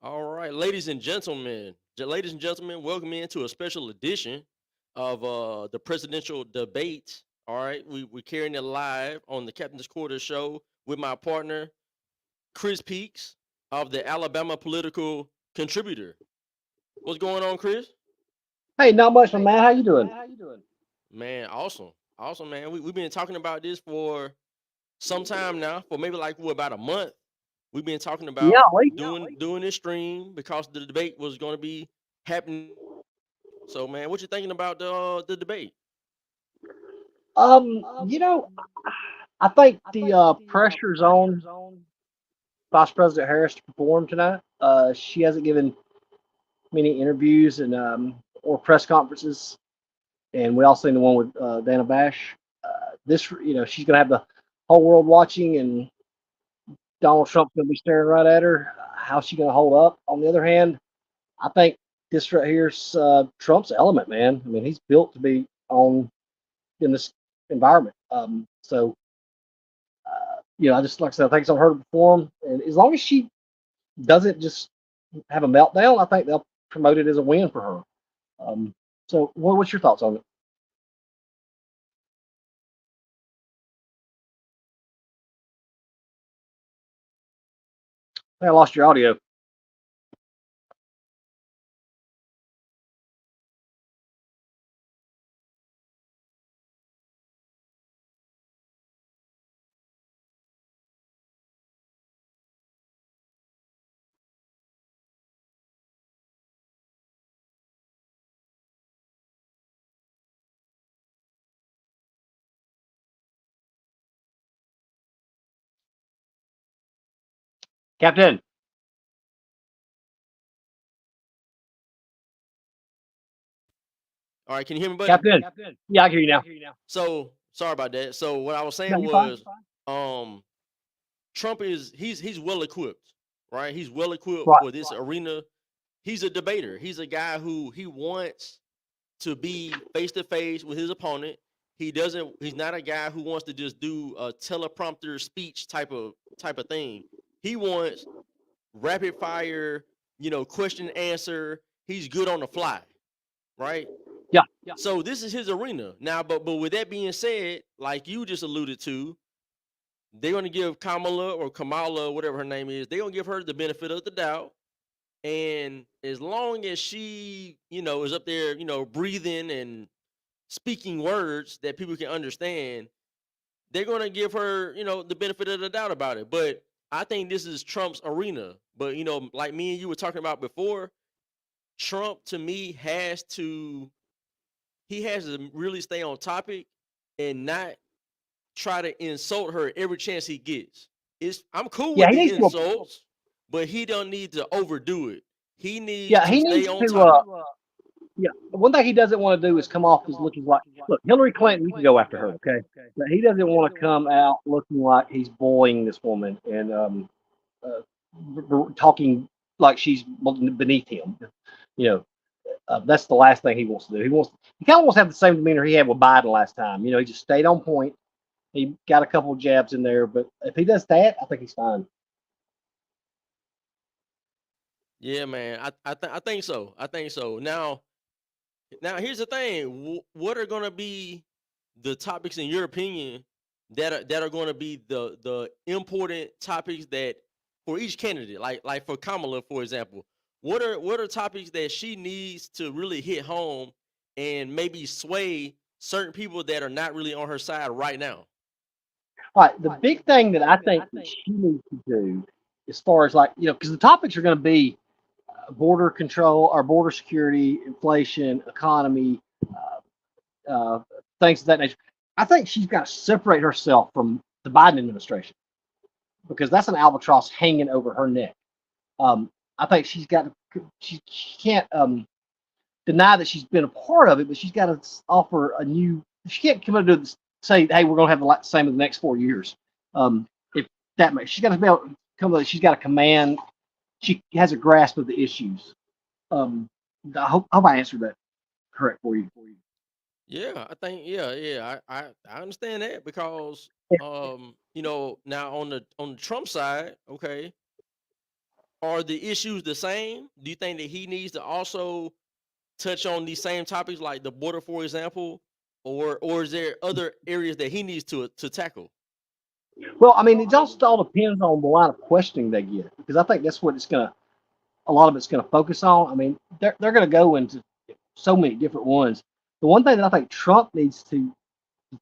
All right, ladies and gentlemen, welcome into a special edition of the presidential debate. All right, we're carrying it live on the Captain's Quarters show with my partner Chris Peaks of the Alabama Political Contributor. What's going on, Chris? Hey, not much, my man. How you doing? Man, awesome, man. We've been talking about this for some time now, for maybe like about a month. We've been talking Yeah, about wait. doing this stream because the debate was going to be happening. So, man, what you thinking about the debate? You know, I think the pressure's on Vice President Harris to perform tonight. She hasn't given many interviews and or press conferences, and we all seen the one with Dana Bash. She's gonna have the whole world watching, and Donald Trump's gonna be staring right at her. How's she gonna hold up? On the other hand, I think this right here's Trump's element, man. I mean, he's built to be on in this environment. I just like I said, I think it's on her to perform, and as long as she doesn't just have a meltdown, I think they'll promote it as a win for her. What's your thoughts on it? I lost your audio, Captain. All right, can you hear me, buddy? Captain. Yeah, I can hear you now. So sorry about that. So what I was No, saying you're fine. was, um, Trump is he's well equipped, right? He's well equipped Right. for this arena. He's a debater. He's a guy who he wants to be face to face with his opponent. He doesn't. He's not a guy who wants to just do a teleprompter speech type of thing. He wants rapid fire, question answer. He's good on the fly, right? Yeah. So this is his arena now. But with that being said, like you just alluded to, they're gonna give Kamala, whatever her name is, they're gonna give her the benefit of the doubt. And as long as she, is up there, breathing and speaking words that people can understand, they're gonna give her, the benefit of the doubt about it. But I think this is Trump's arena. But like me and you were talking about before, Trump to me he has to really stay on topic and not try to insult her every chance he gets. I'm cool Yeah, with he the needs to. insults, but he don't need to overdo it. He needs Yeah, to he stay needs on to. topic. Yeah, one thing he doesn't want to do is come off as looking like. Look, Hillary Clinton, we can go after her, okay? But he doesn't want to come out looking like he's bullying this woman and talking like she's beneath him. You know, that's the last thing he wants to do. He kind of wants to have the same demeanor he had with Biden last time. He just stayed on point. He got a couple of jabs in there, but if he does that, I think he's fine. Yeah, man. I think so. I think so. Now here's the thing. What are going to be the topics in your opinion that are going to be the important topics that for each candidate, like for Kamala, for example, what are topics that she needs to really hit home and maybe sway certain people that are not really on her side right now? All right, the big thing that I think that she needs to do, as far as like because the topics are going to be border control, or border security, inflation, economy, uh, things of that nature. I think she's got to separate herself from the Biden administration because that's an albatross hanging over her neck. Um, I think she can't deny that she's been a part of it, but she's got to offer a new. She can't come into this, say, "Hey, we're going to have the same in the next 4 years." If that makes, she's got to be able to come. She's got a command. She has a grasp of the issues. Um, I hope I answered that correct for you. Yeah, I think I understand that because now on the Trump side, okay, are the issues the same? Do you think that he needs to also touch on these same topics like the border, for example, or is there other areas that he needs to tackle? Well, I mean, it just all depends on the line of questioning they get, because I think that's what it's gonna. A lot of it's gonna focus on. I mean, they're gonna go into so many different ones. The one thing that I think Trump needs to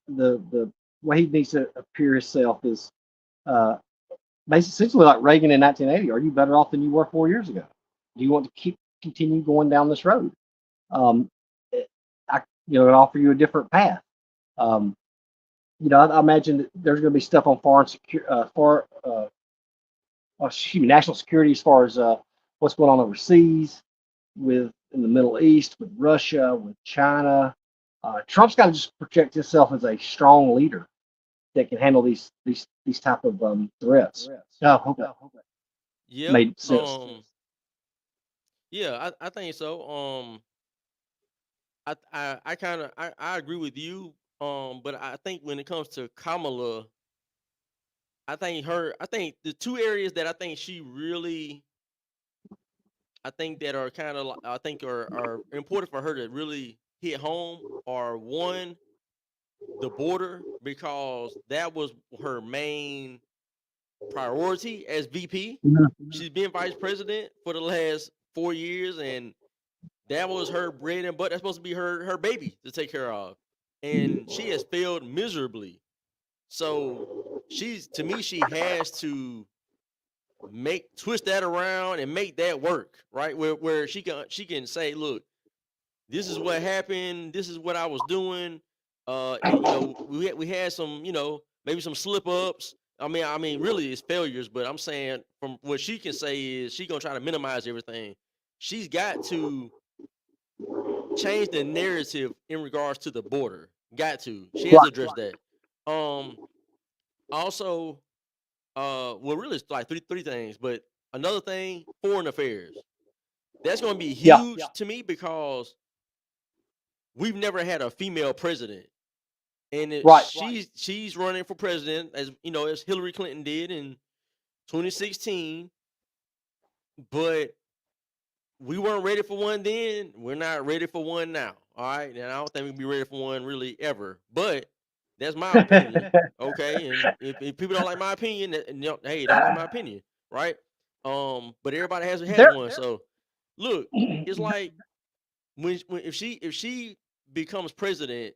the way he needs to appear himself is uh, basically essentially like Reagan in 1980. Are you better off than you were 4 years ago? Do you want to continue going down this road? Um, I offer you a different path. Um, I imagine that there's going to be stuff on national security as far as what's going on overseas with in the Middle East, with Russia, with China. Trump's got to just project himself as a strong leader that can handle these type of threats. I hope that Yep. made sense. Yeah, I think so. I kind of I agree with you. But I think when it comes to Kamala, I think the two areas that I think she really, I think that are kind of like, I think are important for her to really hit home are one, the border, because that was her main priority as VP. She's been vice president for the last 4 years, and that was her bread and butter. That's supposed to be her baby to take care of, and she has failed miserably. So to me, she has to twist that around and make that work, right? Where she can say, look, this is what happened, this is what I was doing. And we had some, maybe some slip ups. I mean, really it's failures, but I'm saying from what she can say is she gonna try to minimize everything. She's got to change the narrative in regards to the border. Got to. She has to address that. Um also, well, really it's like three things, but another thing, foreign affairs. That's gonna be Yeah, huge to me because we've never had a female president. And right. she's running for president, as Hillary Clinton did in 2016, but we weren't ready for one then. We're not ready for one now. All right, and I don't think we'll be ready for one really ever. But that's my opinion, okay? And if people don't like my opinion, hey, don't like my opinion, right? But everybody has There, one. So look, it's like when if she becomes president,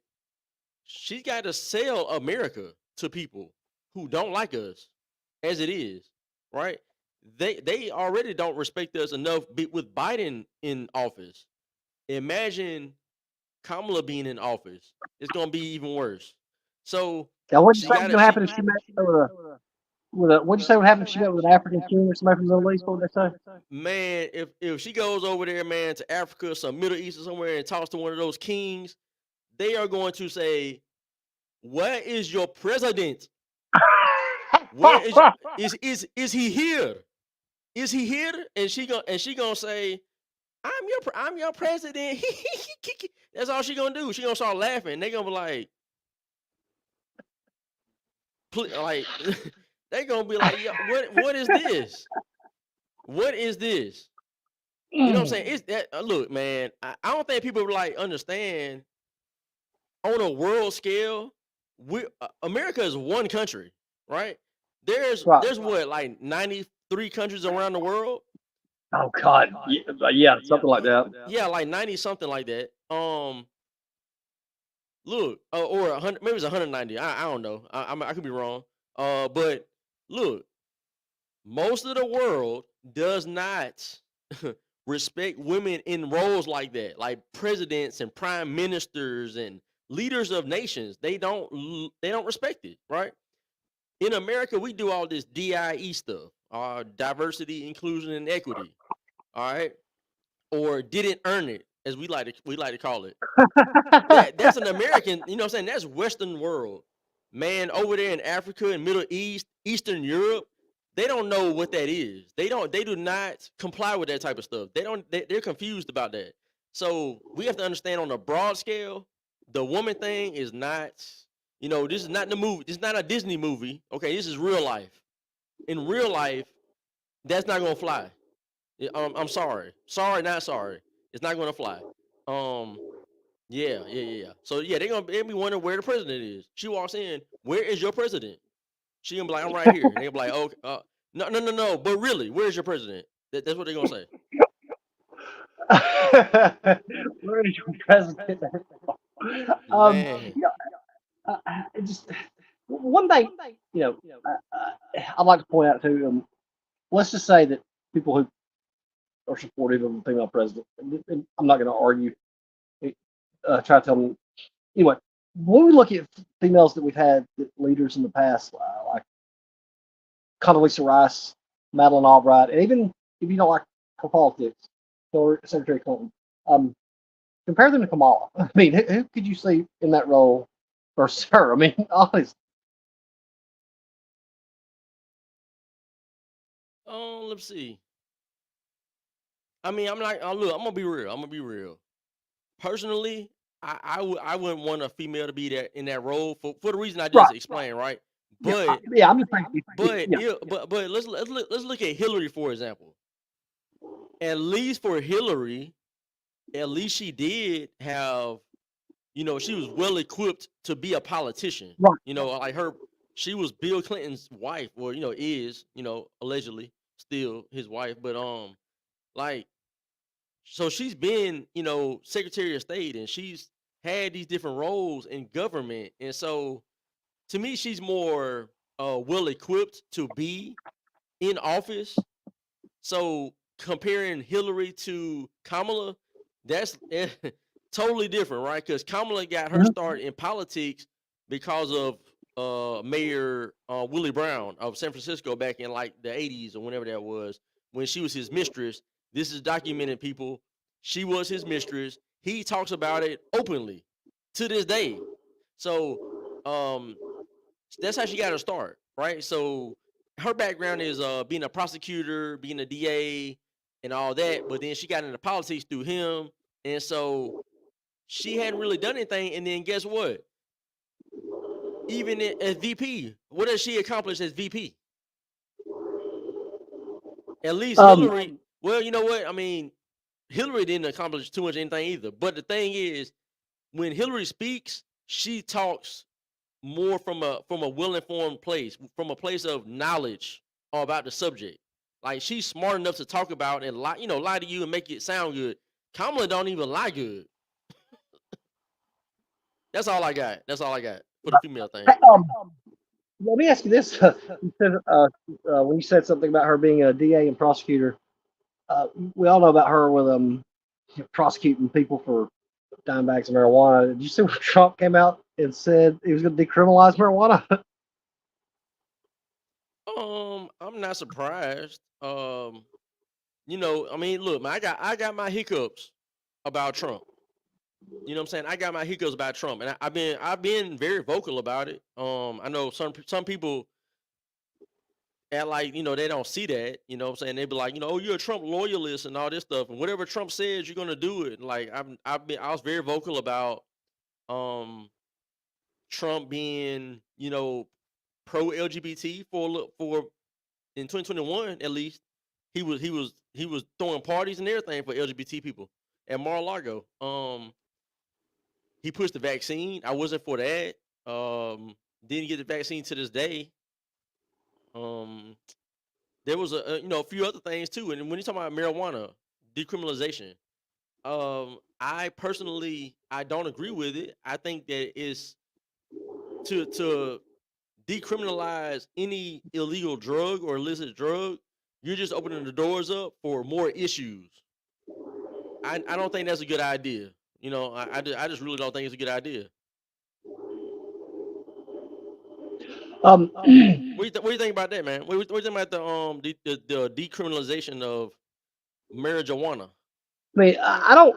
she's got to sell America to people who don't like us as it is, right? They already don't respect us enough with Biden in office. Imagine Kamala being in office. It's gonna be even worse. So now, what'd you she say got was it. going to She happen if she met what'd you say would happen if she met with an African king or somebody from the Middle East? What would they say? man, if she goes over there, man, to Africa, some Middle East or somewhere, and talks to one of those kings, they are going to say, "Where is your president? Where is he here? Is he here?" And she gonna say, I'm your president." That's all she gonna do. She gonna start laughing. They gonna be like, like they gonna be like, "Yo, what is this? What is this?" You know what I'm saying? It's that. Look, man, I don't think people like understand on a world scale. America is one country, right? There's Right. there's what, like 93 countries around the world. Oh God. Yeah, something like that. Yeah, like 90 something like that. Look, or 100, maybe it's 190. I don't know. I could be wrong. But look, most of the world does not respect women in roles like that, like presidents and prime ministers and leaders of nations. They don't respect it, right? In America, we do all this DIE stuff, diversity, inclusion, and equity. All right, or didn't earn it, as we like to call it. That's an American, you know what I'm saying? That's Western world. Man, over there in Africa and Middle East, Eastern Europe, they don't know what that is. They do not comply with that type of stuff. They're confused about that. So we have to understand on a broad scale, the woman thing is not, this is not the movie. This is not a Disney movie. Okay, this is real life. In real life, that's not gonna fly. I'm sorry. Sorry, not sorry. It's not gonna fly. Um, yeah. So yeah, they be wondering where the president is. She walks in. Where is your president? She gonna be like, I'm right here. They gonna be like, okay, no. But really, where's your president? That's what they gonna say. Where is your president? Man, You know, it just one thing, you know, I'd like to point out too. Let's just say that people who are supportive of the female president, and I'm not going to argue, try to tell them anyway. When we look at females that we've had that leaders in the past, like Condoleezza Rice, Madeleine Albright, and even if you don't like her politics, Secretary Clinton, um, compare them to Kamala. I mean, who could you see in that role versus her? I mean, honestly. let's see. I mean, I'm not. Look, I'm gonna be real. I'm gonna be real. Personally, I wouldn't want a female to be that in that role for the reason I just Right. explained, right? Yeah. But Yeah. I'm just saying. but Yeah. but let's look at Hillary for example. At least for Hillary, at least she did have, she was well equipped to be a politician. Right. Like she was Bill Clinton's wife, or is, allegedly still his wife. But like, so she's been, Secretary of State, and she's had these different roles in government, and so to me, she's more well equipped to be in office. So comparing Hillary to Kamala, that's totally different, right? Because Kamala got her Mhm. start in politics because of Mayor Willie Brown of San Francisco back in like the 80s or whenever that was, when she was his mistress. This is documented, people. She was his mistress. He talks about it openly to this day. So um, that's how she got her start, right? So her background is being a prosecutor, being a DA, and all that. But then she got into politics through him, and so she hadn't really done anything. And then guess what? Even as VP, what has she accomplished as VP? At least Um, Hillary. Well, you know what? I mean, Hillary didn't accomplish too much anything either. But the thing is, when Hillary speaks, she talks more from a well informed place, from a place of knowledge about the subject. Like she's smart enough to talk about and lie to you and make it sound good. Kamala don't even lie good. That's all I got. That's all I got for the female thing. hey, let me ask you this: you said, when you said something about her being a DA and prosecutor, we all know about her with prosecuting people for dime bags of marijuana. Did you see when Trump came out and said he was going to decriminalize marijuana? I'm not surprised. I mean, look, man, I got my hiccups about Trump. You know what I'm saying? I got my hiccups about Trump, and I've been very vocal about it. I know some people act like they don't see that. You know what I'm saying? They be like, oh, you're a Trump loyalist and all this stuff, and whatever Trump says, you're gonna do it. Like I was very vocal about um Trump being pro LGBT for in 2021 at least. He was throwing parties and everything for LGBT people at Mar-a-Lago. He pushed the vaccine. I wasn't for that. Didn't get the vaccine to this day. Um, there was a few other things too. And when you talk about marijuana decriminalization, I personally I don't agree with it. I think that it's to decriminalize any illegal drug or illicit drug. You're just opening the doors up for more issues. I don't think that's a good idea. I just really don't think it's a good idea. What what do you think about that, man? What do you think about the decriminalization of marijuana? I mean, I don't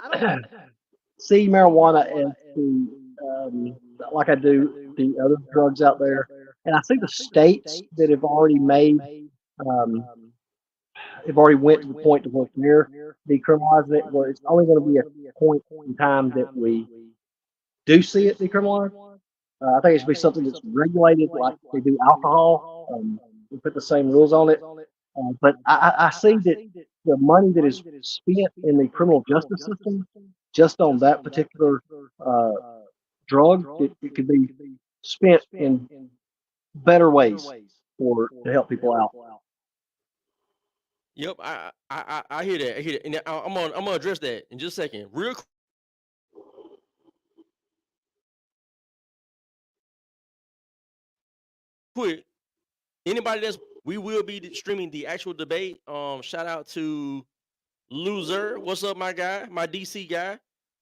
see marijuana as like I do the other drugs out there, and I see the states that have already made um, have already went to the point to where they're decriminalizing it, where it's only going to be a point in time that we do see it decriminalized. I think it should be something that's regulated, like they do alcohol. We put the same rules on it. But I see that the money that is spent in the criminal justice system just on that particular uh, drug, it could be spent in better ways for to help people out. Yep, I hear that. I hear that. And I'm gonna address that in just a second. Real quick, anybody that's we will be streaming the actual debate. Shout out to Loser. What's up, my guy, my DC guy?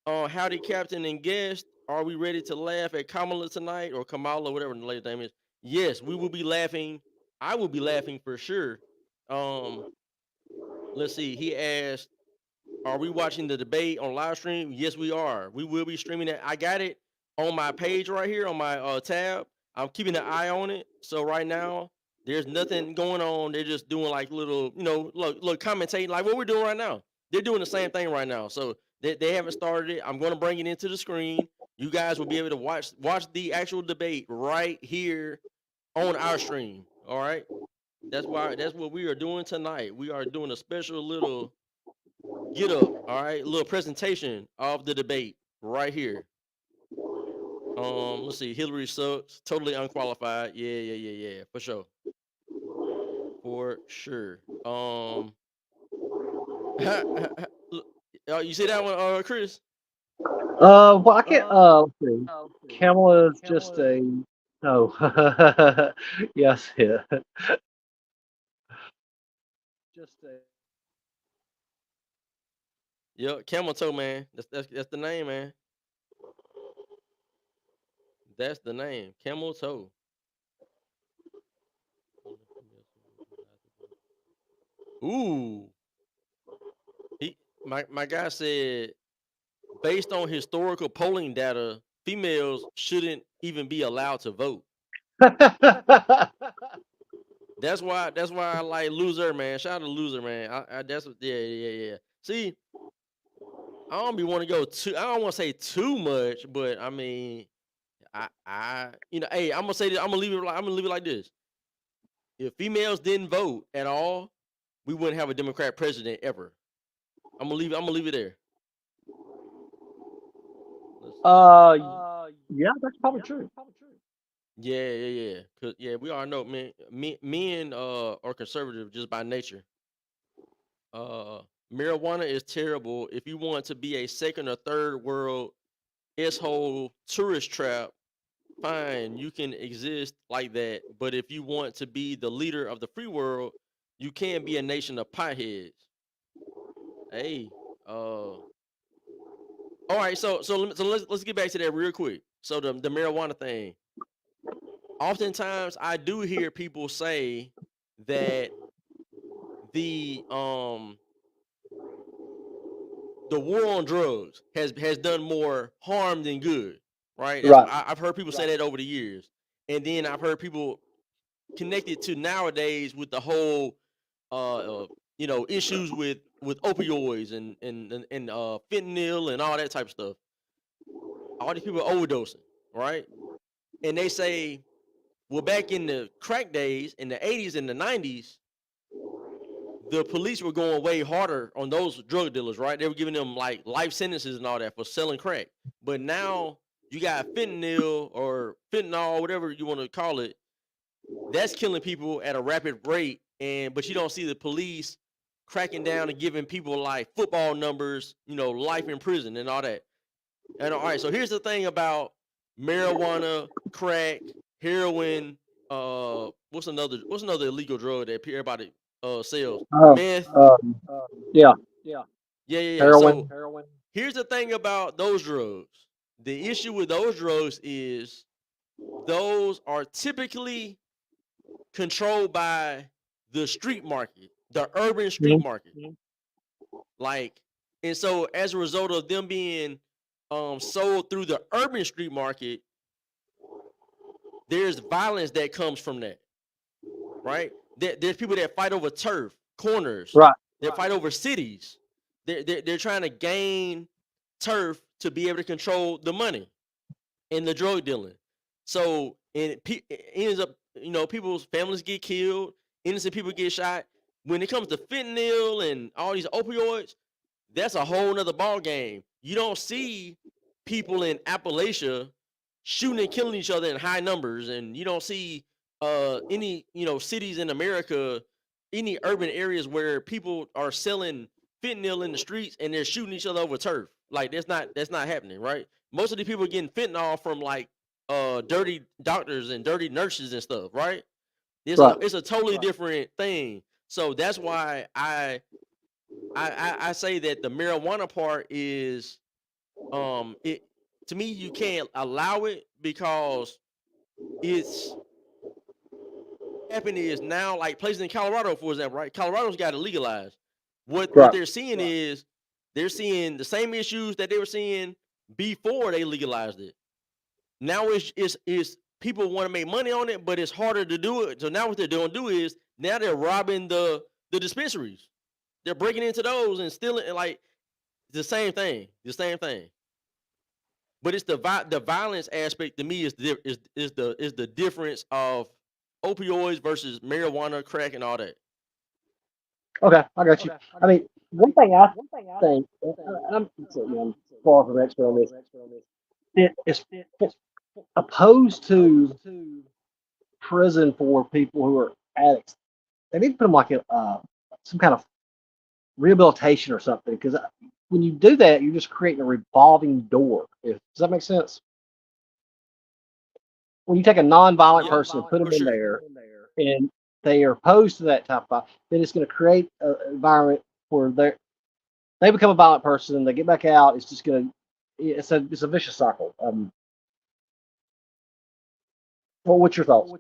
Howdy, Captain and guest. Are we ready to laugh at Kamala tonight or Kamala, whatever the lady's name is? Yes, we will be laughing. I will be laughing for sure. Let's see. He asked, "Are we watching the debate on live stream?" Yes, we are. We will be streaming it. I got it on my page right here on my tab. I'm keeping an eye on it. So right now, there's nothing going on. They're just doing like little, look, commentating like what we're doing right now. They're doing the same thing right now. So they haven't started it. I'm going to bring it into the screen. You guys will be able to watch the actual debate right here on our stream. All right. That's what we are doing tonight. We are doing a special little get up, all right, little presentation of the debate right here. Let's see. Hillary sucks. Totally unqualified. Yeah. For sure. For sure. You see that one, Chris? Well, I can't. Let's see. Kamala is just a no. Yes, yeah. Just a. Yep, camel toe man. That's the name, man. That's the name. Camel toe. Ooh. My guy said, based on historical polling data, females shouldn't even be allowed to vote. That's why I like Loser, man. Shout out to Loser, man. That's what, yeah. See, I don't be want to go too. I don't want to say too much, but I mean, hey, I'm gonna say this. I'm gonna leave it like this. If females didn't vote at all, we wouldn't have a Democrat president ever. I'm gonna leave it there. Yeah, that's probably true. Yeah. Cause we all know, man. Men are conservative just by nature. Marijuana is terrible. If you want to be a second or third world S-hole tourist trap, fine, you can exist like that. But if you want to be the leader of the free world, you can't be a nation of potheads. Hey, all right. So let's get back to that real quick. So the marijuana thing. Oftentimes, I do hear people say that the war on drugs has done more harm than good, right? I've heard people say that over the years, and then I've heard people connect it to nowadays with the whole, issues with opioids and fentanyl and all that type of stuff. All these people are overdosing, right? And they say, well, back in the crack days, in the 80s and the 90s, the police were going way harder on those drug dealers, right? They were giving them like life sentences and all that for selling crack. But now you got fentanyl or fentanyl, whatever you want to call it, that's killing people at a rapid rate. But you don't see the police cracking down and giving people like football numbers, life in prison and all that. And all right, so here's the thing about marijuana, crack, heroin, what's another illegal drug that everybody sells? Meth. Yeah. Heroin. So here's the thing about those drugs. The issue with those drugs is those are typically controlled by the street market, the urban street market. Like, and so as a result of them being sold through the urban street market, there's violence that comes from that, right? There's people that fight over turf, corners, right? They fight over cities. They're trying to gain turf to be able to control the money and the drug dealing. So it ends up, people's families get killed, innocent people get shot. when it comes to fentanyl and all these opioids, that's a whole nother ball game. You don't see people in Appalachia shooting and killing each other in high numbers, and you don't see any cities in America, any urban areas where people are selling fentanyl in the streets and they're shooting each other over turf. Like that's not happening, right? Most of the people are getting fentanyl from like dirty doctors and dirty nurses and stuff, right? Right. It's a totally different thing. So that's why I say that the marijuana part is it to me you can't allow it because it's happening is now like places in Colorado, for example, right? Colorado's got it legalized. What Right. they're seeing is they're seeing the same issues that they were seeing before they legalized it. Now it's people want to make money on it, but it's harder to do it. So now what they're doing is now they're robbing the dispensaries. They're breaking into those and stealing, and like the same thing, But it's the violence aspect to me is the difference of opioids versus marijuana, crack, and all that. Okay, I got you. I mean, one thing I think, I'm far from an expert on this, it is opposed to prison for people who are addicts. They need to put them like some kind of rehabilitation or something, because when you do that, you're just creating a revolving door. Does that make sense? When you take a non-violent Yeah, person and put them for in sure. there, and they are opposed to that type of, then it's going to create an environment where they become a violent person, they get back out. It's just going to it's a vicious cycle. Well, what's your thoughts?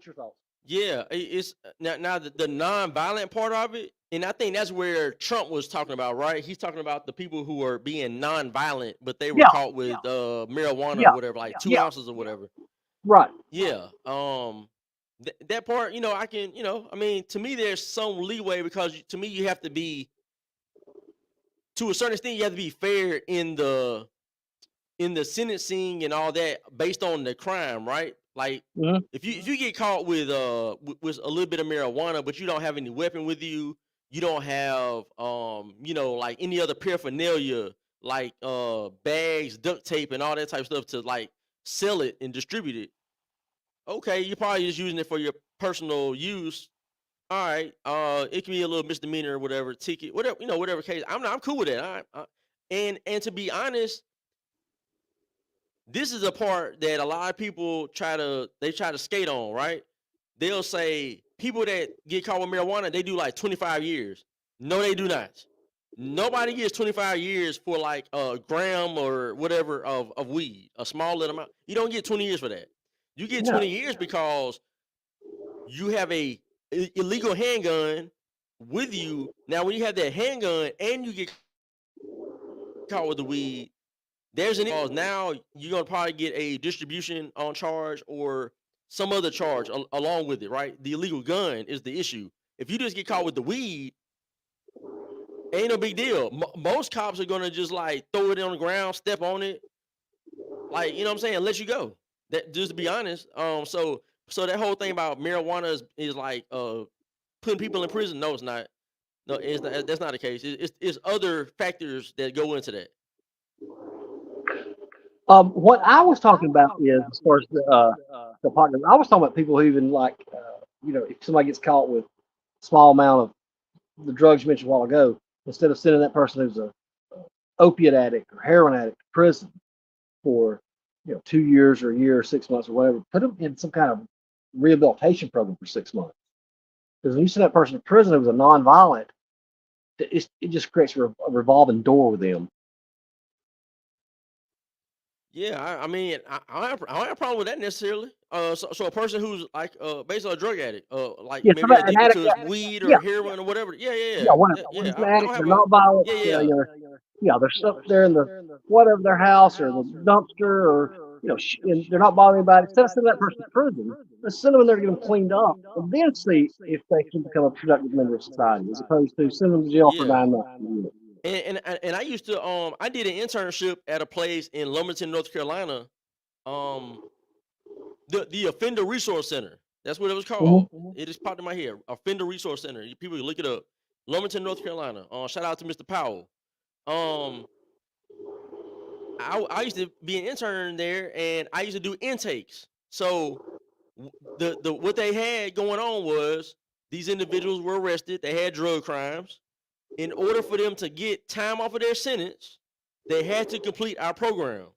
Yeah, it's now the non-violent part of it, and I think that's where Trump was talking about, right? He's talking about the people who are being non-violent, but they were Yeah, caught with marijuana or yeah, whatever, like two yeah, ounces or whatever. right. Yeah. That part, I can, I mean, to me, there's some leeway because to me, you have to be, to a certain extent, you have to be fair in the sentencing and all that based on the crime, right? Like Hmm. if you get caught with with a little bit of marijuana, but you don't have any weapon with you, you don't have like any other paraphernalia like bags, duct tape, and all that type of stuff to like sell it and distribute it. Okay, you're probably just using it for your personal use. All right, it can be a little misdemeanor or whatever, ticket, whatever, whatever case. I'm cool with that. All right, and to be honest, this is a part that a lot of people try to skate on, right? They'll say people that get caught with marijuana, they do like 25 years. No, they do not. Nobody gets 25 years for like a gram or whatever of weed, a small little amount. You don't get 20 years for that. You get 20 No. years because you have a illegal handgun with you. Now, when you have that handgun and you get caught with the weed, there's an cause. Now you're gonna probably get a distribution on charge or some other charge along with it, right? The illegal gun is the issue. If you just get caught with the weed, ain't no big deal. Most cops are gonna just like throw it on the ground, step on it, like what I'm saying, let you go. That just to be honest. So that whole thing about marijuana is like putting people in prison. No, it's not. No, it's not. That's not the case. It's other factors that go into that. What I was talking about is, as far as the partner, I was talking about people who even like, if somebody gets caught with a small amount of the drugs you mentioned a while ago, instead of sending that person who's a opiate addict or heroin addict to prison for 2 years or a year or 6 months or whatever, put them in some kind of rehabilitation program for 6 months. Because when you send that person to prison who was a nonviolent, it just creates a revolving door with them. Yeah, I mean, I don't have a problem with that necessarily. So a person who's like, basically a drug addict, like Yeah, maybe somebody, an addicted addict. to weed Yeah, or heroin or whatever. Yeah, yeah, yeah, yeah, whatever. yeah, When yeah. it's an I don't addict, they're have a, not violent. yeah, yeah, Yeah, they're stuck there in the whatever their house or the dumpster, or and they're not bothering anybody. Instead of sending that person to prison, let's send them in there to get them cleaned up, and then see if they can become a productive member of society, as opposed to sending them to jail for yeah. 9 months. And I used to I did an internship at a place in Lumberton, North Carolina. Um, the Offender Resource Center. That's what it was Mm-hmm. called. It just popped in my head. Offender Resource Center. People can look it up. Lumberton, North Carolina. Shout out to Mr. Powell. Um, I used to be an intern there, and I used to do intakes. So the what they had going on was these individuals were arrested. They had drug crimes. In order for them to get time off of their sentence, they had to complete our program.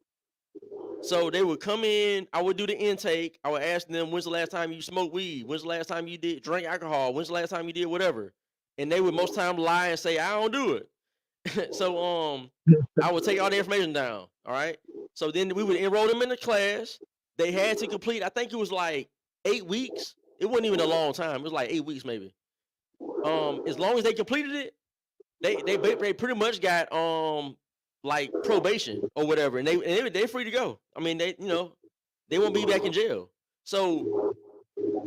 So they would come in, I would do the intake. I would ask them, when's the last time you smoked weed? When's the last time you did drink alcohol? When's the last time you did whatever? And they would most time lie and say, I don't do it. So I would take all the information down. All right. So then we would enroll them in the class. They had to complete, I think it was like 8 weeks. It wasn't even a long time. It was like 8 weeks maybe. As long as they completed it, they pretty much got like probation or whatever, and they're free to go. I mean, they won't be back in jail. So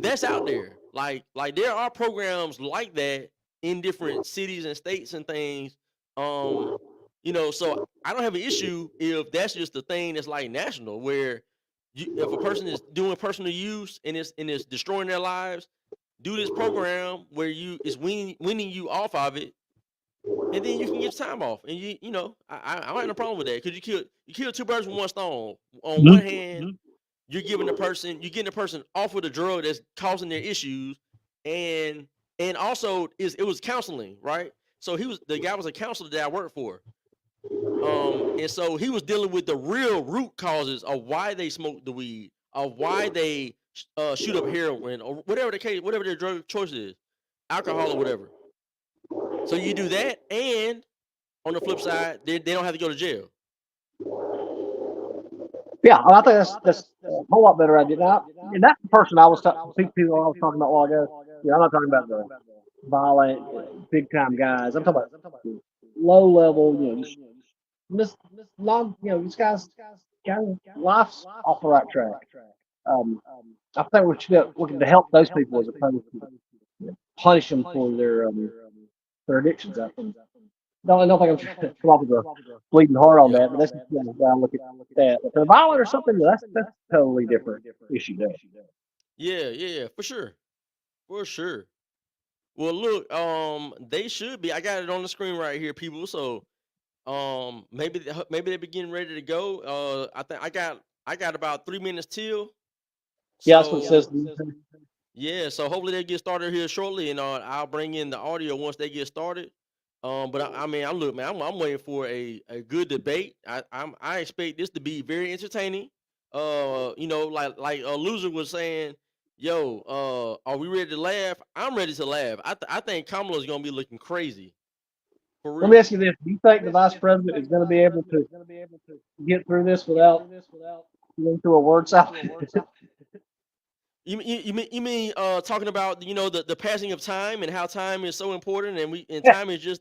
that's out there. Like there are programs like that in different cities and states and things. So I don't have an issue if that's just the thing that's like national, where if a person is doing personal use and it's destroying their lives, do this program where it's weaning you off of it, and then you can get time off. And I don't have no problem with that, because you kill two birds with one stone. On one hand, you're getting the person off with a drug that's causing their issues, and also it was counseling, right? So the guy was a counselor that I worked for. And so he was dealing with the real root causes of why they smoke the weed, of why they shoot up heroin, or whatever the case, whatever their drug choice is, alcohol or whatever. So you do that, and on the flip side, they don't have to go to jail. Yeah, I think that's a whole lot better idea. Now, and that's the person I was talking. People I was talking about a while ago. Yeah, I'm not talking about the violent, big time guys. I'm talking about low level. Just non. These guys kind of life's off the right track. I think we should be looking to help those people as opposed to punish them for their addictions. I think. No, I don't think I'm trying to come off with a bleeding heart on Yep. that, but that's just how I look at that. If they're violent or something, that's a totally different issue there. Yeah, for sure. For sure. Well, look, they should be. I got it on the screen right here, people. So, maybe they're getting ready to go. I think I got about 3 minutes till. Yeah, that's what it says. So, yeah. So hopefully they get started here shortly, and I'll bring in the audio once they get started. But I mean, look, man, I'm waiting for a good debate. I expect this to be very entertaining. Like Loser was saying, yo, are we ready to laugh? I'm ready to laugh. I think Kamala's gonna be looking crazy, for Let me real. ask you this: do you think the vice president is going to be able to get through this without going through a word salad? You mean talking about the passing of time and how time is so important, and time is just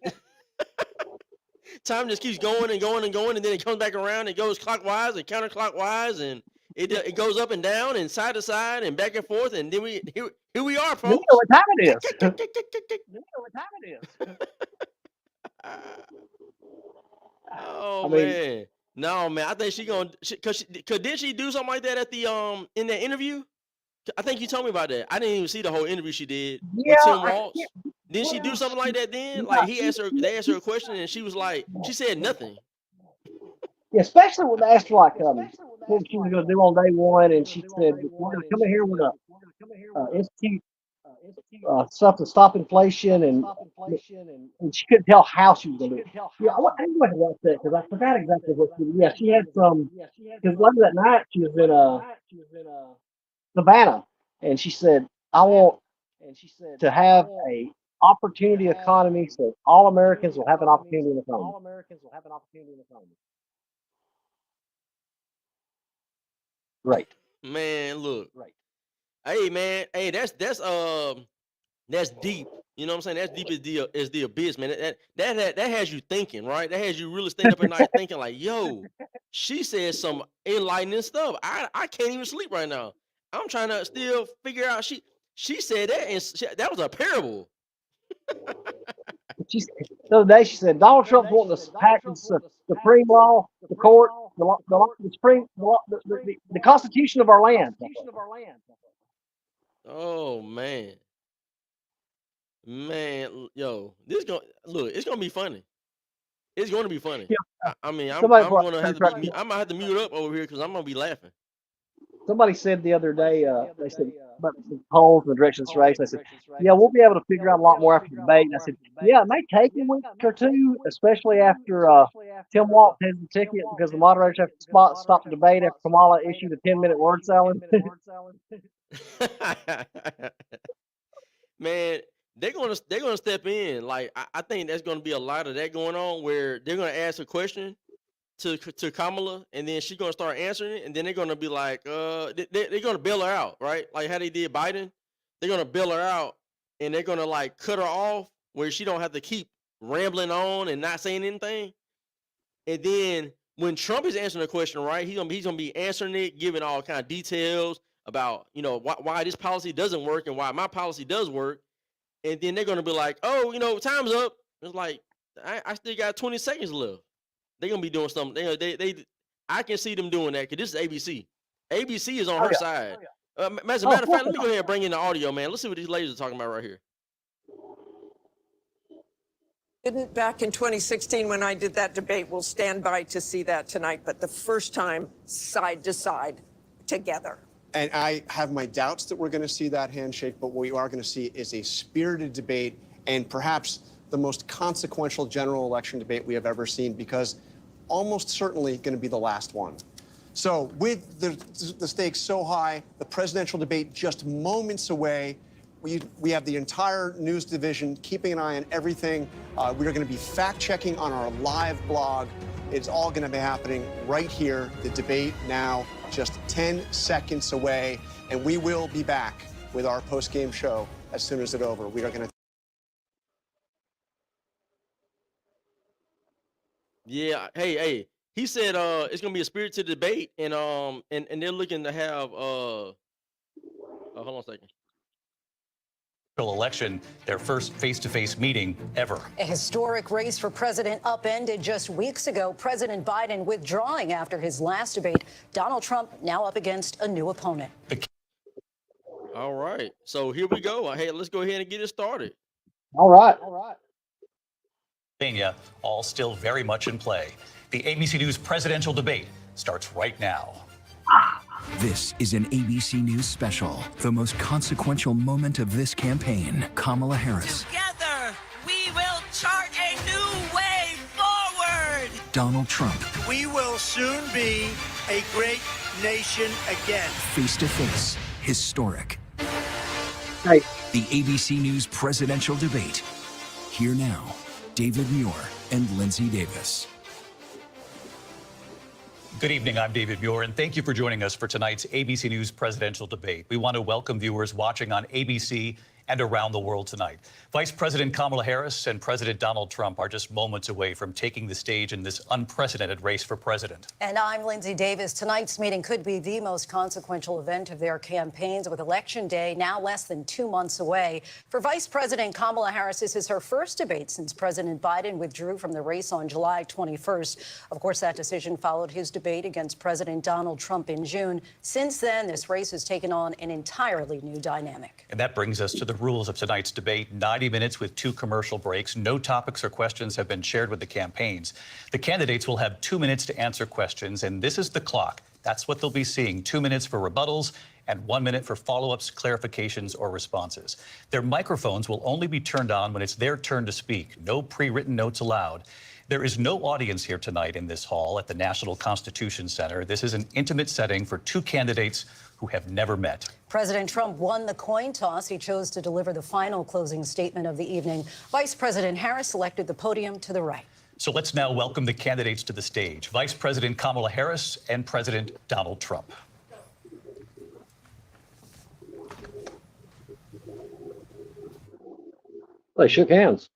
time just keeps going and going and going, and then it comes back around and goes clockwise and counterclockwise, and it goes up and down and side to side and back and forth, and then here we are, You know folks. what time it is. Oh I mean, man, no man, I think cause did she do something like that at the in that interview? I think you told me about that. I didn't even see the whole interview she did yeah, with Tim I can't. Waltz. Didn't she do Well, something like that then? yeah, Like they asked her a question, and she was like, she said nothing. yeah, especially when they asked her like what she was going to do on day one, and she said we're going to come in here, we're going to institute stuff to stop inflation, and she couldn't tell how she was going to do it. Yeah, I didn't want to watch that because I forgot exactly what she did. Yeah, she had some because later that night she was in Savannah, and she said, "I want to have a opportunity economy, so all Americans will have an opportunity in the economy." Great. Man, look, hey man, hey, that's deep. You know what I'm saying? That's deep as the abyss, man. That has you thinking, right? That has you really staying up at night thinking like, yo, she said some enlightening stuff. I can't even sleep right now. I'm trying to still figure out. She said that, and that was a parable. She the other day she said Donald Trump's wanting to pack the supreme law, the court, the supreme, the Constitution of our land. Oh man. Man, yo, this going look. It's gonna be funny. It's gonna be funny. Yeah, I mean, somebody I'm brought gonna have to right. be. I might have to mute up over here because I'm gonna be laughing. Somebody said the other day, they said about the polls and the direction of this race. They said, yeah, we'll be able to figure out a lot more after the debate. And I said, yeah, it may take a week or two, especially after Tim Walz has the ticket because the moderators have to stop the debate after Kamala issued a 10-minute word salad. Man, they're gonna step in. Like I think there's gonna be a lot of that going on where they're gonna ask a question to Kamala, and then she's gonna start answering it, and then they're gonna be like, they're gonna bail her out, right? Like how they did Biden. They're gonna bail her out, and they're gonna like cut her off where she don't have to keep rambling on and not saying anything. And then when Trump is answering a question, right, he's gonna be answering it, giving all kind of details about why this policy doesn't work and why my policy does work. And then they're gonna be like, oh, time's up. It's like I still got 20 seconds left. They're gonna be doing something. I can see them doing that because this is ABC. ABC is on her side. As a matter of fact, let me go ahead and bring in the audio, man. Let's see what these ladies are talking about right here. Didn't back in 2016 when I did that debate. We'll stand by to see that tonight. But the first time, side to side, together. And I have my doubts that we're going to see that handshake, but what we are going to see is a spirited debate and perhaps the most consequential general election debate we have ever seen, because almost certainly going to be the last one. So with the stakes so high, the presidential debate just moments away, we have the entire news division keeping an eye on everything. We are going to be fact-checking on our live blog. It's all going to be happening right here. The debate now just 10 seconds away, and we will be back with our post-game show as soon as it's over. We are going to. Yeah, hey. He said it's gonna be a spirited debate, and they're looking to have hold on a second. Election, their first face-to-face meeting ever. A historic race for president upended just weeks ago. President Biden withdrawing after his last debate. Donald Trump now up against a new opponent. All right, so here we go. Hey, let's go ahead and get it started. All right. Pennsylvania, all still very much in play. The ABC News presidential debate starts right now. This is an ABC News special. The most consequential moment of this campaign. Kamala Harris. Together, we will chart a new way forward. Donald Trump. We will soon be a great nation again. Face to face. Historic. Hey. The ABC News presidential debate. Here now, David Muir and Lindsay Davis. Good evening, I'm David Muir, and thank you for joining us for tonight's ABC News presidential debate. We want to welcome viewers watching on ABC and around the world tonight. Vice President Kamala Harris and President Donald Trump are just moments away from taking the stage in this unprecedented race for president. And I'm Lindsay Davis. Tonight's meeting could be the most consequential event of their campaigns, with Election Day now less than 2 months away. For Vice President Kamala Harris, this is her first debate since President Biden withdrew from the race on July 21st. Of course, that decision followed his debate against President Donald Trump in June. Since then, this race has taken on an entirely new dynamic. And that brings us to the rules of tonight's debate. 90 minutes with 2 commercial breaks. No topics or questions have been shared with the campaigns. The candidates will have 2 minutes to answer questions, and this is the clock. That's what they'll be seeing. 2 minutes for rebuttals and 1 minute for follow-ups, clarifications, or responses. Their microphones will only be turned on when it's their turn to speak. No pre-written notes allowed. There is no audience here tonight in this hall at the National Constitution Center. This is an intimate setting for 2 candidates who have never met. President Trump won the coin toss. He chose to deliver the final closing statement of the evening. Vice President Harris selected the podium to the right. So let's now welcome the candidates to the stage. Vice President Kamala Harris and President Donald Trump. They shook hands.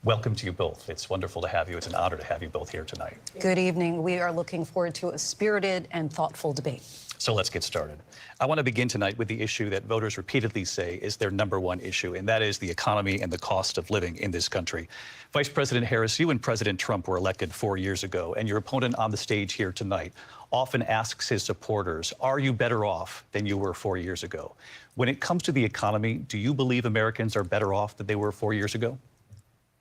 Welcome to you both. It's wonderful to have you. It's an honor to have you both here tonight. Good evening. We are looking forward to a spirited and thoughtful debate. So let's get started. I want to begin tonight with the issue that voters repeatedly say is their #1 issue, and that is the economy and the cost of living in this country. Vice President Harris, you and President Trump were elected 4 years ago, and your opponent on the stage here tonight often asks his supporters, are you better off than you were 4 years ago? When it comes to the economy, do you believe Americans are better off than they were 4 years ago?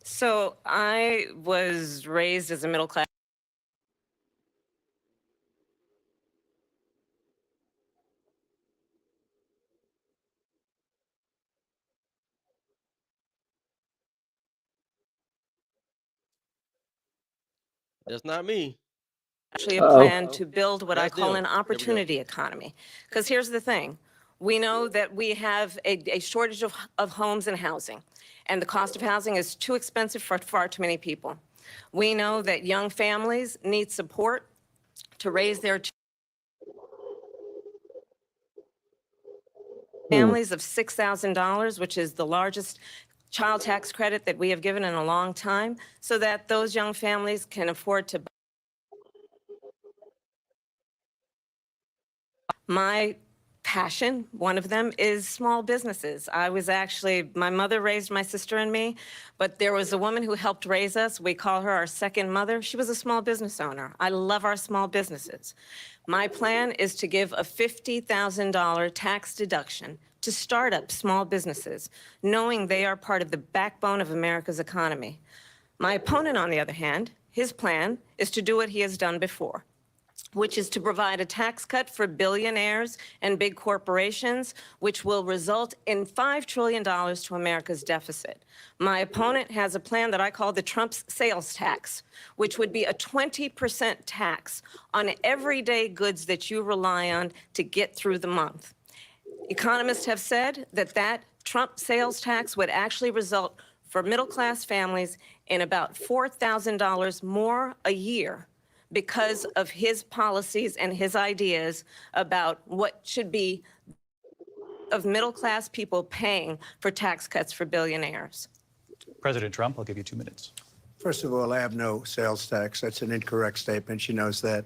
So I was raised as a middle class. That's not me. Actually a Uh-oh. plan to build what I That's call them. an There we go. opportunity economy. Because here's the thing. We know that we have a shortage of homes and housing, and the cost of housing is too expensive for far too many people. We know that young families need support to raise their families of $6,000, which is the largest child tax credit that we have given in a long time, so that those young families can afford to. My passion, one of them, is small businesses. My mother raised my sister and me, but there was a woman who helped raise us. We call her our second mother. She was a small business owner. I love our small businesses. My plan is to give a $50,000 tax deduction to start up small businesses, knowing they are part of the backbone of America's economy. My opponent, on the other hand, his plan is to do what he has done before, which is to provide a tax cut for billionaires and big corporations, which will result in $5 trillion to America's deficit. My opponent has a plan that I call the Trump's sales tax, which would be a 20% tax on everyday goods that you rely on to get through the month. Economists have said that Trump sales tax would actually result for middle-class families in about $4,000 more a year because of his policies and his ideas about what should be of middle-class people paying for tax cuts for billionaires. President Trump, I'll give you 2 minutes. First of all, I have no sales tax. That's an incorrect statement. She knows that.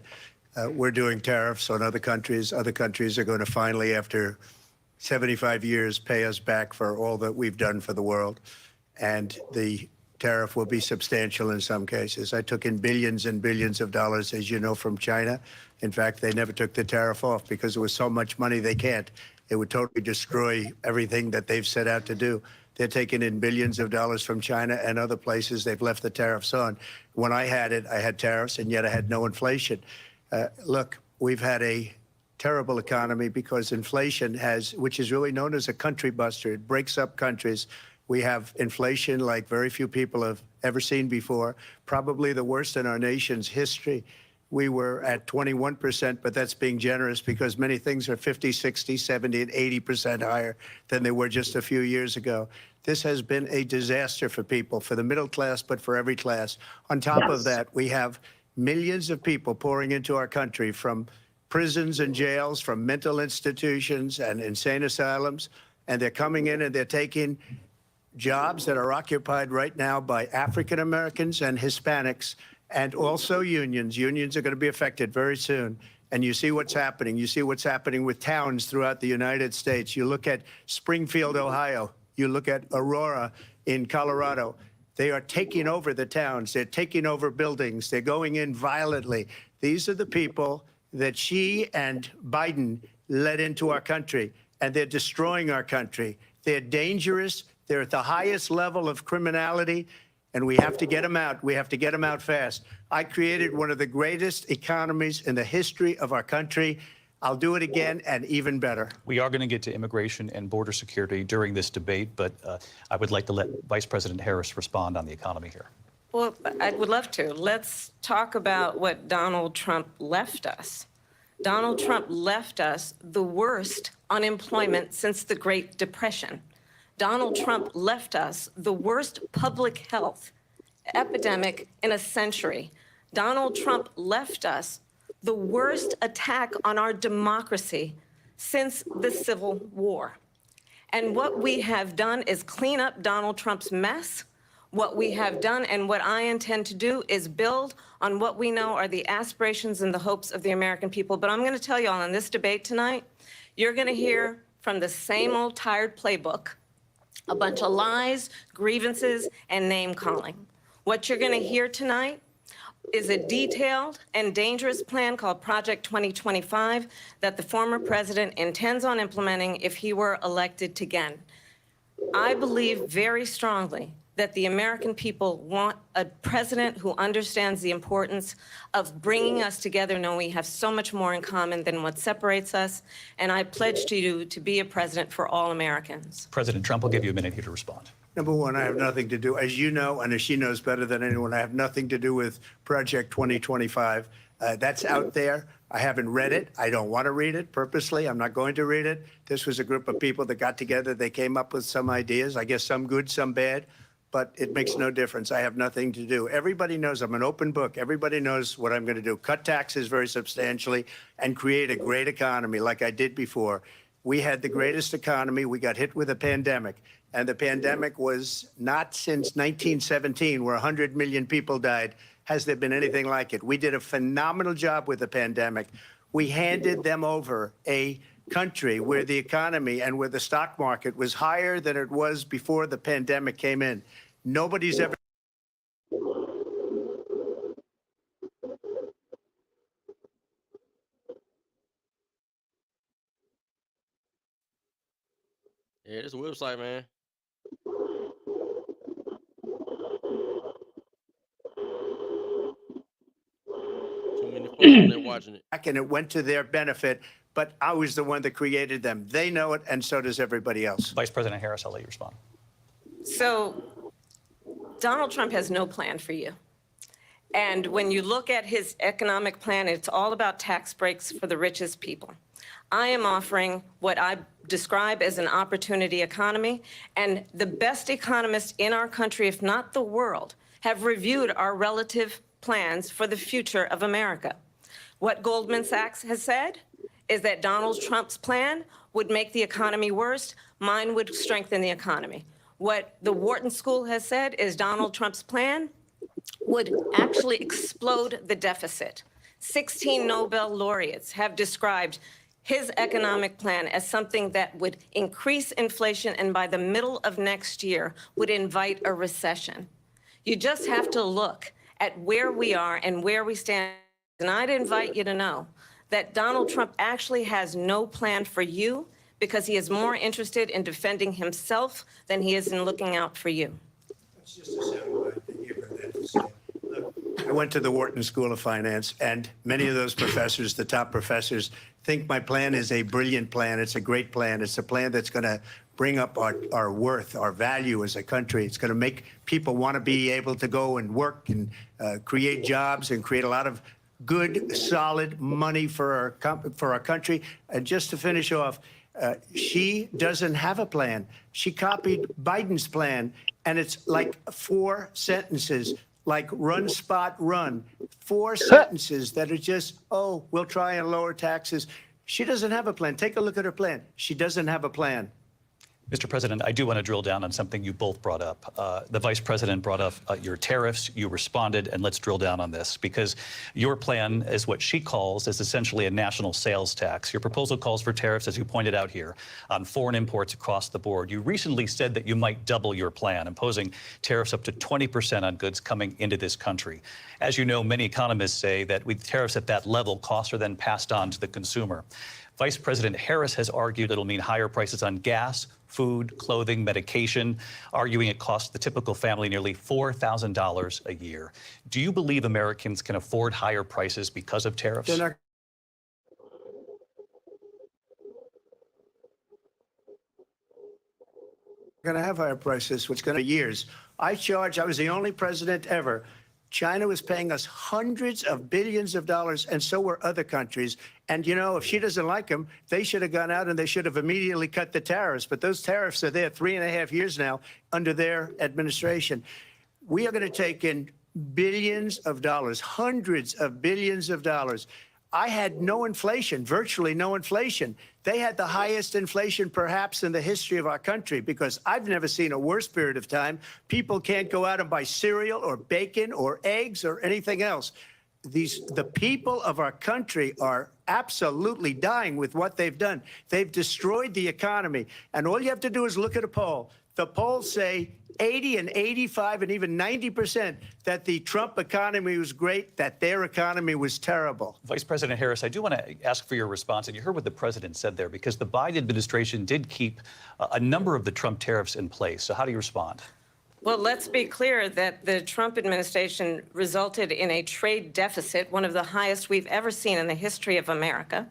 We're doing tariffs on other countries. Other countries are going to finally, after 75 years, pay us back for all that we've done for the world. And the tariff will be substantial in some cases. I took in billions and billions of dollars, as you know, from China. In fact, they never took the tariff off because there was so much money they can't. It would totally destroy everything that they've set out to do. They're taking in billions of dollars from China and other places. They've left the tariffs on. When I had it, I had tariffs, and yet I had no inflation. Look, we've had a terrible economy because inflation which is really known as a country buster. It breaks up countries. We have inflation like very few people have ever seen before, probably the worst in our nation's history. We were at 21%, but that's being generous because many things are 50, 60, 70, and 80% higher than they were just a few years ago. This has been a disaster for people, for the middle class, but for every class. On top of that, we have millions of people pouring into our country from prisons and jails, from mental institutions and insane asylums, and they're coming in and they're taking jobs that are occupied right now by African Americans and Hispanics, and also unions. Unions are going to be affected very soon. And you see what's happening. You see what's happening with towns throughout the United States. You look at Springfield, Ohio. You look at Aurora in Colorado. They are taking over the towns. They're taking over buildings. They're going in violently. These are the people that Xi and Biden led into our country, and they're destroying our country. They're dangerous. They're at the highest level of criminality, and we have to get them out. We have to get them out fast. I created one of the greatest economies in the history of our country. I'll do it again and even better. We are going to get to immigration and border security during this debate, but I would like to let Vice President Harris respond on the economy here. Well, I would love to. Let's talk about what Donald Trump left us. Donald Trump left us the worst unemployment since the Great Depression. Donald Trump left us the worst public health epidemic in a century. Donald Trump left us the worst attack on our democracy since the Civil War. And what we have done is clean up Donald Trump's mess. What we have done and what I intend to do is build on what we know are the aspirations and the hopes of the American people. But I'm going to tell you all in this debate tonight, you're going to hear from the same old tired playbook, a bunch of lies, grievances, and name calling. What you're going to hear tonight is a detailed and dangerous plan called Project 2025 that the former president intends on implementing if he were elected again. I believe very strongly that the American people want a president who understands the importance of bringing us together, knowing we have so much more in common than what separates us. And I pledge to you to be a president for all Americans. President Trump will give you a minute here to respond. Number one, I have nothing to do, as you know, and as she knows better than anyone, I have nothing to do with Project 2025. That's out there. I haven't read it. I don't want to read it purposely. I'm not going to read it. This was a group of people that got together. They came up with some ideas, I guess some good, some bad, but it makes no difference. I have nothing to do. Everybody knows I'm an open book. Everybody knows what I'm going to do. Cut taxes very substantially and create a great economy like I did before. We had the greatest economy. We got hit with a pandemic. And the pandemic was not since 1917, where 100 million people died, has there been anything like it. We did a phenomenal job with the pandemic. We handed them over a country where the economy and where the stock market was higher than it was before the pandemic came in. Nobody's ever. Yeah, it's a website, man. Too many folks on there watching it. And it went to their benefit, but I was the one that created them. They know it, and so does everybody else. Vice President Harris, I'll let you respond. So Donald Trump has no plan for you. And when you look at his economic plan, it's all about tax breaks for the richest people. I am offering what I describe as an opportunity economy, and the best economists in our country, if not the world, have reviewed our relative plans for the future of America. What Goldman Sachs has said is that Donald Trump's plan would make the economy worse. Mine would strengthen the economy. What the Wharton School has said is Donald Trump's plan would actually explode the deficit. 16 Nobel laureates have described his economic plan as something that would increase inflation and by the middle of next year would invite a recession. You just have to look at where we are and where we stand. And I'd invite you to know that Donald Trump actually has no plan for you because he is more interested in defending himself than he is in looking out for you. It's just a soundbite that you've heard that to say. Look, I went to the Wharton School of Finance, and many of those professors, the top professors, think my plan is a brilliant plan. It's a great plan. It's a plan that's going to bring up our worth, our value as a country. It's going to make people want to be able to go and work and create jobs and create a lot of good, solid money for our country. And just to finish off, she doesn't have a plan. She copied Biden's plan, and it's like 4 sentences, like run, spot, run. 4 sentences that are just, oh, we'll try and lower taxes. She doesn't have a plan. Take a look at her plan. She doesn't have a plan. Mr. President, I do want to drill down on something you both brought up. The Vice President brought up your tariffs. You responded, and let's drill down on this, because your plan is what she calls is essentially a national sales tax. Your proposal calls for tariffs, as you pointed out here, on foreign imports across the board. You recently said that you might double your plan, imposing tariffs up to 20% on goods coming into this country. As you know, many economists say that with tariffs at that level, costs are then passed on to the consumer. Vice President Harris has argued it'll mean higher prices on gas, food, clothing, medication, arguing it costs the typical family nearly $4,000 a year. Do you believe Americans can afford higher prices because of tariffs? They're not going to have higher prices, which going to years. I was the only president ever. China was paying us hundreds of billions of dollars, and so were other countries. And, you know, if she doesn't like them, they should have gone out and they should have immediately cut the tariffs. But those tariffs are there 3.5 years now under their administration. We are going to take in billions of dollars, hundreds of billions of dollars. I had no inflation, virtually no inflation. They had the highest inflation perhaps in the history of our country, because I've never seen a worse period of time. People can't go out and buy cereal or bacon or eggs or anything else. The people of our country are absolutely dying with what they've done. They've destroyed the economy. And all you have to do is look at a poll. The polls say 80 and 85 and even 90% that the Trump economy was great, that their economy was terrible. Vice President Harris, I do want to ask for your response. And you heard what the president said there, because the Biden administration did keep a number of the Trump tariffs in place. So how do you respond? Well, let's be clear that the Trump administration resulted in a trade deficit, one of the highest we've ever seen in the history of America.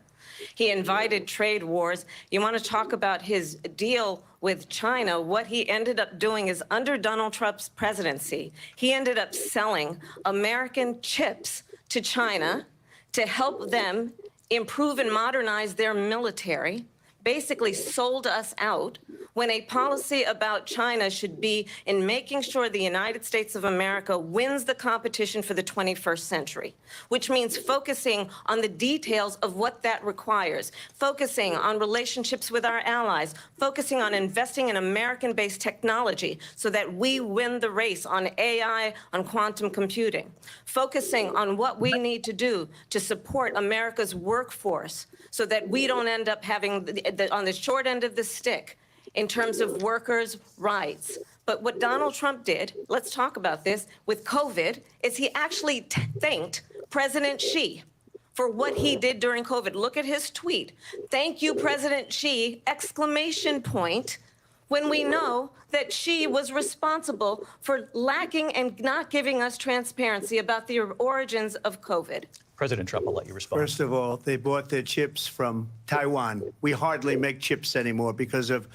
He invited trade wars. You want to talk about his deal with China? What he ended up doing is, under Donald Trump's presidency, he ended up selling American chips to China to help them improve and modernize their military, basically sold us out, when a policy about China should be in making sure the United States of America wins the competition for the 21st century, which means focusing on the details of what that requires, focusing on relationships with our allies, focusing on investing in American-based technology so that we win the race on AI, on quantum computing, focusing on what we need to do to support America's workforce so that we don't end up having on the short end of the stick in terms of workers' rights. But what Donald Trump did, let's talk about this, with COVID, is he actually thanked President Xi for what he did during COVID. Look at his tweet. Thank you, President Xi, exclamation point, when we know that Xi was responsible for lacking and not giving us transparency about the origins of COVID. President Trump, I'll let you respond. First of all, they bought their chips from Taiwan. We hardly make chips anymore because of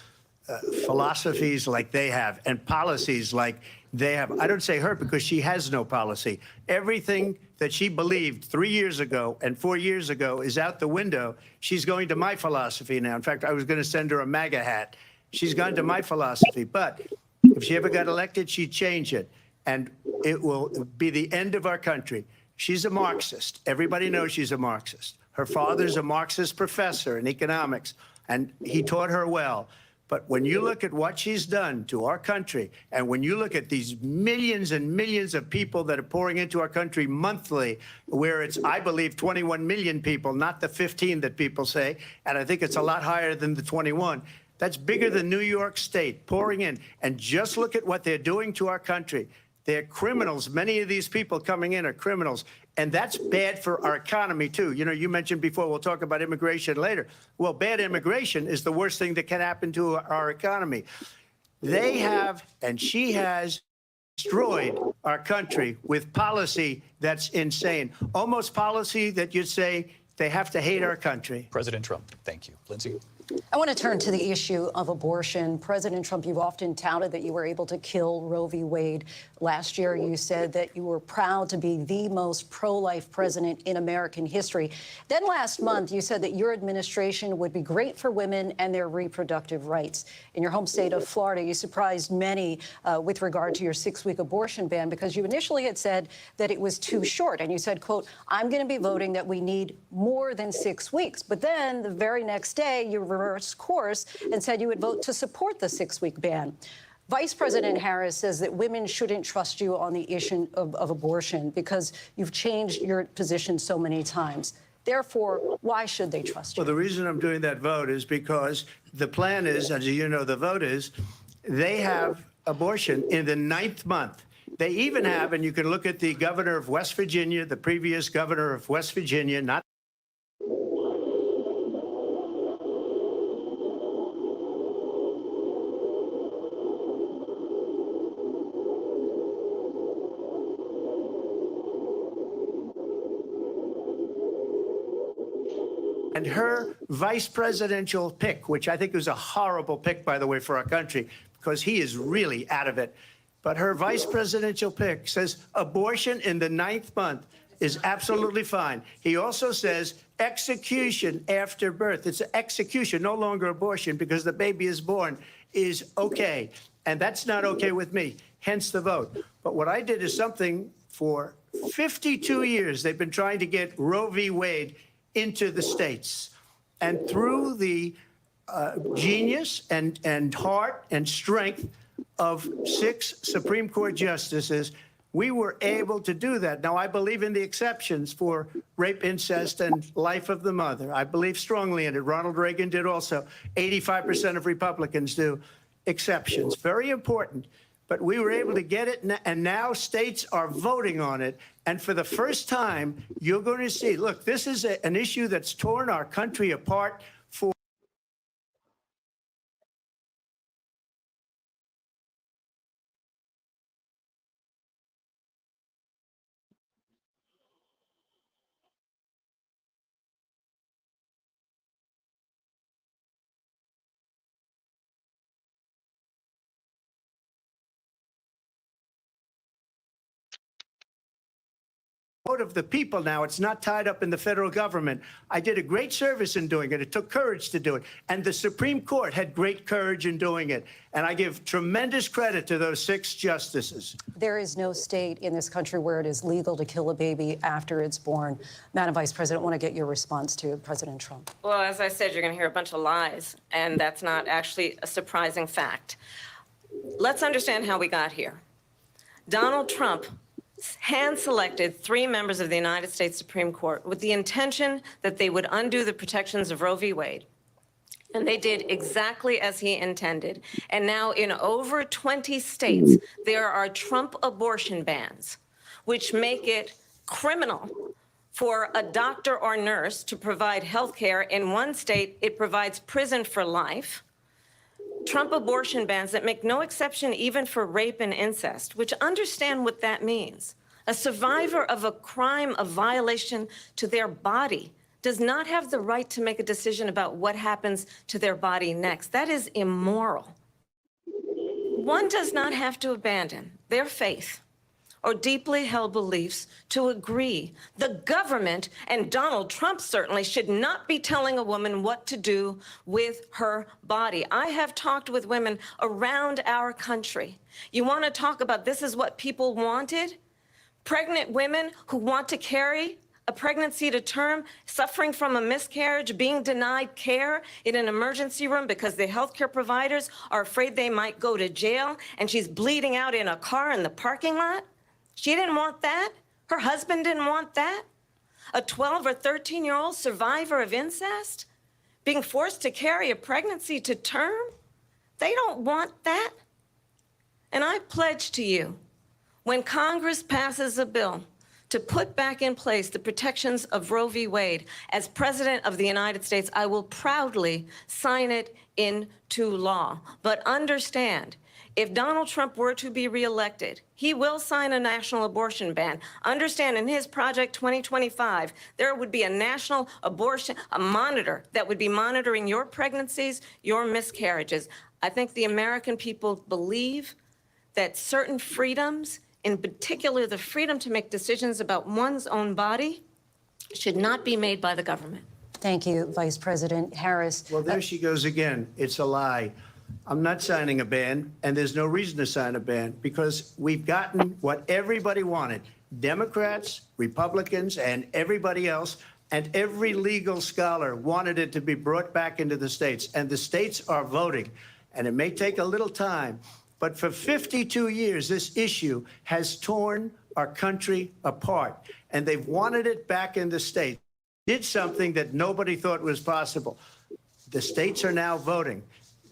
philosophies like they have and policies like they have. I don't say her because she has no policy. Everything that she believed 3 years ago and 4 years ago is out the window. She's going to my philosophy now. In fact, I was going to send her a MAGA hat. She's gone to my philosophy. But if she ever got elected, she'd change it. And it will be the end of our country. She's a Marxist. Everybody knows she's a Marxist. Her father's a Marxist professor in economics, and he taught her well. But when you look at what she's done to our country, and when you look at these millions and millions of people that are pouring into our country monthly, where it's, I believe, 21 million people, not the 15 that people say, and I think it's a lot higher than the 21. That's bigger than New York State pouring in. And just look at what they're doing to our country. They're criminals. Many of these people coming in are criminals. And that's bad for our economy, too. You know, you mentioned before, we'll talk about immigration later. Well, bad immigration is the worst thing that can happen to our economy. They have, and she has, destroyed our country with policy that's insane. Almost policy that you'd say they have to hate our country. President Trump, thank you. Lindsay? I want to turn to the issue of abortion. President Trump, you've often touted that you were able to kill Roe v. Wade. Last year, you said that you were proud to be the most pro-life president in American history. Then last month, you said that your administration would be great for women and their reproductive rights. In your home state of Florida, you surprised many with regard to your 6-week abortion ban, because you initially had said that it was too short. And you said, quote, I'm going to be voting that we need more than 6 weeks. But then the very next day, you reversed course and said you would vote to support the 6-week ban. Vice President Harris says that women shouldn't trust you on the issue of abortion because you've changed your position so many times. Therefore, why should they trust you? Well, the reason I'm doing that vote is because the plan is, as you know, the vote is, they have abortion in the 9th month. They even have, and you can look at the governor of West Virginia, the previous governor of West Virginia, not and her vice presidential pick, which I think was a horrible pick, by the way, for our country, because he is really out of it. But her vice presidential pick says abortion in the 9th month is absolutely fine. He also says execution after birth. It's execution, no longer abortion, because the baby is born, is okay. And that's not okay with me, hence the vote. But what I did is something for 52 years. They've been trying to get Roe v. Wade into the states. And through the genius and heart and strength of 6 Supreme Court justices, we were able to do that. Now, I believe in the exceptions for rape, incest, and life of the mother. I believe strongly in it. Ronald Reagan did also. 85% of Republicans do. Exceptions, very important. but we were able to get it, and now states are voting on it. And for the first time, you're going to see, look, this is an issue that's torn our country apart for vote of the people now. It's not tied up in the federal government. I did a great service in doing it. It took courage to do it. And the Supreme Court had great courage in doing it. And I give tremendous credit to those 6 justices. There is no state in this country where it is legal to kill a baby after it's born. Madam Vice President, I want to get your response to President Trump. Well, as I said, you're going to hear a bunch of lies, and that's not actually a surprising fact. Let's understand how we got here. Donald Trump hand-selected 3 members of the United States Supreme Court with the intention that they would undo the protections of Roe v. Wade. And they did exactly as he intended. And now in over 20 states, there are Trump abortion bans, which make it criminal for a doctor or nurse to provide health care. In one state, it provides prison for life. Trump abortion bans that make no exception even for rape and incest, which understand what that means. A survivor of a crime of violation to their body does not have the right to make a decision about what happens to their body next. That is immoral. One does not have to abandon their faith or deeply held beliefs to agree. The government, and Donald Trump certainly, should not be telling a woman what to do with her body. I have talked with women around our country. You want to talk about this is what people wanted? Pregnant women who want to carry a pregnancy to term, suffering from a miscarriage, being denied care in an emergency room because the healthcare providers are afraid they might go to jail, and she's bleeding out in a car in the parking lot. She didn't want that. Her husband didn't want that. A 12 or 13-year-old survivor of incest being forced to carry a pregnancy to term. They don't want that. And I pledge to you, when Congress passes a bill to put back in place the protections of Roe v. Wade, as President of the United States, I will proudly sign it into law. But understand, if Donald Trump were to be reelected, he will sign a national abortion ban. Understand, in his Project 2025, there would be a national abortion, a monitor that would be monitoring your pregnancies, your miscarriages. I think the American people believe that certain freedoms, in particular the freedom to make decisions about one's own body, should not be made by the government. Thank you, Vice President Harris. Well, there she goes again. It's a lie. I'm not signing a ban, and there's no reason to sign a ban because we've gotten what everybody wanted. Democrats, Republicans, and everybody else, and every legal scholar wanted it to be brought back into the states, and the states are voting. And it may take a little time, but for 52 years, this issue has torn our country apart, and they've wanted it back in the states. Did something that nobody thought was possible. The states are now voting.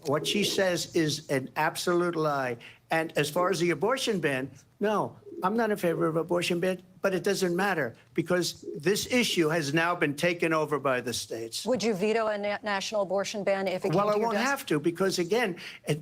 What she says is an absolute lie. And as far as the abortion ban, no, I'm not in favor of abortion ban, but it doesn't matter because this issue has now been taken over by the states. Would you veto a national abortion ban if it came Well, to I your won't desk? have to because, again,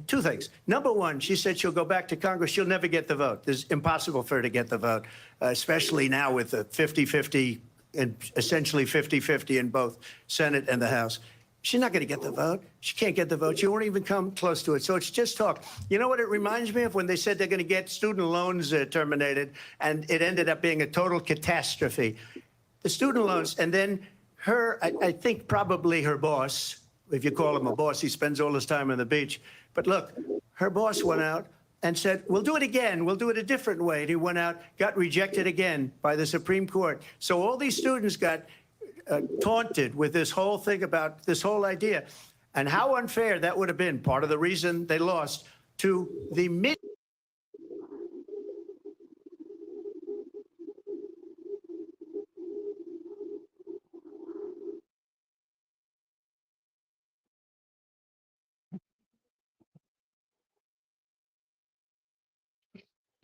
two things. Number one, she said she'll go back to Congress. She'll never get the vote. It's impossible for her to get the vote, especially now with the 50-50 and essentially 50-50 in both Senate and the House. She's not going to get the vote. She can't get the vote. She won't even come close to it. So it's just talk. You know what it reminds me of? When they said they're going to get student loans terminated, and it ended up being a total catastrophe. The student loans, and then her, I think probably her boss, if you call him a boss, he spends all his time on the beach. But look, her boss went out and said, we'll do it again. We'll do it a different way. And he went out, got rejected again by the Supreme Court. So all these students got taunted with this whole thing about this whole idea. And how unfair that would have been, part of the reason they lost, to the mid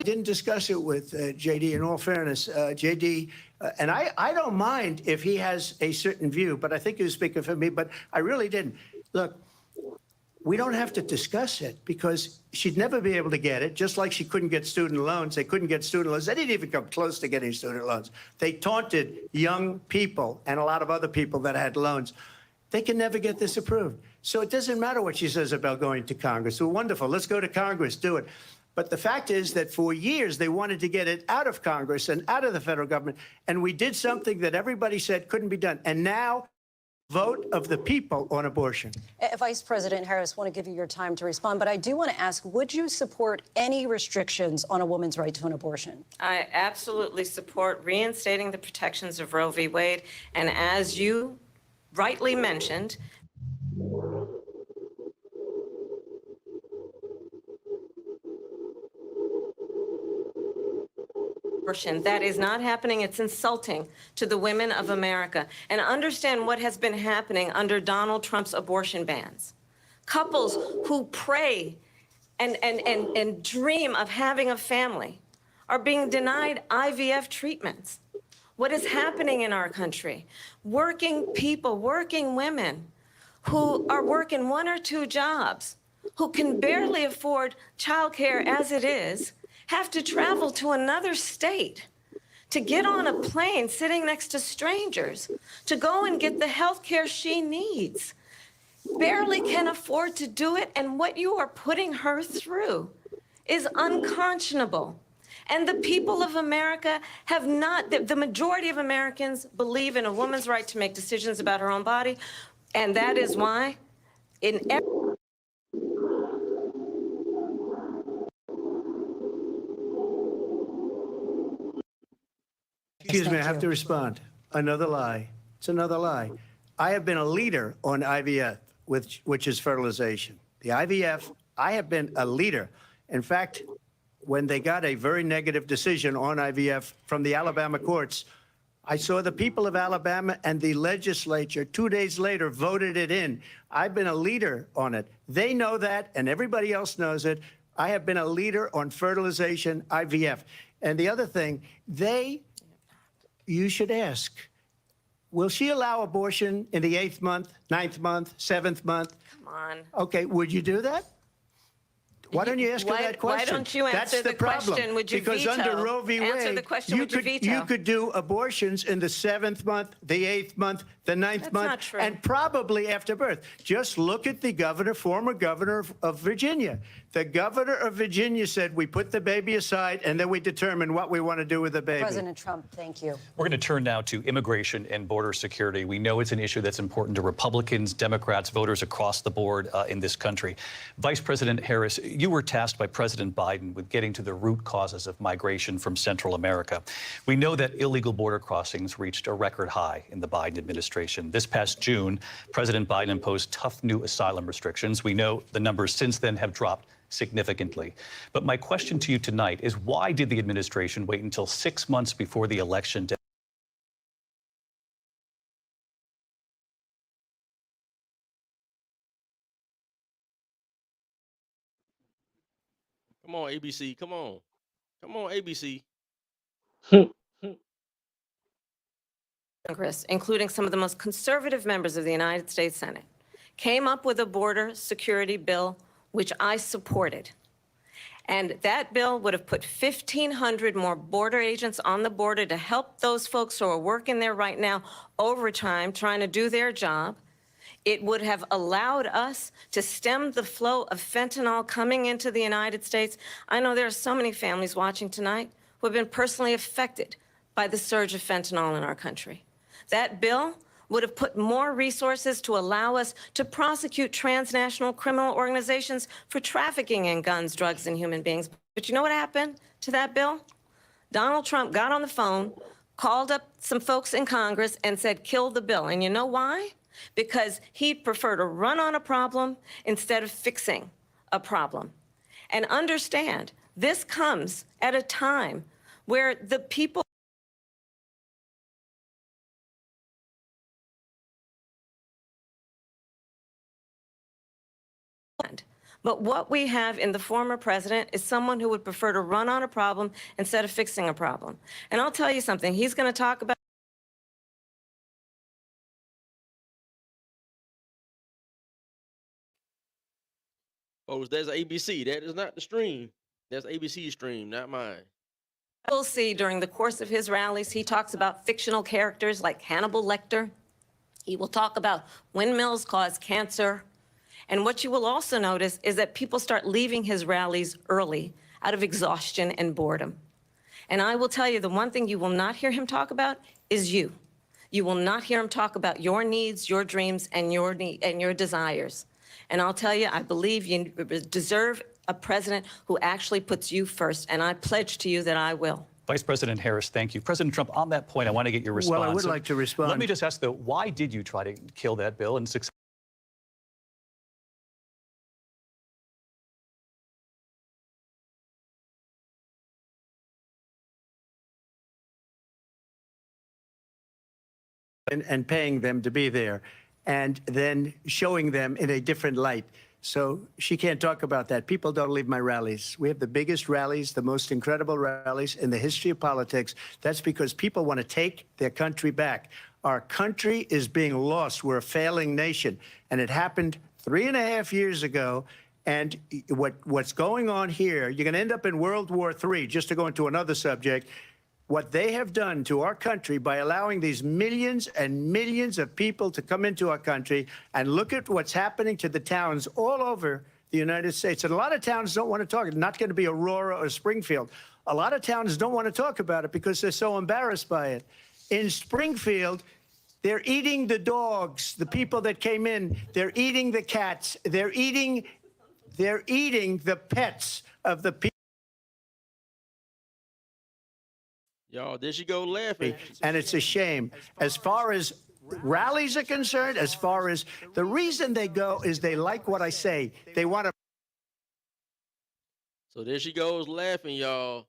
didn't discuss it with JD. In all fairness, JD, and I don't mind if he has a certain view, but I think he was speaking for me, but I really didn't. Look, we don't have to discuss it because she'd never be able to get it, just like she couldn't get student loans. They couldn't get student loans. They didn't even come close to getting student loans. They taunted young people and a lot of other people that had loans. They can never get this approved. So it doesn't matter what she says about going to Congress. Well, wonderful. Let's go to Congress. Do it. But the fact is that for years, they wanted to get it out of Congress and out of the federal government. And we did something that everybody said couldn't be done. And now, vote of the people on abortion. Vice President Harris, I want to give you your time to respond, but I do want to ask, would you support any restrictions on a woman's right to an abortion? I absolutely support reinstating the protections of Roe v. Wade. And as you rightly mentioned, that is not happening. It's insulting to the women of America. And understand what has been happening under Donald Trump's abortion bans. Couples who pray and dream of having a family are being denied IVF treatments. What is happening in our country? Working people, working women who are working 1 or 2 jobs, who can barely afford childcare as it is, have to travel to another state to get on a plane sitting next to strangers to go and get the health care she needs. Barely can afford to do it, and what you are putting her through is unconscionable. And the people of America have not, the majority of Americans believe in a woman's right to make decisions about her own body, and that is why in every Excuse me, I have to respond. Another lie. It's another lie. I have been a leader on IVF, which is fertilization. The IVF, I have been a leader. In fact, when they got a very negative decision on IVF from the Alabama courts, I saw the people of Alabama and the legislature 2 days later voted it in. I've been a leader on it. They know that, and everybody else knows it. I have been a leader on fertilization, IVF. And the other thing, you should ask, will she allow abortion in the 8th month, 9th month, 7th month? Come on. Okay, would you do that? Why don't you ask her that question? Why don't you answer the question? Would you because veto? under Roe v. Answer Wade, the question, would you veto? you could do abortions in the 7th month, the 8th month, the 9th That's month, not true. and probably after birth. Just look at the governor, former governor of Virginia. The governor of Virginia said, we put the baby aside, and then we determine what we want to do with the baby. President Trump, thank you. We're going to turn now to immigration and border security. We know it's an issue that's important to Republicans, Democrats, voters across the board in this country. Vice President Harris, you were tasked by President Biden with getting to the root causes of migration from Central America. We know that illegal border crossings reached a record high in the Biden administration. This past June, President Biden imposed tough new asylum restrictions. We know the numbers since then have dropped significantly. But my question to you tonight is, why did the administration wait until 6 months before the election to Come on, ABC. Come on. Come on, ABC. Congress, including some of the most conservative members of the United States Senate, came up with a border security bill, which I supported. And that bill would have put 1,500 more border agents on the border to help those folks who are working there right now overtime, trying to do their job. It would have allowed us to stem the flow of fentanyl coming into the United States. I know there are so many families watching tonight who have been personally affected by the surge of fentanyl in our country. That bill would have put more resources to allow us to prosecute transnational criminal organizations for trafficking in guns, drugs, and human beings. But you know what happened to that bill? Donald Trump got on the phone, called up some folks in Congress, and said, kill the bill. And you know why? Because he'd prefer to run on a problem instead of fixing a problem. And understand, this comes at a time where the people But what we have in the former president is someone who would prefer to run on a problem instead of fixing a problem. And I'll tell you something, he's going to talk about Oh, there's ABC. That is not the stream. That's ABC's stream, not mine. We'll see during the course of his rallies, he talks about fictional characters like Hannibal Lecter. He will talk about windmills cause cancer. And what you will also notice is that people start leaving his rallies early out of exhaustion and boredom. And I will tell you, the one thing you will not hear him talk about is you. You will not hear him talk about your needs, your dreams, and your desires. And I'll tell you, I believe you deserve a president who actually puts you first, and I pledge to you that I will. Vice President Harris, thank you. President Trump, on that point, I want to get your response. Well, I would like to respond. Let me just ask, though, why did you try to kill that bill and succeed? And paying them to be there, and then showing them in a different light. So she can't talk about that. People don't leave my rallies. We have the biggest rallies, the most incredible rallies in the history of politics. That's because people want to take their country back. Our country is being lost. We're a failing nation. And it happened 3.5 years ago. And what's going on here, you're going to end up in World War III, just to go into another subject. What they have done to our country by allowing these millions and millions of people to come into our country, and look at what's happening to the towns all over the United States. And a lot of towns don't want to talk. It's not going to be Aurora or Springfield. A lot of towns don't want to talk about it because they're so embarrassed by it. In Springfield, they're eating the dogs, the people that came in. They're eating the cats. They're eating the pets of the people. Y'all, there she go laughing. And it's a shame. As far as rallies are concerned, as far as the reason they go is they like what I say. They want to. So there she goes laughing, y'all.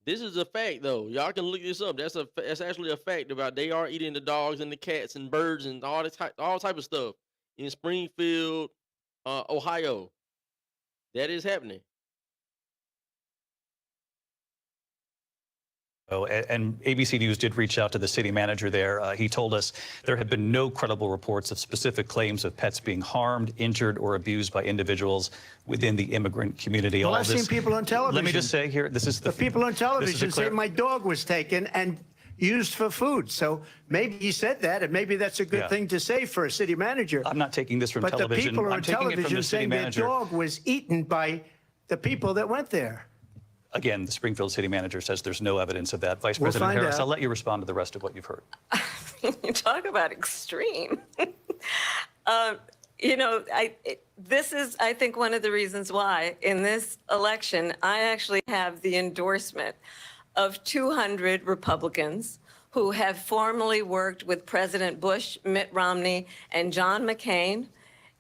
This is a fact, though. Y'all can look this up. That's actually a fact about they are eating the dogs and the cats and birds and all type of stuff in Springfield, Ohio. That is happening. And ABC News did reach out to the city manager there. He told us there have been no credible reports of specific claims of pets being harmed, injured, or abused by individuals within the immigrant community. Well, I've seen people on television. Let me just say here, this is the people on television say my dog was taken and used for food. So maybe he said that, and maybe that's a good thing to say for a city manager. I'm not taking this from but television. But the people I'm on taking it from television the city saying their manager. dog was eaten by the people that went there. Again, the Springfield city manager says there's no evidence of that. Vice We'll President Harris, out. I'll let you respond to the rest of what you've heard. You talk about extreme. You know, this is, I think, one of the reasons why in this election, I actually have the endorsement of 200 Republicans who have formerly worked with President Bush, Mitt Romney, and John McCain,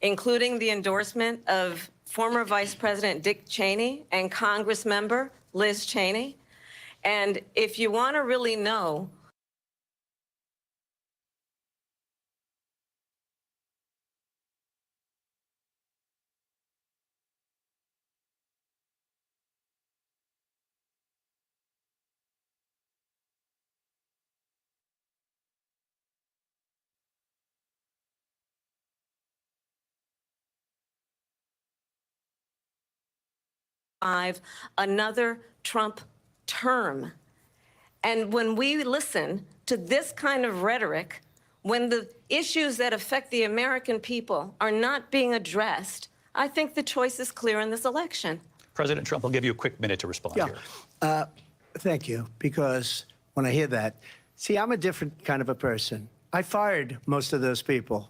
including the endorsement of former Vice President Dick Cheney and Congress member Liz Cheney. And if you want to really know another Trump term. And when we listen to this kind of rhetoric, when the issues that affect the American people are not being addressed, I think the choice is clear in this election. President Trump, I'll give you a quick minute to respond here. Thank you, because when I hear that, see, I'm a different kind of a person. I fired most of those people,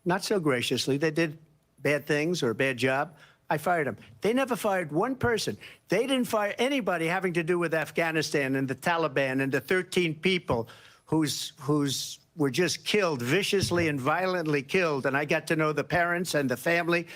not so graciously. They did bad things or a bad job. I fired them. They never fired one person. They didn't fire anybody having to do with Afghanistan and the Taliban and the 13 people whose were just killed, viciously and violently killed. And I got to know the parents and the family.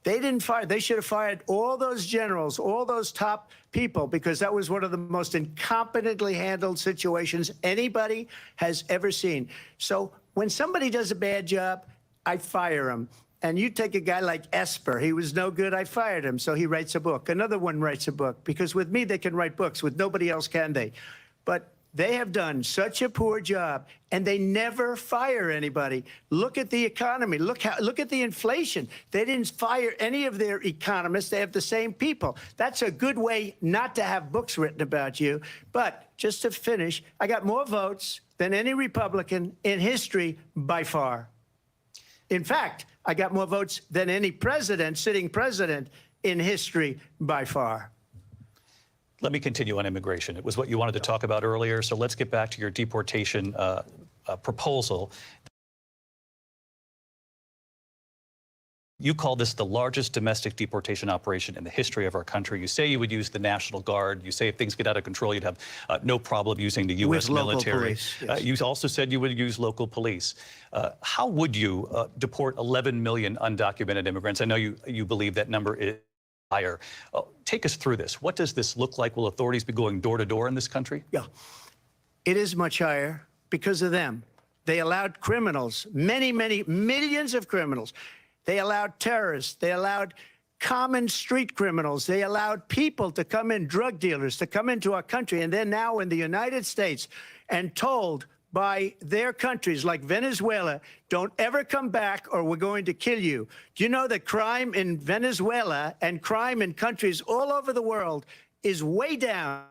They didn't fire. They should have fired all those generals, all those top people, because that was one of the most incompetently handled situations anybody has ever seen. So when somebody does a bad job, I fire them. And you take a guy like Esper. He was no good. I fired him. So he writes a book. Another one writes a book. Because with me, they can write books. With nobody else can they. But they have done such a poor job, and they never fire anybody. Look at the economy. Look at the inflation. They didn't fire any of their economists. They have the same people. That's a good way not to have books written about you. But just to finish, I got more votes than any Republican in history by far. In fact, I got more votes than any president, sitting president in history by far. Let me continue on immigration. It was what you wanted to talk about earlier, so let's get back to your deportation proposal. You call this the largest domestic deportation operation in the history of our country. You say you would use the National Guard. You say if things get out of control, you'd have no problem using the U.S. military. Police, yes. You also said you would use local police. How would you deport 11 million undocumented immigrants? I know you believe that number is higher. Take us through this. What does this look like? Will authorities be going door to door in this country? Yeah, it is much higher because of them. They allowed criminals, many millions of criminals. They allowed terrorists. They allowed common street criminals. They allowed people to come in, drug dealers, to come into our country. And they're now in the United States and told by their countries like Venezuela, don't ever come back or we're going to kill you. Do you know that crime in Venezuela and crime in countries all over the world is way down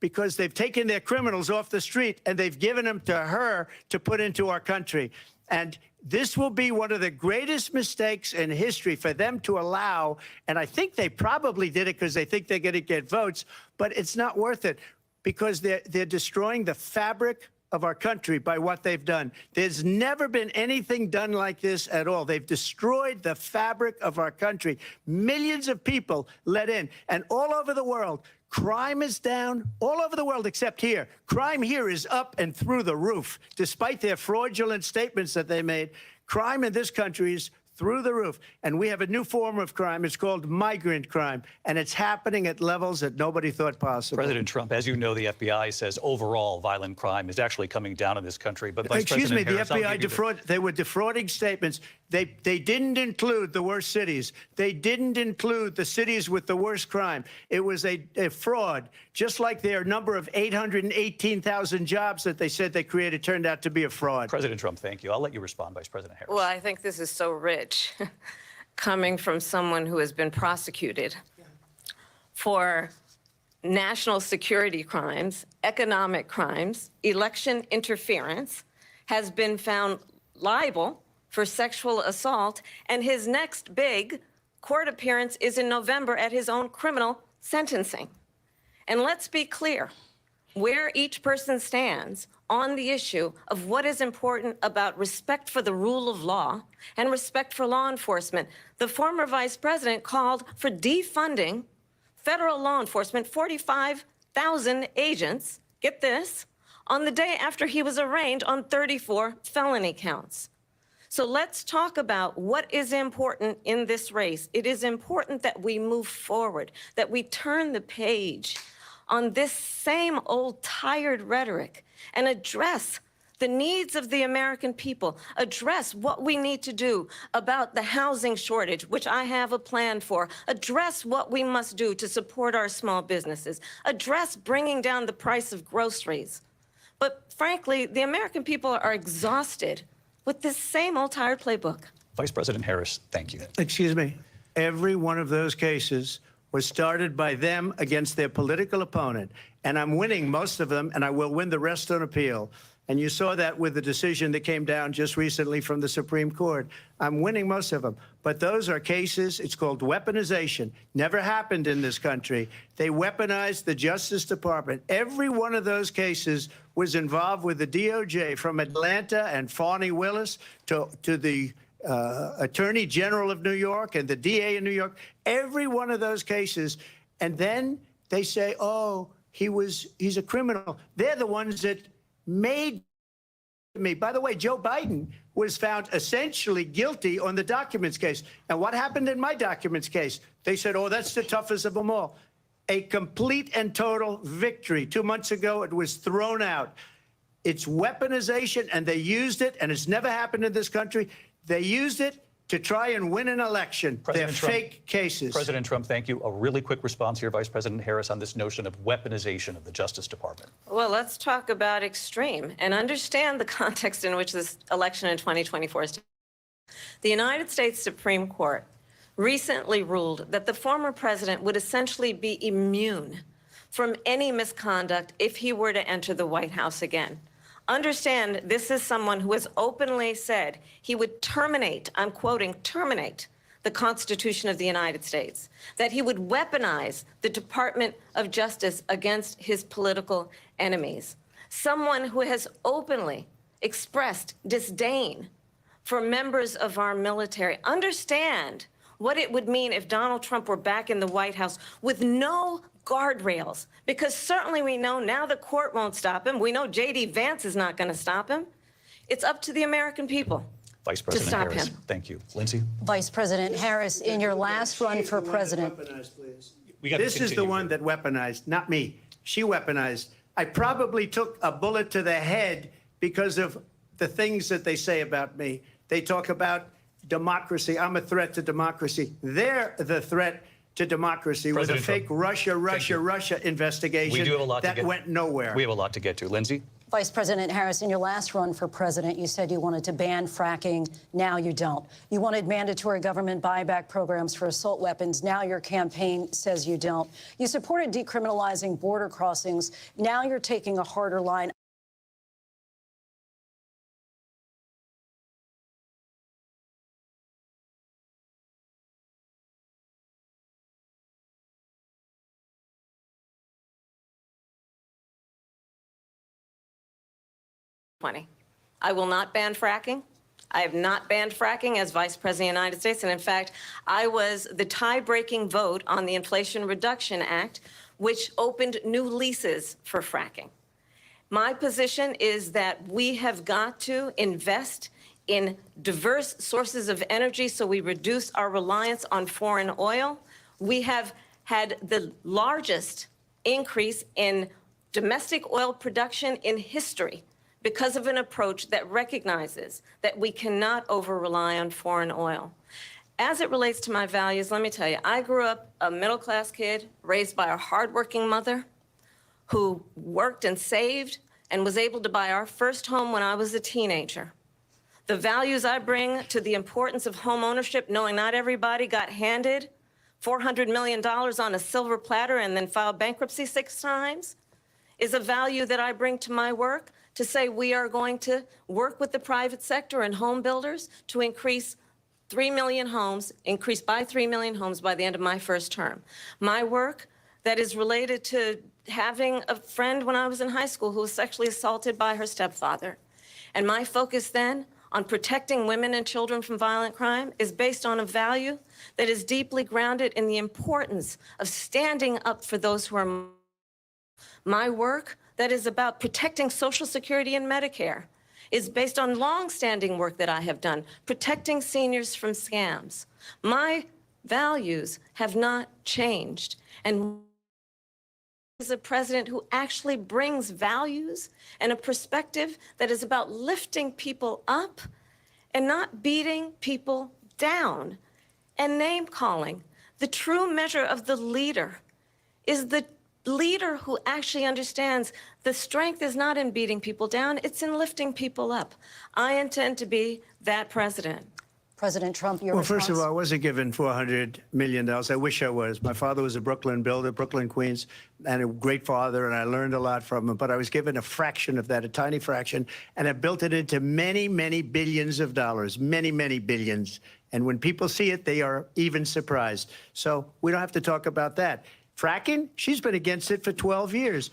because they've taken their criminals off the street and they've given them to her to put into our country. And this will be one of the greatest mistakes in history for them to allow, and I think they probably did it because they think they're going to get votes, but it's not worth it because they're destroying the fabric of our country by what they've done. There's never been anything done like this at all. They've destroyed the fabric of our country. Millions of people let in, and all over the world, crime is down all over the world except here. Crime here is up and through the roof. Despite their fraudulent statements that they made, crime in this country is through the roof. And we have a new form of crime. It's called migrant crime. And it's happening at levels that nobody thought possible. President Trump, as you know, the FBI says overall violent crime is actually coming down in this country. But Vice President Harris, the FBI they were defrauding statements. They didn't include the worst cities. They didn't include the cities with the worst crime. It was a fraud, just like their number of 818,000 jobs that they said they created turned out to be a fraud. President Trump, thank you. I'll let you respond, Vice President Harris. Well, I think this is so rich, coming from someone who has been prosecuted for national security crimes, economic crimes, election interference, has been found liable for sexual assault, and his next big court appearance is in November at his own criminal sentencing. And let's be clear where each person stands on the issue of what is important about respect for the rule of law and respect for law enforcement. The former vice president called for defunding federal law enforcement, 45,000 agents, get this, on the day after he was arraigned on 34 felony counts. So let's talk about what is important in this race. It is important that we move forward, that we turn the page on this same old tired rhetoric and address the needs of the American people, address what we need to do about the housing shortage, which I have a plan for, address what we must do to support our small businesses, address bringing down the price of groceries. But frankly, the American people are exhausted with this same old tired playbook. Vice President Harris, thank you. Excuse me. Every one of those cases was started by them against their political opponent. And I'm winning most of them, and I will win the rest on appeal. And you saw that with the decision that came down just recently from the Supreme Court. I'm winning most of them. But those are cases, it's called weaponization. Never happened in this country. They weaponized the Justice Department. Every one of those cases was involved with the DOJ, from Atlanta and Fani Willis to the Attorney General of New York and the DA in New York. Every one of those cases. And then they say, oh, he's a criminal. They're the ones that made me. By the way, Joe Biden was found essentially guilty on the documents case. And what happened in my documents case? They said, oh, that's the toughest of them all. A complete and total victory. 2 months ago, it was thrown out. It's weaponization, and they used it, and it's never happened in this country. They used it to try and win an election. They're President Trump- fake cases. President Trump, thank you. A really quick response here, Vice President Harris, on this notion of weaponization of the Justice Department. Well, let's talk about extreme and understand the context in which this election in 2024 is. The United States Supreme Court recently ruled that the former president would essentially be immune from any misconduct if he were to enter the White House again. Understand, this is someone who has openly said he would terminate, I'm quoting, terminate the Constitution of the United States, that he would weaponize the Department of Justice against his political enemies. Someone who has openly expressed disdain for members of our military. Understand what it would mean if Donald Trump were back in the White House with no guardrails, because certainly we know now the court won't stop him. We know J.D. Vance is not going to stop him. It's up to the American people Vice President stop Harris, him. thank you. Lindsay? Vice President Harris, in your last run for president. This is the one that weaponized, not me. She weaponized. I probably took a bullet to the head because of the things that they say about me. They talk about democracy. I'm a threat to democracy. They're the threat to democracy with a fake Russia investigation We do have a lot to that get- went nowhere. We have a lot to get to. Lindsay? Vice President Harris, in your last run for president, you said you wanted to ban fracking. Now you don't. You wanted mandatory government buyback programs for assault weapons. Now your campaign says you don't. You supported decriminalizing border crossings. Now you're taking a harder line. I will not ban fracking. I have not banned fracking as Vice President of the United States. And in fact, I was the tie-breaking vote on the Inflation Reduction Act, which opened new leases for fracking. My position is that we have got to invest in diverse sources of energy so we reduce our reliance on foreign oil. We have had the largest increase in domestic oil production in history because of an approach that recognizes that we cannot over-rely on foreign oil. As it relates to my values, let me tell you, I grew up a middle-class kid raised by a hardworking mother who worked and saved and was able to buy our first home when I was a teenager. The values I bring to the importance of home ownership, knowing not everybody got handed $400 million on a silver platter and then filed bankruptcy 6 times, is a value that I bring to my work, to say we are going to work with the private sector and home builders to increase 3 million homes, increase by 3 million homes by the end of my first term. My work that is related to having a friend when I was in high school who was sexually assaulted by her stepfather. And my focus then on protecting women and children from violent crime is based on a value that is deeply grounded in the importance of standing up for those who are. My work that is about protecting Social Security and Medicare is based on long-standing work that I have done, protecting seniors from scams. My values have not changed. And is a president who actually brings values and a perspective that is about lifting people up and not beating people down and name-calling. The true measure of the leader is the leader who actually understands the strength is not in beating people down, it's in lifting people up. I intend to be that president. President Trump, your Well, response? first of all, I wasn't given $400 million. I wish I was. My father was a Brooklyn builder, Brooklyn, Queens, and a great father, and I learned a lot from him. But I was given a fraction of that, a tiny fraction, and I built it into many, many billions of dollars, many, many billions. And when people see it, they are even surprised. So we don't have to talk about that. Fracking, she's been against it for 12 years.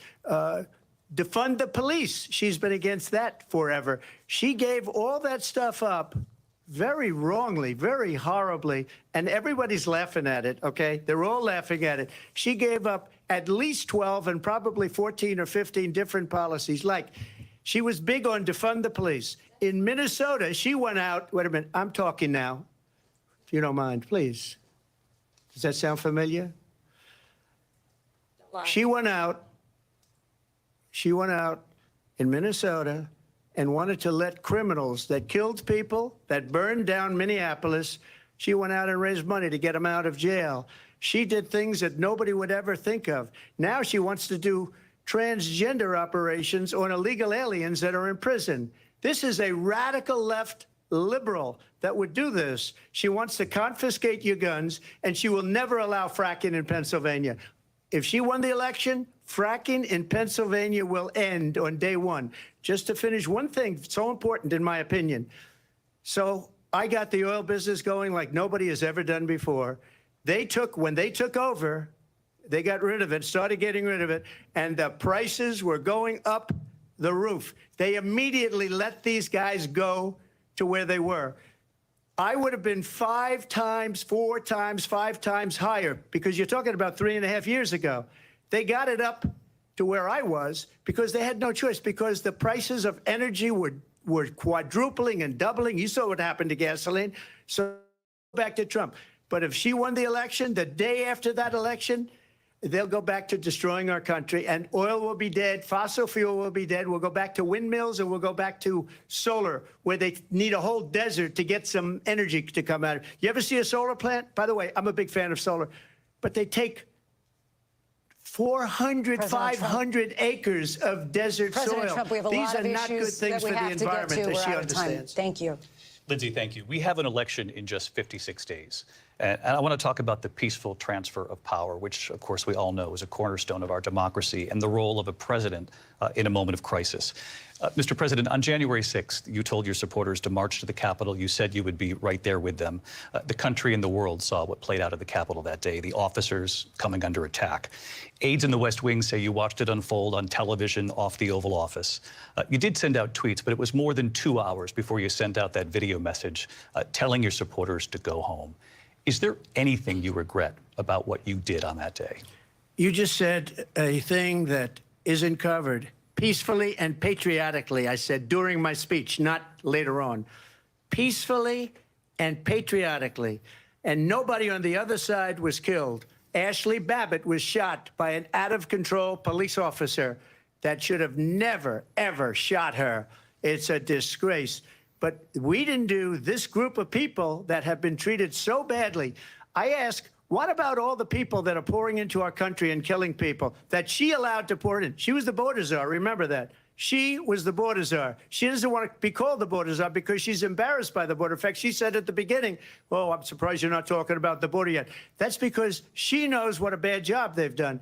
Defund the police, she's been against that forever. She gave all that stuff up very wrongly, very horribly, and everybody's laughing at it, okay? They're all laughing at it. She gave up at least 12 and probably 14 or 15 different policies. Like, she was big on defund the police. In Minnesota, she went out, wait a minute, I'm talking now, if you don't mind, please. Does that sound familiar? She went out in Minnesota and wanted to let criminals that killed people, that burned down Minneapolis, she went out and raised money to get them out of jail. She did things that nobody would ever think of. Now she wants to do transgender operations on illegal aliens that are in prison. This is a radical left liberal that would do this. She wants to confiscate your guns, and she will never allow fracking in Pennsylvania. If she won the election, fracking in Pennsylvania will end on day one. Just to finish, one thing so important in my opinion. So I got the oil business going like nobody has ever done before. When they took over, they got rid of it, started getting rid of it, and the prices were going up the roof. They immediately let these guys go to where they were. I would have been 5 times, 4 times, 5 times higher, because you're talking about 3.5 years ago. They got it up to where I was because they had no choice, because the prices of energy were quadrupling and doubling. You saw what happened to gasoline. So back to Trump. But if she won the election, the day after that election, they'll go back to destroying our country, and oil will be dead, fossil fuel will be dead. We'll go back to windmills, and we'll go back to solar, where they need a whole desert to get some energy to come out of it. You ever see a solar plant? By the way, I'm a big fan of solar, but they take 400, 500 acres of desert President soil. Trump, we have a These lot are of not good issues things that we for the have to get environment, to. as We're she out of time. understands. Thank you. Lindsay, thank you. We have an election in just 56 days. And I want to talk about the peaceful transfer of power, which, of course, we all know is a cornerstone of our democracy, and the role of a president in a moment of crisis. Mr. President, on January 6th, you told your supporters to march to the Capitol. You said you would be right there with them. The country and the world saw what played out at the Capitol that day, the officers coming under attack. Aides in the West Wing say you watched it unfold on television off the Oval Office. You did send out tweets, but it was more than 2 hours before you sent out that video message telling your supporters to go home. Is there anything you regret about what you did on that day? You just said a thing that isn't covered. Peacefully and patriotically, I said during my speech, not later on. Peacefully and patriotically. And nobody on the other side was killed. Ashley Babbitt was shot by an out-of-control police officer that should have never, ever shot her. It's a disgrace. But we didn't do this group of people that have been treated so badly. I ask, what about all the people that are pouring into our country and killing people that she allowed to pour in? She was the border czar. Remember that. She was the border czar. She doesn't want to be called the border czar because she's embarrassed by the border. In fact, she said at the beginning, oh, I'm surprised you're not talking about the border yet. That's because she knows what a bad job they've done.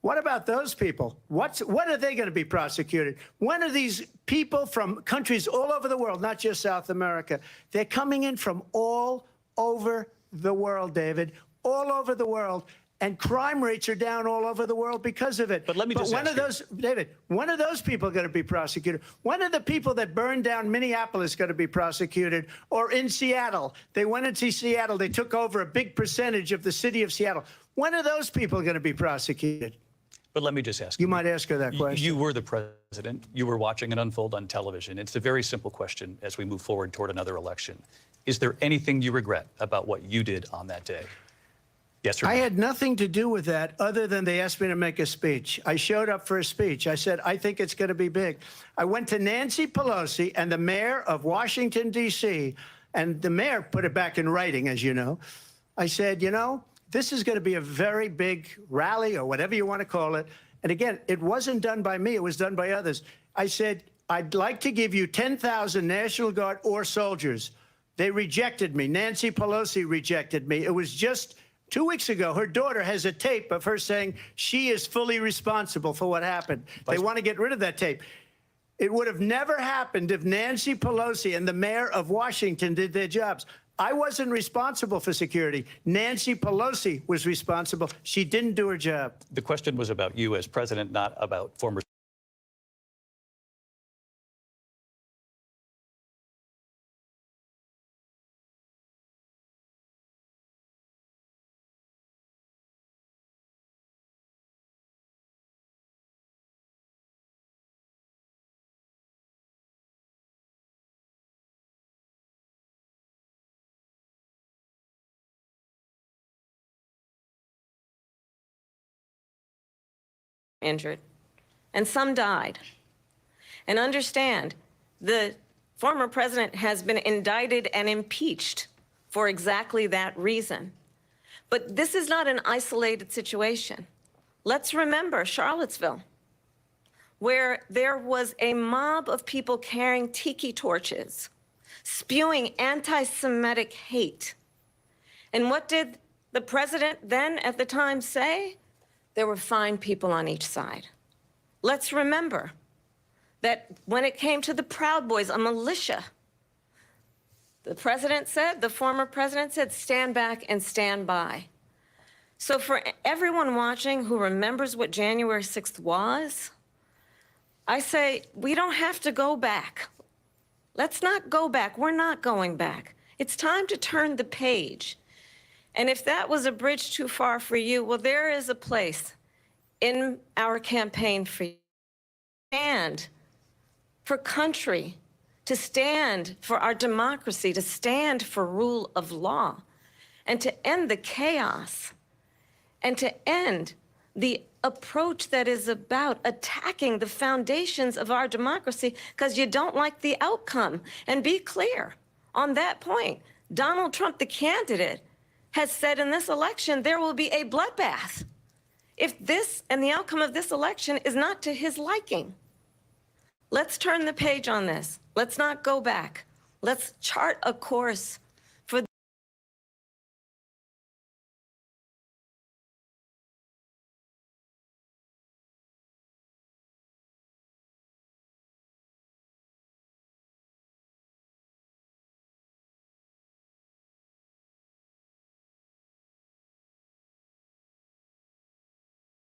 What about those people? When are they going to be prosecuted? When are these people from countries all over the world, not just South America? They're coming in from all over the world, David, all over the world. And crime rates are down all over the world because of it. But let me just when ask are those, David, when are those people going to be prosecuted? When are the people that burned down Minneapolis going to be prosecuted? Or in Seattle? They went into Seattle. They took over a big percentage of the city of Seattle. When are those people going to be prosecuted? But let me just ask you. You might ask her that question. You were the president. You were watching it unfold on television. It's a very simple question as we move forward toward another election. Is there anything you regret about what you did on that day? Yes or no? I had nothing to do with that other than they asked me to make a speech. I showed up for a speech. I said, I think it's going to be big. I went to Nancy Pelosi and the mayor of Washington, D.C., and the mayor put it back in writing, as you know. I said, you know, this is going to be a very big rally or whatever you want to call it. And again, it wasn't done by me. It was done by others. I said, I'd like to give you 10,000 National Guard or soldiers. They rejected me. Nancy Pelosi rejected me. It was just 2 weeks ago. Her daughter has a tape of her saying she is fully responsible for what happened. They want to get rid of that tape. It would have never happened if Nancy Pelosi and the mayor of Washington did their jobs. I wasn't responsible for security. Nancy Pelosi was responsible. She didn't do her job. The question was about you as president, not about former injured, and some died. And understand, The former president has been indicted and impeached for exactly that reason. But this is not an isolated situation. Let's remember Charlottesville, where there was a mob of people carrying tiki torches, spewing anti-Semitic hate. And what did the president then at the time say? There were fine people on each side. Let's remember that when it came to the Proud Boys, a militia, the president said, the former president said, stand back and stand by. So for everyone watching who remembers what January 6th was, I say, we don't have to go back. Let's not go back. We're not going back. It's time to turn the page. And if that was a bridge too far for you, well, there is a place in our campaign for you. Stand for country, to stand for our democracy, to stand for rule of law, and to end the chaos, and to end the approach that is about attacking the foundations of our democracy because you don't like the outcome. And be clear on that point. Donald Trump, the candidate, has said in this election there will be a bloodbath if this and the outcome of this election is not to his liking. Let's turn the page on this. Let's not go back. Let's chart a course for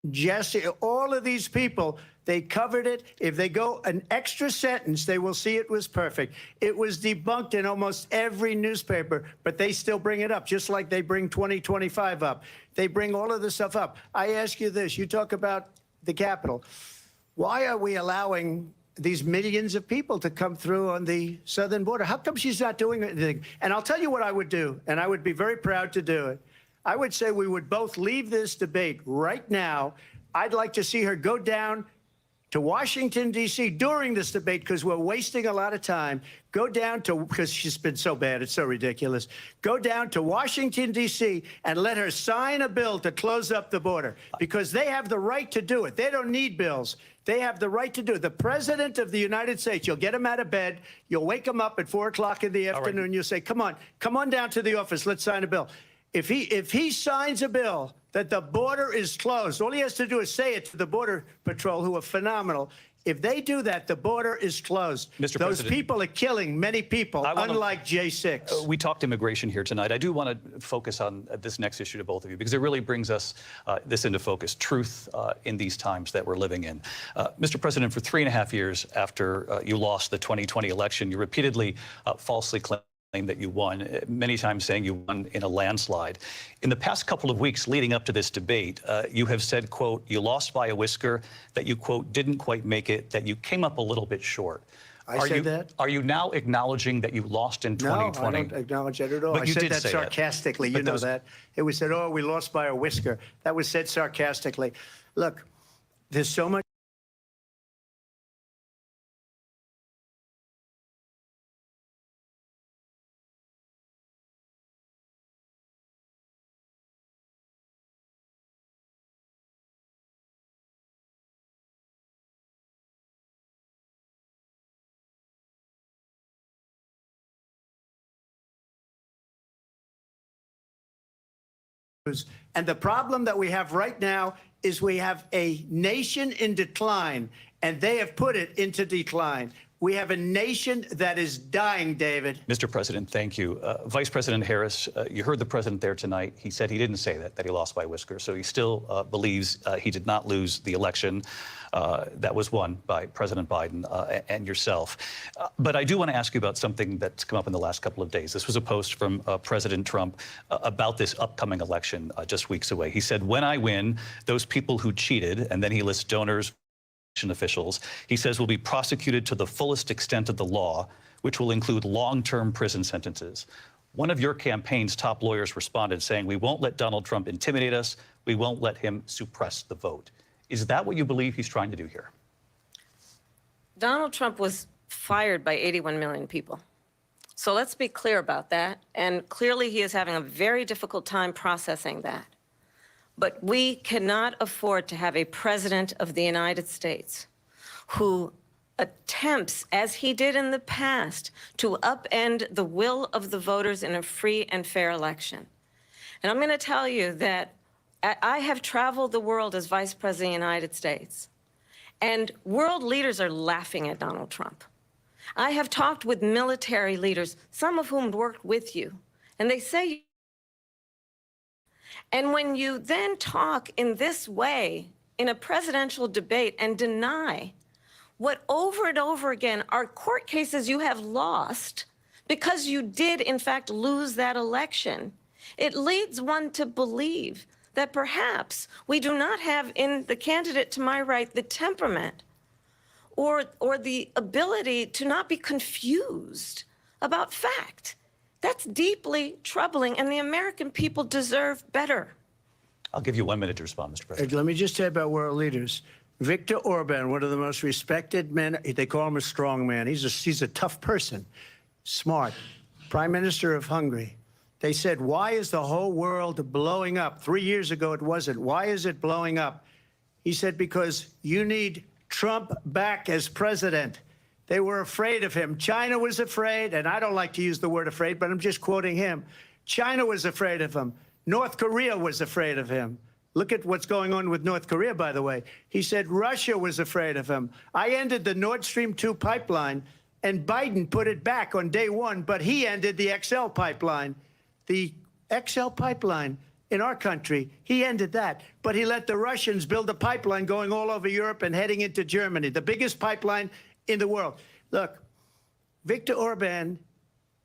Jesse, all of these people, they covered it. If they go an extra sentence, they will see it was perfect. It was debunked in almost every newspaper, but they still bring it up, just like they bring 2025 up. They bring all of this stuff up. I ask you this. You talk about the Capitol. Why are we allowing these millions of people to come through on the southern border? How come she's not doing anything? And I'll tell you what I would do, and I would be very proud to do it. I would say we would both leave this debate right now. I'd like to see her go down to Washington, D.C. during this debate because we're wasting a lot of time. Go down to, because she's been so bad, it's so ridiculous. Go down to Washington, D.C. and let her sign a bill to close up the border because they have the right to do it. They don't need bills. They have the right to do it. The President of the United States, you'll get him out of bed. You'll wake him up at 4 o'clock in the afternoon. You'll say, come on down to the office. Let's sign a bill. If he signs a bill that the border is closed, all he has to do is say it to the Border Patrol, who are phenomenal. If they do that, the border is closed. Mr. Those President, people are killing many people, unlike J6. We talked immigration here tonight. I do want to focus on this next issue to both of you because it really brings us this into focus, truth in these times that we're living in. Mr. President, for 3.5 years after you lost the 2020 election, you repeatedly falsely claimed that you won, many times saying you won in a landslide. In the past couple of weeks leading up to this debate, you have said, quote, you lost by a whisker, that you, quote, didn't quite make it, that you came up a little bit short. I said that? Are you now acknowledging that you lost in 2020? No, I don't acknowledge that at all. But I you said did that say sarcastically. But You know that. It was said, oh, we lost by a whisker. That was said sarcastically. Look, there's so much. And the problem that we have right now is we have a nation in decline, and they have put it into decline. We have a nation that is dying, David. Mr. President, thank you. Vice President Harris, you heard the president there tonight. He said he didn't say that he lost by a whisker. So he still believes he did not lose the election that was won by President Biden and yourself. But I do want to ask you about something that's come up in the last couple of days. This was a post from President Trump about this upcoming election just weeks away. He said, when I win, those people who cheated, and then he lists donors, officials, he says, will be prosecuted to the fullest extent of the law, which will include long-term prison sentences. One of your campaign's top lawyers responded saying, we won't let Donald Trump intimidate us. We won't let him suppress the vote. Is that what you believe he's trying to do here? Donald Trump was fired by 81 million people. So let's be clear about that. And clearly he is having a very difficult time processing that. But we cannot afford to have a president of the United States who attempts, as he did in the past, to upend the will of the voters in a free and fair election. And I'm going to tell you that I have traveled the world as Vice President of the United States, and world leaders are laughing at Donald Trump. I have talked with military leaders, some of whom worked with you, and they say, and when you then talk in this way in a presidential debate and deny what over and over again are court cases you have lost because you did in fact lose that election, it leads one to believe that perhaps we do not have in the candidate to my right the temperament or the ability to not be confused about fact. That's deeply troubling, and the American people deserve better. I'll give you 1 minute to respond, Mr. President. Let me just say about world leaders. Viktor Orban, one of the most respected men, they call him a strong man. He's a tough person, smart. Prime Minister of Hungary. They said, why is the whole world blowing up? 3 years ago, it wasn't. Why is it blowing up? He said, because you need Trump back as president. They were afraid of him. China was afraid, and I don't like to use the word afraid, but I'm just quoting him. China was afraid of him. North Korea was afraid of him. Look at what's going on with North Korea, by the way. He said Russia was afraid of him. I ended the Nord Stream 2 pipeline, and Biden put it back on day one, but he ended the XL pipeline. The XL pipeline in our country, he ended that. But he let the Russians build a pipeline going all over Europe and heading into Germany, the biggest pipeline in the world. Look, Viktor Orban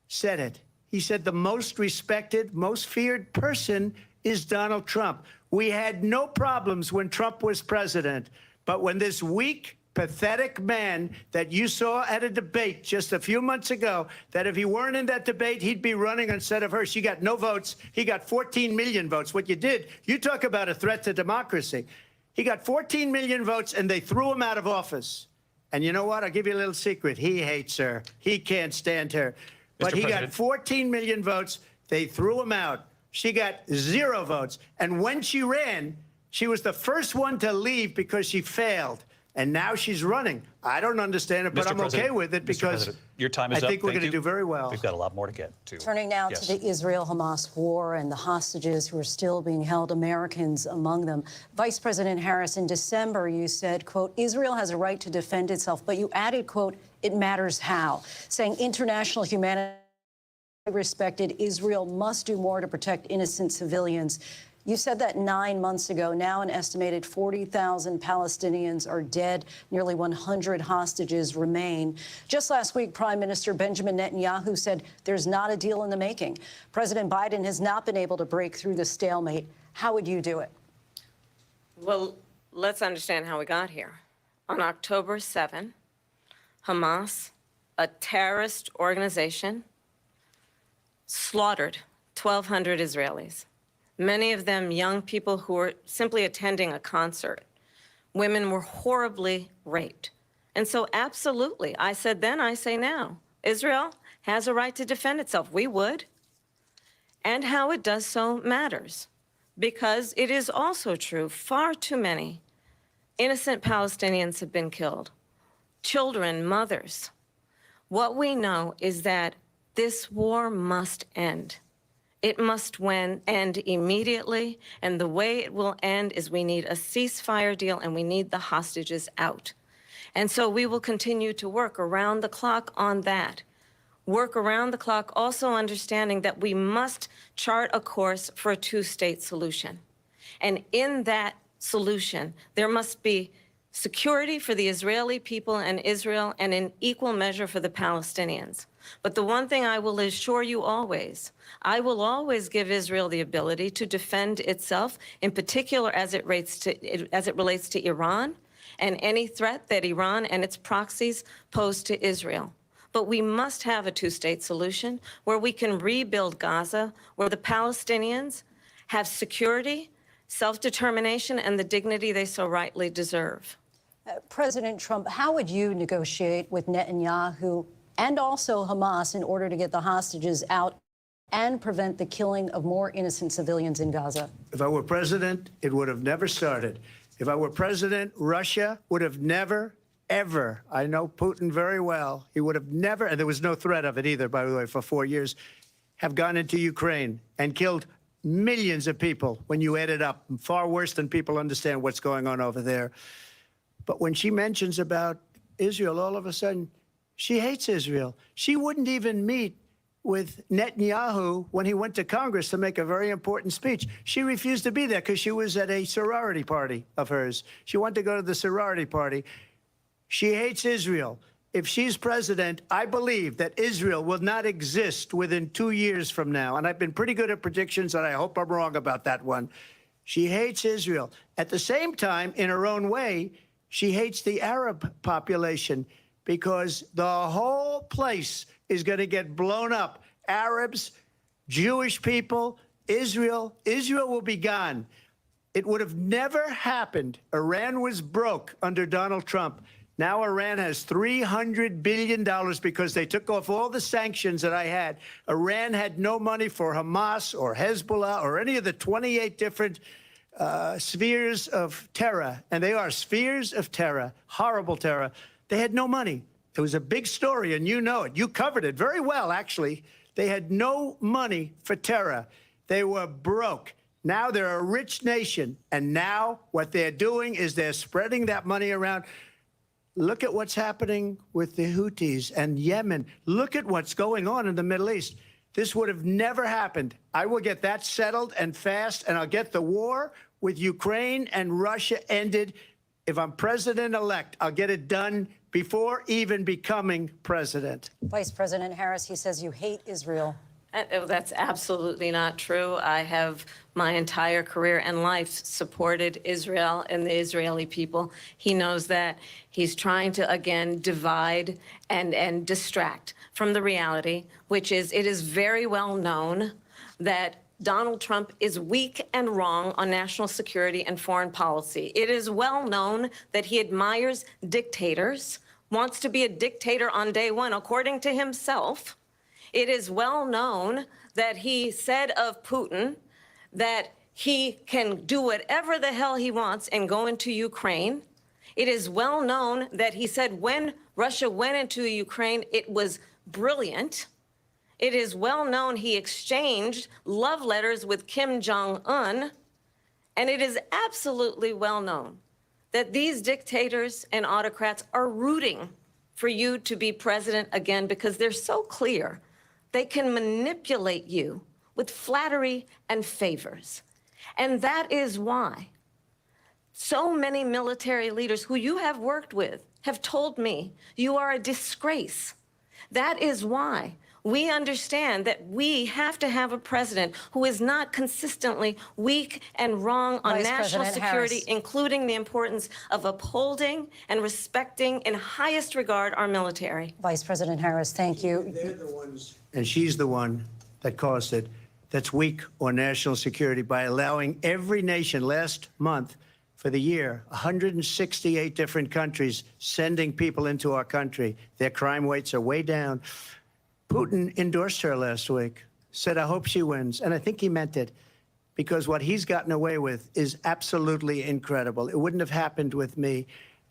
said it. He said the most respected, most feared person is Donald Trump. We had no problems when Trump was president. But when this weak, pathetic man that you saw at a debate just a few months ago, that if he weren't in that debate, he'd be running instead of her. She got no votes. He got 14 million votes. What you did, you talk about a threat to democracy. He got 14 million votes, and they threw him out of office. And you know what? I'll give you a little secret. He hates her. He can't stand her. But he got 14 million votes. They threw him out. She got 0 votes. And when she ran, she was the first one to leave because she failed. And now she's running. I don't understand it, but I'm okay with it because your time is I think up. we're going to do very well. We've got a lot more to get to. Turning now to the Israel-Hamas war and the hostages who are still being held, Americans among them. Vice President Harris, in December, you said, quote, Israel has a right to defend itself, but you added, quote, it matters how, saying international humanity respected, Israel must do more to protect innocent civilians. You said that 9 months ago. Now an estimated 40,000 Palestinians are dead. Nearly 100 hostages remain. Just last week, Prime Minister Benjamin Netanyahu said there's not a deal in the making. President Biden has not been able to break through the stalemate. How would you do it? Well, let's understand how we got here. On October 7, Hamas, a terrorist organization, slaughtered 1,200 Israelis. Many of them young people who were simply attending a concert. Women were horribly raped. And so absolutely, I said then, I say now, Israel has a right to defend itself. We would. And how it does so matters. Because it is also true, far too many innocent Palestinians have been killed. Children, mothers. What we know is that this war must end. It must end immediately, and the way it will end is we need a ceasefire deal and we need the hostages out. And so we will continue to work around the clock on that. Work around the clock, also understanding that we must chart a course for a two-state solution. And in that solution, there must be security for the Israeli people and Israel, and in equal measure for the Palestinians. But the one thing I will assure you always, I will always give Israel the ability to defend itself, in particular as it relates to Iran and any threat that Iran and its proxies pose to Israel. But we must have a two-state solution where we can rebuild Gaza, where the Palestinians have security, self-determination, and the dignity they so rightly deserve. President Trump, how would you negotiate with Netanyahu and also Hamas in order to get the hostages out and prevent the killing of more innocent civilians in Gaza? If I were president, it would have never started. If I were president, Russia would have never, ever, I know Putin very well, he would have never, and there was no threat of it either, by the way, for 4 years, have gone into Ukraine and killed millions of people when you add it up, far worse than people understand what's going on over there. But when she mentions about Israel, all of a sudden, she hates Israel. She wouldn't even meet with Netanyahu when he went to Congress to make a very important speech. She refused to be there because she was at a sorority party of hers. She wanted to go to the sorority party. She hates Israel. If she's president, I believe that Israel will not exist within 2 years from now. And I've been pretty good at predictions, and I hope I'm wrong about that one. She hates Israel. At the same time, in her own way, she hates the Arab population because the whole place is going to get blown up. Arabs, Jewish people, Israel. Israel will be gone. It would have never happened. Iran was broke under Donald Trump. Now Iran has $300 billion because they took off all the sanctions that I had. Iran had no money for Hamas or Hezbollah or any of the 28 different spheres of terror. And they are spheres of terror, horrible terror. They had no money. It was a big story, and you know it. You covered it very well, actually. They had no money for terror. They were broke. Now they're a rich nation, and now what they're doing is they're spreading that money around. Look at what's happening with the Houthis and Yemen. Look at what's going on in the Middle East. This would have never happened. I will get that settled and fast, and I'll get the war with Ukraine and Russia ended. If I'm president-elect, I'll get it done before even becoming president. Vice President Harris, he says you hate Israel. That's absolutely not true. I have my entire career and life supported Israel and the Israeli people. He knows that. He's trying to, again, divide and distract from the reality, which is it is very well known that Donald Trump is weak and wrong on national security and foreign policy. It is well known that he admires dictators, wants to be a dictator on day one, according to himself. It is well known that he said of Putin that he can do whatever the hell he wants and go into Ukraine. It is well known that he said when Russia went into Ukraine, it was brilliant. It is well known he exchanged love letters with Kim Jong-un. And it is absolutely well known that these dictators and autocrats are rooting for you to be president again because they're so clear. They can manipulate you with flattery and favors. And that is why so many military leaders who you have worked with have told me you are a disgrace. That is why we understand that we have to have a president who is not consistently weak and wrong on Vice national President security, Harris. including the importance of upholding and respecting in highest regard our military. Vice President Harris, thank you. They're the ones, and she's the one that caused it, that's weak on national security by allowing every nation last month for the year, 168 different countries sending people into our country. Their crime rates are way down. Putin endorsed her last week, said, I hope she wins. And I think he meant it because what he's gotten away with is absolutely incredible. It wouldn't have happened with me.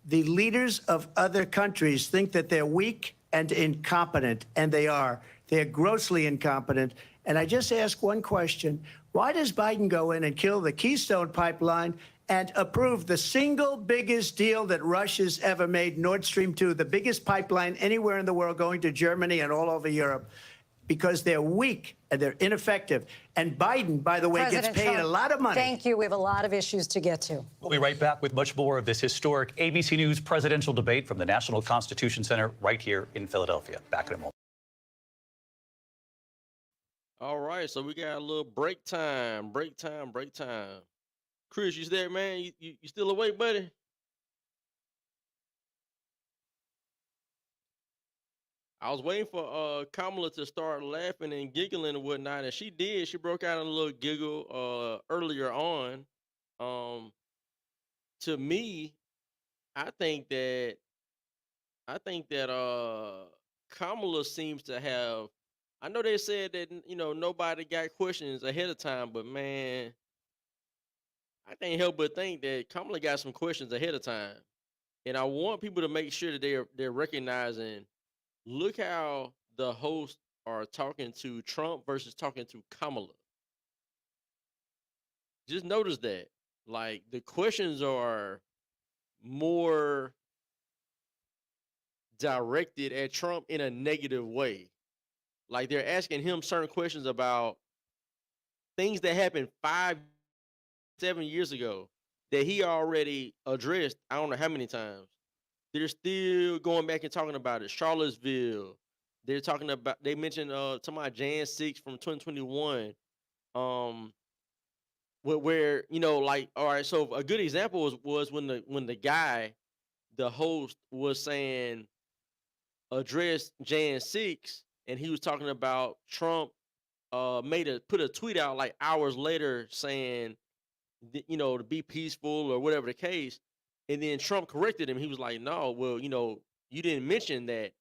The leaders of other countries think that they're weak and incompetent, and they are. They're grossly incompetent. And I just ask one question. Why does Biden go in and kill the Keystone Pipeline and approve the single biggest deal that Russia's ever made, Nord Stream 2, the biggest pipeline anywhere in the world going to Germany and all over Europe? Because they're weak and they're ineffective. And Biden, by the way, President gets paid Trump, a lot of money. Thank you. We have a lot of issues to get to. We'll be right back with much more of this historic ABC News presidential debate from the National Constitution Center right here in Philadelphia. Back in a moment. All right, so we got a little break time. Chris, you there, man? You still awake, buddy? I was waiting for Kamala to start laughing and giggling and whatnot, and she did. She broke out in a little giggle earlier on. To me, I think that I think that Kamala seems to have. I know they said that nobody got questions ahead of time, but man, I can't help but think that Kamala got some questions ahead of time, and I want people to make sure that they're recognizing. Look how the hosts are talking to Trump versus talking to Kamala. Just notice that, like the questions are more directed at Trump in a negative way. Like they're asking him certain questions about things that happened 5, 7 years ago that he already addressed. I don't know how many times. They're still going back and talking about it. Charlottesville. They're talking about. They mentioned talking about Jan 6 from 2021. Um, where like all right. So a good example was when the guy, the host, was saying addressed Jan 6, and he was talking about Trump put a tweet out like hours later saying to be peaceful or whatever the case, and then Trump corrected him. He was like, no, well, you didn't mention that.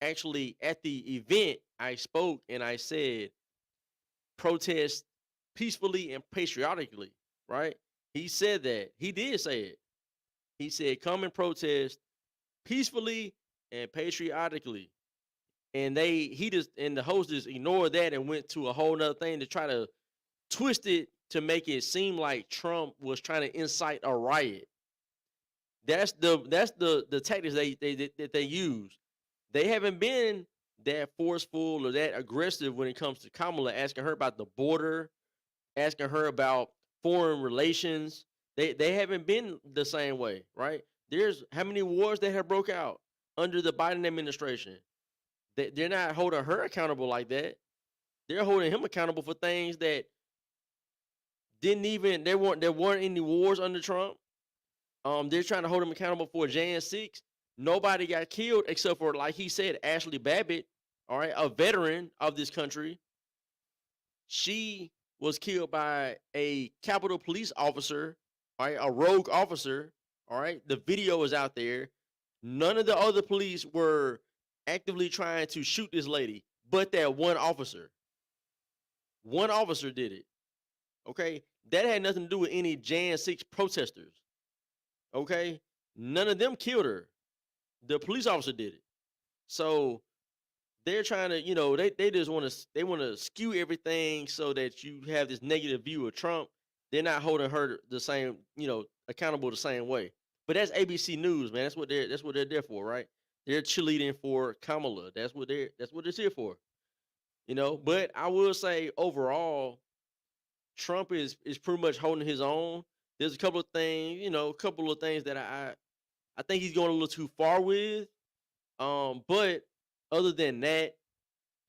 Actually, at the event I spoke and I said protest peacefully and patriotically, right? He said that. He did say it. He said come and protest peacefully and patriotically. And the host just ignored that and went to a whole nother thing to try to twist it to make it seem like Trump was trying to incite a riot. That's the tactics they use. They haven't been that forceful or that aggressive when it comes to Kamala, asking her about the border, asking her about foreign relations. They haven't been the same way, right? There's how many wars that have broke out under the Biden administration. They're not holding her accountable like that. They're holding him accountable for things that there weren't any wars under Trump. They're trying to hold him accountable for Jan 6. Nobody got killed except for, like he said, Ashley Babbitt, all right, a veteran of this country. She was killed by a Capitol Police officer, all right, a rogue officer. All right, the video is out there. None of the other police were actively trying to shoot this lady, but that one officer. One officer did it. Okay, that had nothing to do with any Jan 6 protesters. Okay, none of them killed her. The police officer did it. So they're trying to, they just want to skew everything so that you have this negative view of Trump. They're not holding her the same, accountable the same way. But that's ABC News, man. That's what they're there for, right? They're cheerleading for Kamala. That's what they're here for. But I will say overall, Trump is pretty much holding his own. There's a couple of things, that I think he's going a little too far with. But other than that,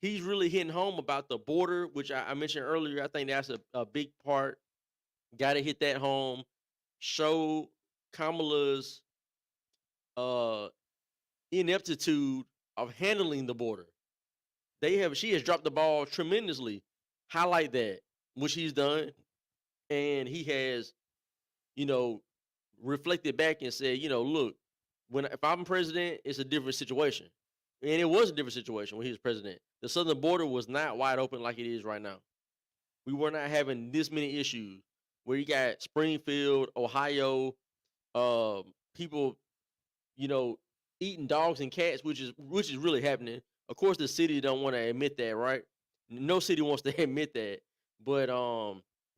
he's really hitting home about the border, which I mentioned earlier. I think that's a big part. Got to hit that home. Show Kamala's ineptitude of handling the border. She has dropped the ball tremendously. Highlight that, which he's done, and he has, reflected back and said, look, if I'm president, it's a different situation. And it was a different situation when he was president. The southern border was not wide open like it is right now. We were not having this many issues where you got Springfield, Ohio, people, eating dogs and cats, which is really happening. Of course, the city don't want to admit that, right? No city wants to admit that, but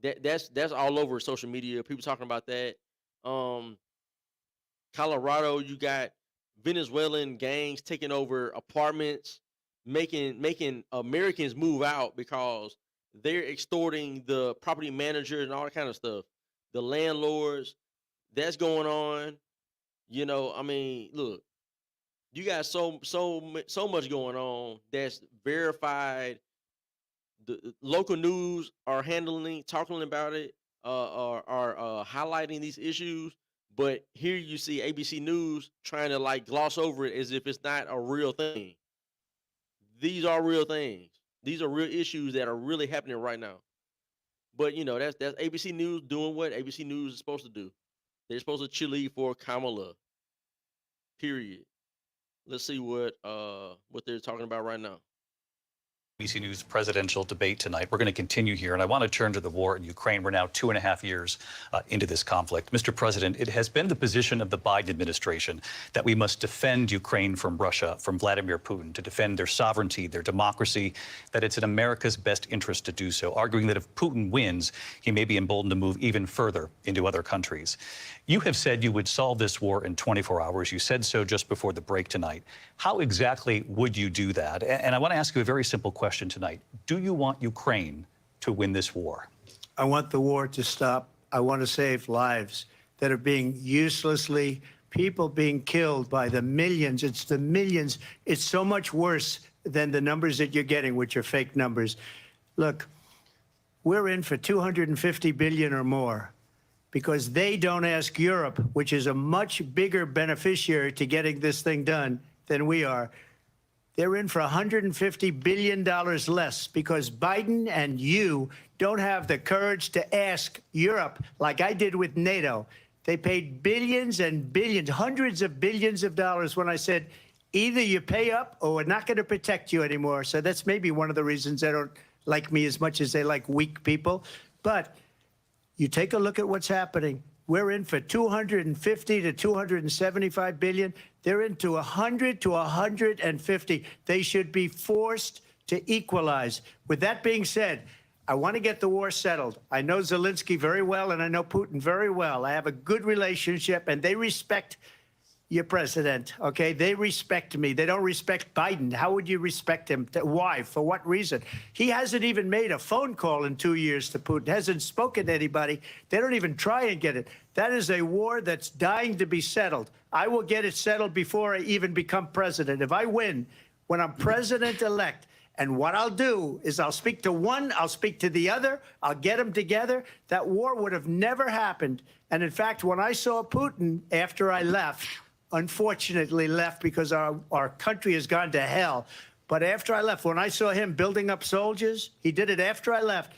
that's all over social media. People talking about that. Colorado, you got Venezuelan gangs taking over apartments, making Americans move out because they're extorting the property managers and all that kind of stuff. The landlords, that's going on. I mean, look, you got so much going on that's verified. The local news are talking about it, are highlighting these issues. But here you see ABC News trying to like gloss over it as if it's not a real thing. These are real things. These are real issues that are really happening right now. But that's ABC News doing what ABC News is supposed to do. They're supposed to cheerlead for Kamala. period. Let's see what they're talking about right now. ABC News presidential debate tonight. We're going to continue here, and I want to turn to the war in Ukraine. We're now 2.5 years into this conflict. Mr. President, it has been the position of the Biden administration that we must defend Ukraine from Russia, from Vladimir Putin, to defend their sovereignty, their democracy, that it's in America's best interest to do so, arguing that if Putin wins, he may be emboldened to move even further into other countries. You have said you would solve this war in 24 hours. You said so just before the break tonight. How exactly would you do that? And I want to ask you a very simple question tonight. Do you want Ukraine to win this war? I want the war to stop. I want to save lives that are being uselessly, people being killed by the millions. It's the millions. It's so much worse than the numbers that you're getting, which are fake numbers. Look, we're in for 250 billion or more because they don't ask Europe, which is a much bigger beneficiary to getting this thing done than we are. They're in for $150 billion less because Biden and you don't have the courage to ask Europe like I did with NATO. They paid billions and billions, hundreds of billions of dollars when I said, either you pay up or we're not going to protect you anymore. So that's maybe one of the reasons they don't like me as much as they like weak people. But you take a look at what's happening. We're in for 250 to 275 billion. They're into 100 to 150. They should be forced to equalize. With that being said, I want to get the war settled. I know Zelensky very well, and I know Putin very well. I have a good relationship, and they respect your president, okay? They respect me. They don't respect Biden. How would you respect him? Why? For what reason? He hasn't even made a phone call in 2 years to Putin, hasn't spoken to anybody. They don't even try and get it. That is a war that's dying to be settled. I will get it settled before I even become president. If I win, when I'm president-elect, and what I'll do is I'll speak to one, I'll speak to the other, I'll get them together. That war would have never happened. And in fact, when I saw Putin after I left, unfortunately left because our country has gone to hell. But after I left, when I saw him building up soldiers, he did it after I left.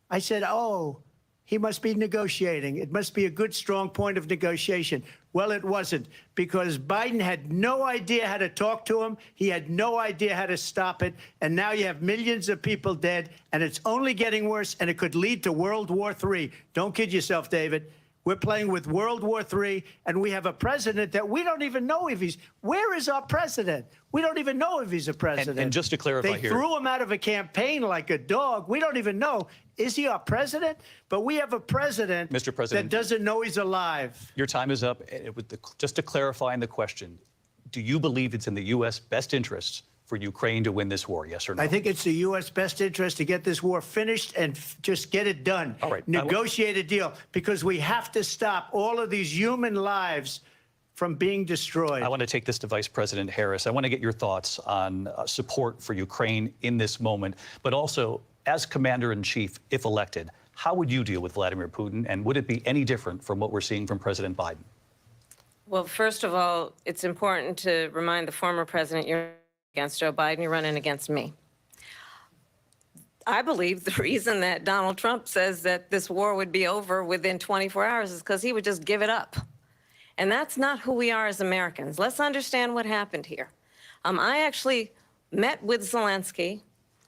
I said, oh, he must be negotiating. It must be a good, strong point of negotiation. Well, it wasn't, because Biden had no idea how to talk to him. He had no idea how to stop it. And now you have millions of people dead, and it's only getting worse, and it could lead to World War III. Don't kid yourself, David. We're playing with World War III, and we have a president that we don't even know if he's... Where is our president? We don't even know if he's a president. And just to clarify they here... threw him out of a campaign like a dog. We don't even know. Is he our president? But we have a president, Mr. President, that doesn't know he's alive. Your time is up. Just to clarify in the question, do you believe it's in the U.S. best interests for Ukraine to win this war, yes or no? I think it's the U.S. best interest to get this war finished and just get it done. All right. Negotiate a deal, because we have to stop all of these human lives from being destroyed. I want to take this to Vice President Harris. I want to get your thoughts on support for Ukraine in this moment, but also, as Commander-in-Chief, if elected, how would you deal with Vladimir Putin, and would it be any different from what we're seeing from President Biden? Well, first of all, it's important to remind the former president you're against Joe Biden, you're running against me. I believe the reason that Donald Trump says that this war would be over within 24 hours is because he would just give it up. And that's not who we are as Americans. Let's understand what happened here. I actually met with Zelensky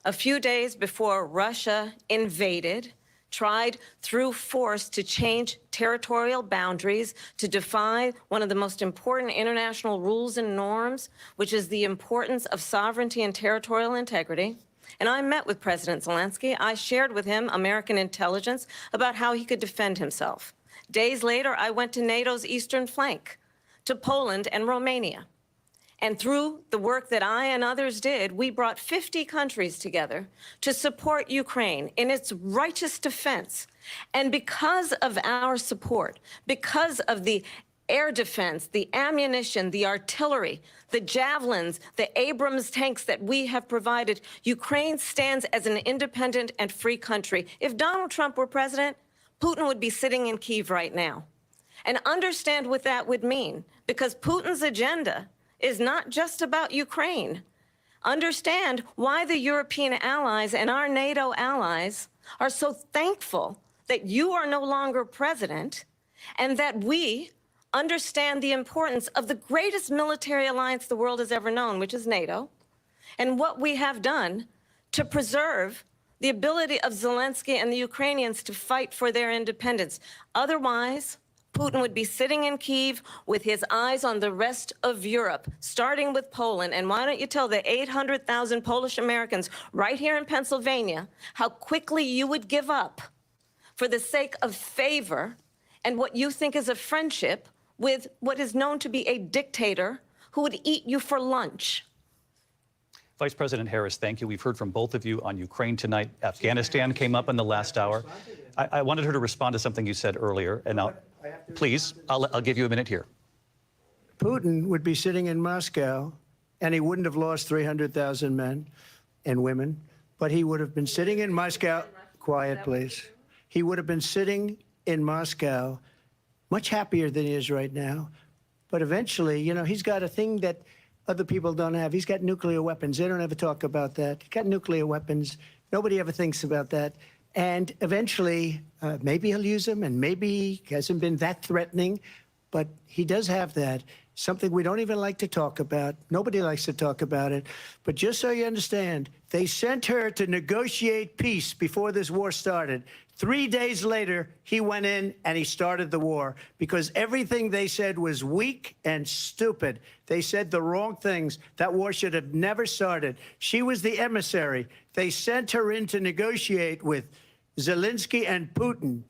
a few days before Russia invaded, tried through force to change territorial boundaries, to defy one of the most important international rules and norms, which is the importance of sovereignty and territorial integrity. And I met with President Zelensky. I shared with him American intelligence about how he could defend himself. Days later, I went to NATO's eastern flank, to Poland and Romania. And through the work that I and others did, we brought 50 countries together to support Ukraine in its righteous defense. And because of our support, because of the air defense, the ammunition, the artillery, the javelins, the Abrams tanks that we have provided, Ukraine stands as an independent and free country. If Donald Trump were president, Putin would be sitting in Kyiv right now. And understand what that would mean, because Putin's agenda is not just about Ukraine. Understand why the European allies and our NATO allies are so thankful that you are no longer president, and that we understand the importance of the greatest military alliance the world has ever known, which is NATO, and what we have done to preserve the ability of Zelensky and the Ukrainians to fight for their independence. Otherwise, Putin would be sitting in Kyiv with his eyes on the rest of Europe, starting with Poland. And why don't you tell the 800,000 Polish Americans right here in Pennsylvania how quickly you would give up for the sake of favor and what you think is a friendship with what is known to be a dictator who would eat you for lunch. Vice President Harris, thank you. We've heard from both of you on Ukraine tonight. Afghanistan came up in the last hour. I wanted her to respond to something you said earlier, and please, I'll give you a minute here. Putin would be sitting in Moscow, and he wouldn't have lost 300,000 men and women, but he would have been sitting in Moscow. Quiet, please. He would have been sitting in Moscow, much happier than he is right now. But eventually, you know, he's got a thing that other people don't have. He's got nuclear weapons. They don't ever talk about that. He's got nuclear weapons. Nobody ever thinks about that. And eventually, maybe he'll use them, and maybe he hasn't been that threatening, but he does have that. Something we don't even like to talk about. Nobody likes to talk about it. But just so you understand, they sent her to negotiate peace before this war started. 3 days later, he went in and he started the war because everything they said was weak and stupid. They said the wrong things. That war should have never started. She was the emissary. They sent her in to negotiate with Zelensky and Putin,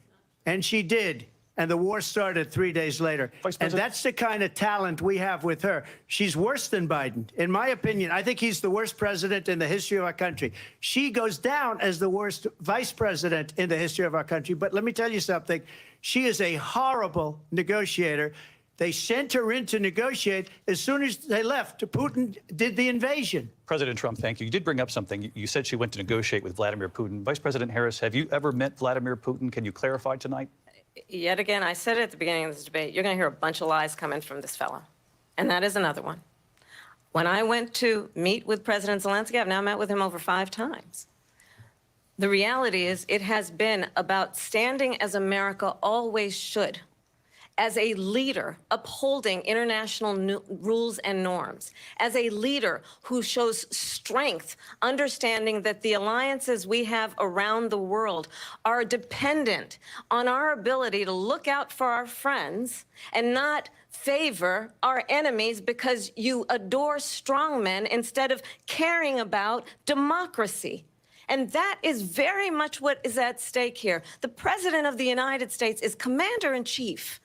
and she did. And the war started 3 days later. And that's the kind of talent we have with her. She's worse than Biden. In my opinion, I think he's the worst president in the history of our country. She goes down as the worst vice president in the history of our country. But let me tell you something. She is a horrible negotiator. They sent her in to negotiate. As soon as they left, Putin did the invasion. President Trump, thank you. You did bring up something. You said she went to negotiate with Vladimir Putin. Vice President Harris, have you ever met Vladimir Putin? Can you clarify tonight? Yet again, I said it at the beginning of this debate, you're going to hear a bunch of lies coming from this fellow. And that is another one. When I went to meet with President Zelensky, I've now met with him over 5 times. The reality is it has been about standing as America always should, as a leader upholding international rules and norms, as a leader who shows strength, understanding that the alliances we have around the world are dependent on our ability to look out for our friends and not favor our enemies because you adore strongmen instead of caring about democracy. And that is very much what is at stake here. The President of the United States is commander-in-chief.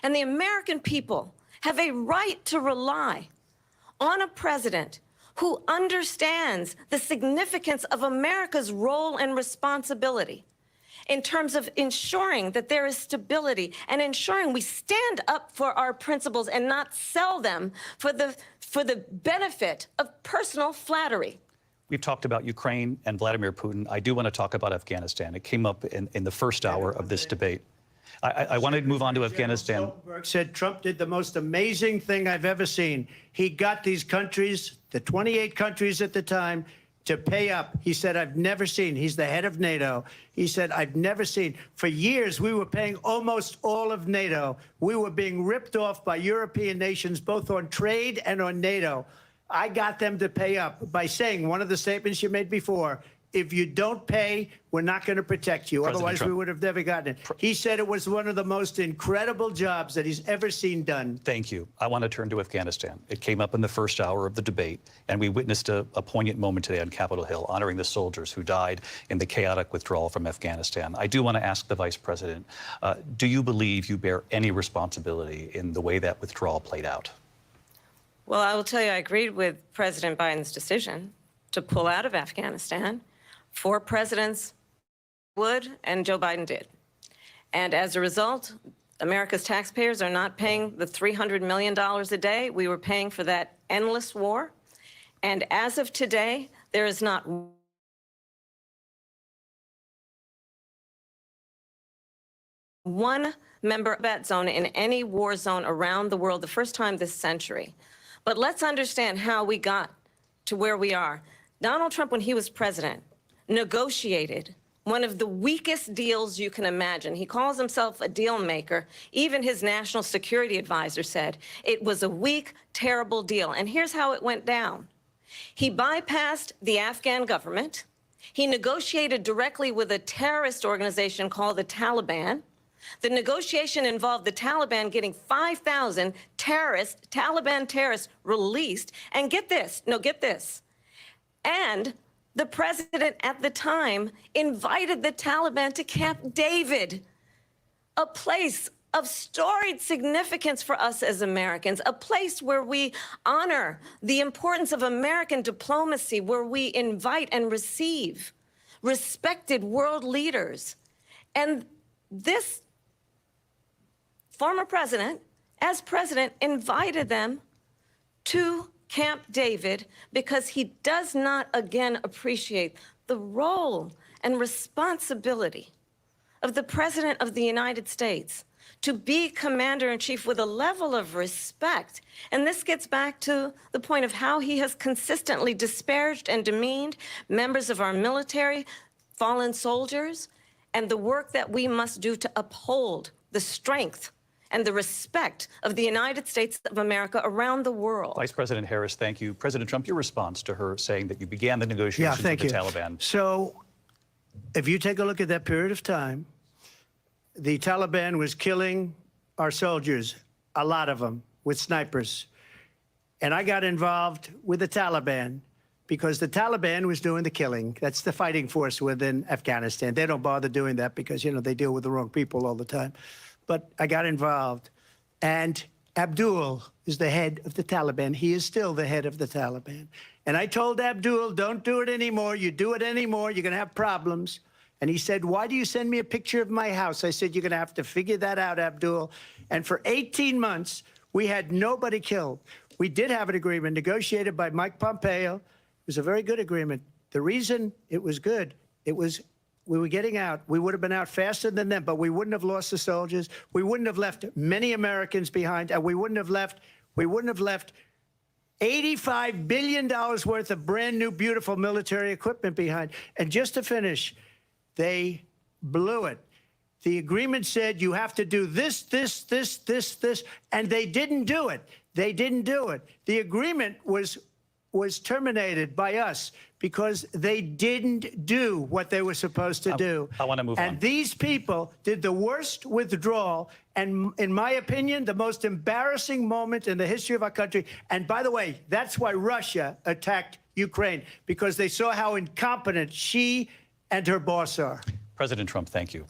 And the American people have a right to rely on a president who understands the significance of America's role and responsibility in terms of ensuring that there is stability and ensuring we stand up for our principles and not sell them for the benefit of personal flattery. We've talked about Ukraine and Vladimir Putin. I do want to talk about Afghanistan. It came up in the first hour of this debate. I want to move on to Afghanistan. Stoltenberg said Trump did the most amazing thing I've ever seen. He got these countries, the 28 countries at the time, to pay up. He said, I've never seen. He's the head of NATO. He said, I've never seen. For years, we were paying almost all of NATO. We were being ripped off by European nations, both on trade and on NATO. I got them to pay up by saying one of the statements you made before, if you don't pay, we're not going to protect you. President Otherwise, Trump. we would have never gotten it. He said it was one of the most incredible jobs that he's ever seen done. Thank you. I want to turn to Afghanistan. It came up in the first hour of the debate, and we witnessed a poignant moment today on Capitol Hill, honoring the soldiers who died in the chaotic withdrawal from Afghanistan. I do want to ask the Vice President, do you believe you bear any responsibility in the way that withdrawal played out? Well, I will tell you, I agreed with President Biden's decision to pull out of Afghanistan. 4 presidents would, and Joe Biden did. And as a result, America's taxpayers are not paying the $300 million a day we were paying for that endless war. And as of today, there is not one member of that zone in any war zone around the world, the first time this century. But let's understand how we got to where we are. Donald Trump, when he was president, negotiated one of the weakest deals you can imagine. He calls himself a deal maker. Even his national security advisor said it was a weak, terrible deal. And here's how it went down. He bypassed the Afghan government. He negotiated directly with a terrorist organization called the Taliban. The negotiation involved the Taliban getting 5,000 Taliban terrorists released. And get this, and the president at the time invited the Taliban to Camp David, a place of storied significance for us as Americans, a place where we honor the importance of American diplomacy, where we invite and receive respected world leaders. And this former president, as president, invited them to Camp David because he does not, again, appreciate the role and responsibility of the President of the United States to be commander-in-chief with a level of respect. And this gets back to the point of how he has consistently disparaged and demeaned members of our military, fallen soldiers, and the work that we must do to uphold the strength and the respect of the United States of America around the world. Vice President Harris, thank you. President Trump, your response to her saying that you began the negotiations with the Taliban. So if you take a look at that period of time, the Taliban was killing our soldiers, a lot of them, with snipers. And I got involved with the Taliban because the Taliban was doing the killing. That's the fighting force within Afghanistan. They don't bother doing that because, you know, they deal with the wrong people all the time. But I got involved. And Abdul is the head of the Taliban. He is still the head of the Taliban. And I told Abdul, don't do it anymore. You do it anymore, you're going to have problems. And he said, why do you send me a picture of my house? I said, you're going to have to figure that out, Abdul. And for 18 months, we had nobody killed. We did have an agreement negotiated by Mike Pompeo. It was a very good agreement. The reason it was good, it was we were getting out. We would have been out faster than them, but we wouldn't have lost the soldiers. We wouldn't have left many Americans behind, and we wouldn't have left $85 billion worth of brand new, beautiful military equipment behind. And just to finish, they blew it. The agreement said you have to do this, this, this, this, this, and they didn't do it. They didn't do it. The agreement was terminated by us because they didn't do what they were supposed to do. I want to move on. And these people did the worst withdrawal and, in my opinion, the most embarrassing moment in the history of our country. And by the way, that's why Russia attacked Ukraine, because they saw how incompetent she and her boss are. President Trump, thank you.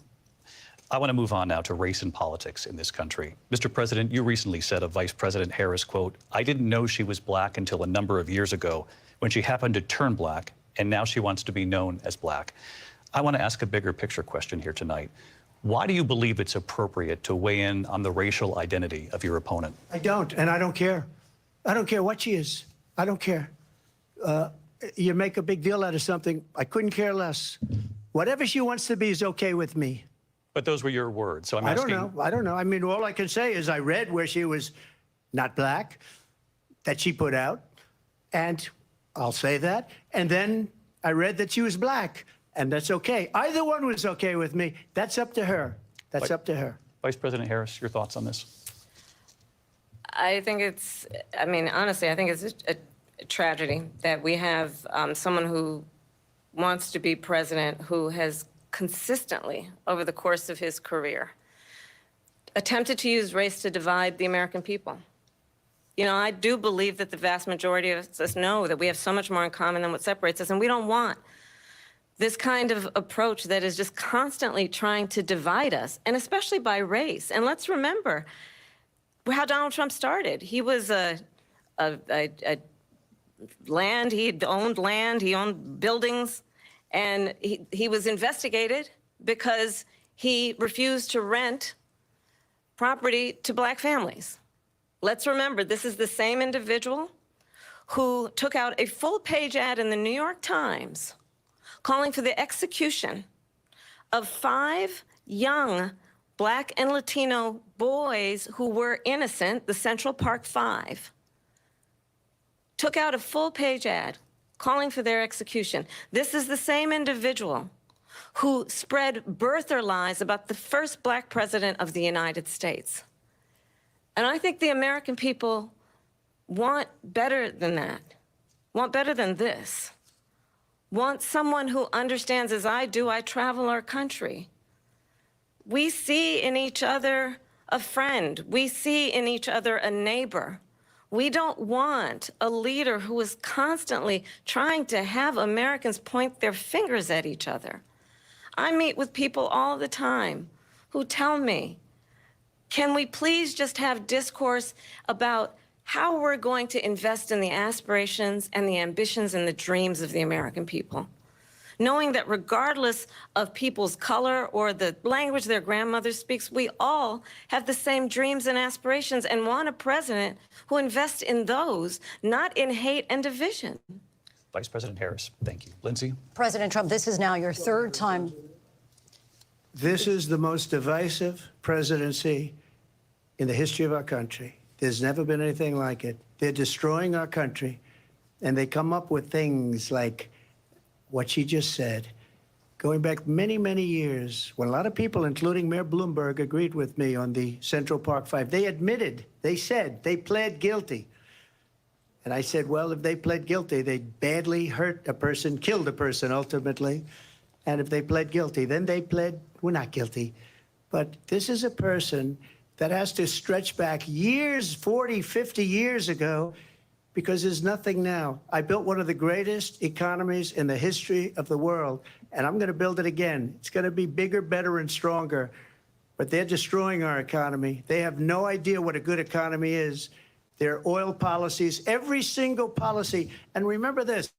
I want to move on now to race and politics in this country. Mr. President, you recently said of Vice President Harris, quote, I didn't know she was black until a number of years ago when she happened to turn black, and now she wants to be known as black. I want to ask a bigger picture question here tonight. Why do you believe it's appropriate to weigh in on the racial identity of your opponent? I don't, and I don't care. I don't care what she is. I don't care. You make a big deal out of something, I couldn't care less. Whatever she wants to be is okay with me. But those were your words, so I'm asking. I don't know. I mean, all I can say is I read where she was not black, that she put out, and I'll say that. And then I read that she was black, and that's okay. Either one was okay with me. That's up to her. That's up to her. Vice President Harris, your thoughts on this? I think it's, I mean, honestly, I think it's a tragedy that we have someone who wants to be president who has consistently, over the course of his career, attempted to use race to divide the American people. You know, I do believe that the vast majority of us know that we have so much more in common than what separates us, and we don't want this kind of approach that is just constantly trying to divide us, and especially by race. And let's remember how Donald Trump started. He was land, he owned buildings, and he was investigated because he refused to rent property to black families. Let's remember, this is the same individual who took out a full-page ad in the New York Times calling for the execution of 5 young black and Latino boys who were innocent, the Central Park 5. Took out a full-page ad calling for their execution. This is the same individual who spread birther lies about the first black president of the United States. And I think the American people want better than that, want better than this, want someone who understands, as I do, I travel our country. We see in each other a friend. We see in each other a neighbor. We don't want a leader who is constantly trying to have Americans point their fingers at each other. I meet with people all the time who tell me, can we please just have discourse about how we're going to invest in the aspirations and the ambitions and the dreams of the American people? Knowing that regardless of people's color or the language their grandmother speaks, we all have the same dreams and aspirations and want a president who invests in those, not in hate and division. Vice President Harris, thank you. Lindsay? President Trump, this is now your third time. This is the most divisive presidency in the history of our country. There's never been anything like it. They're destroying our country, and they come up with things like what she just said. Going back many, many years, when a lot of people, including Mayor Bloomberg, agreed with me on the Central Park Five, they admitted, they said, they pled guilty. And I said, well, if they pled guilty, they badly hurt a person, killed a person ultimately. And if they pled guilty, then they pled, we're not guilty. But this is a person that has to stretch back years, 40, 50 years ago, because there's nothing now. I built one of the greatest economies in the history of the world, and I'm going to build it again. It's going to be bigger, better, and stronger. But they're destroying our economy. They have no idea what a good economy is. Their oil policies, every single policy. And remember this,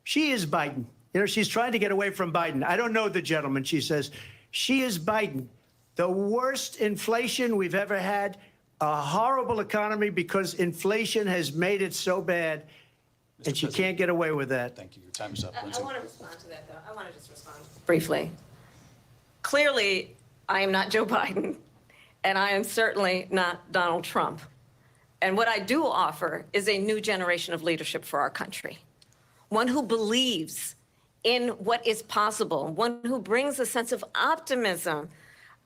she is Biden. You know, she's trying to get away from Biden. I don't know the gentleman, she says. She is Biden. The worst inflation we've ever had, a horrible economy because inflation has made it so bad, and she can't get away with that. Thank you. Your time is up. I want to respond to that, though. I want to just respond briefly. Clearly, I am not Joe Biden, and I am certainly not Donald Trump. And what I do offer is a new generation of leadership for our country, one who believes in what is possible, one who brings a sense of optimism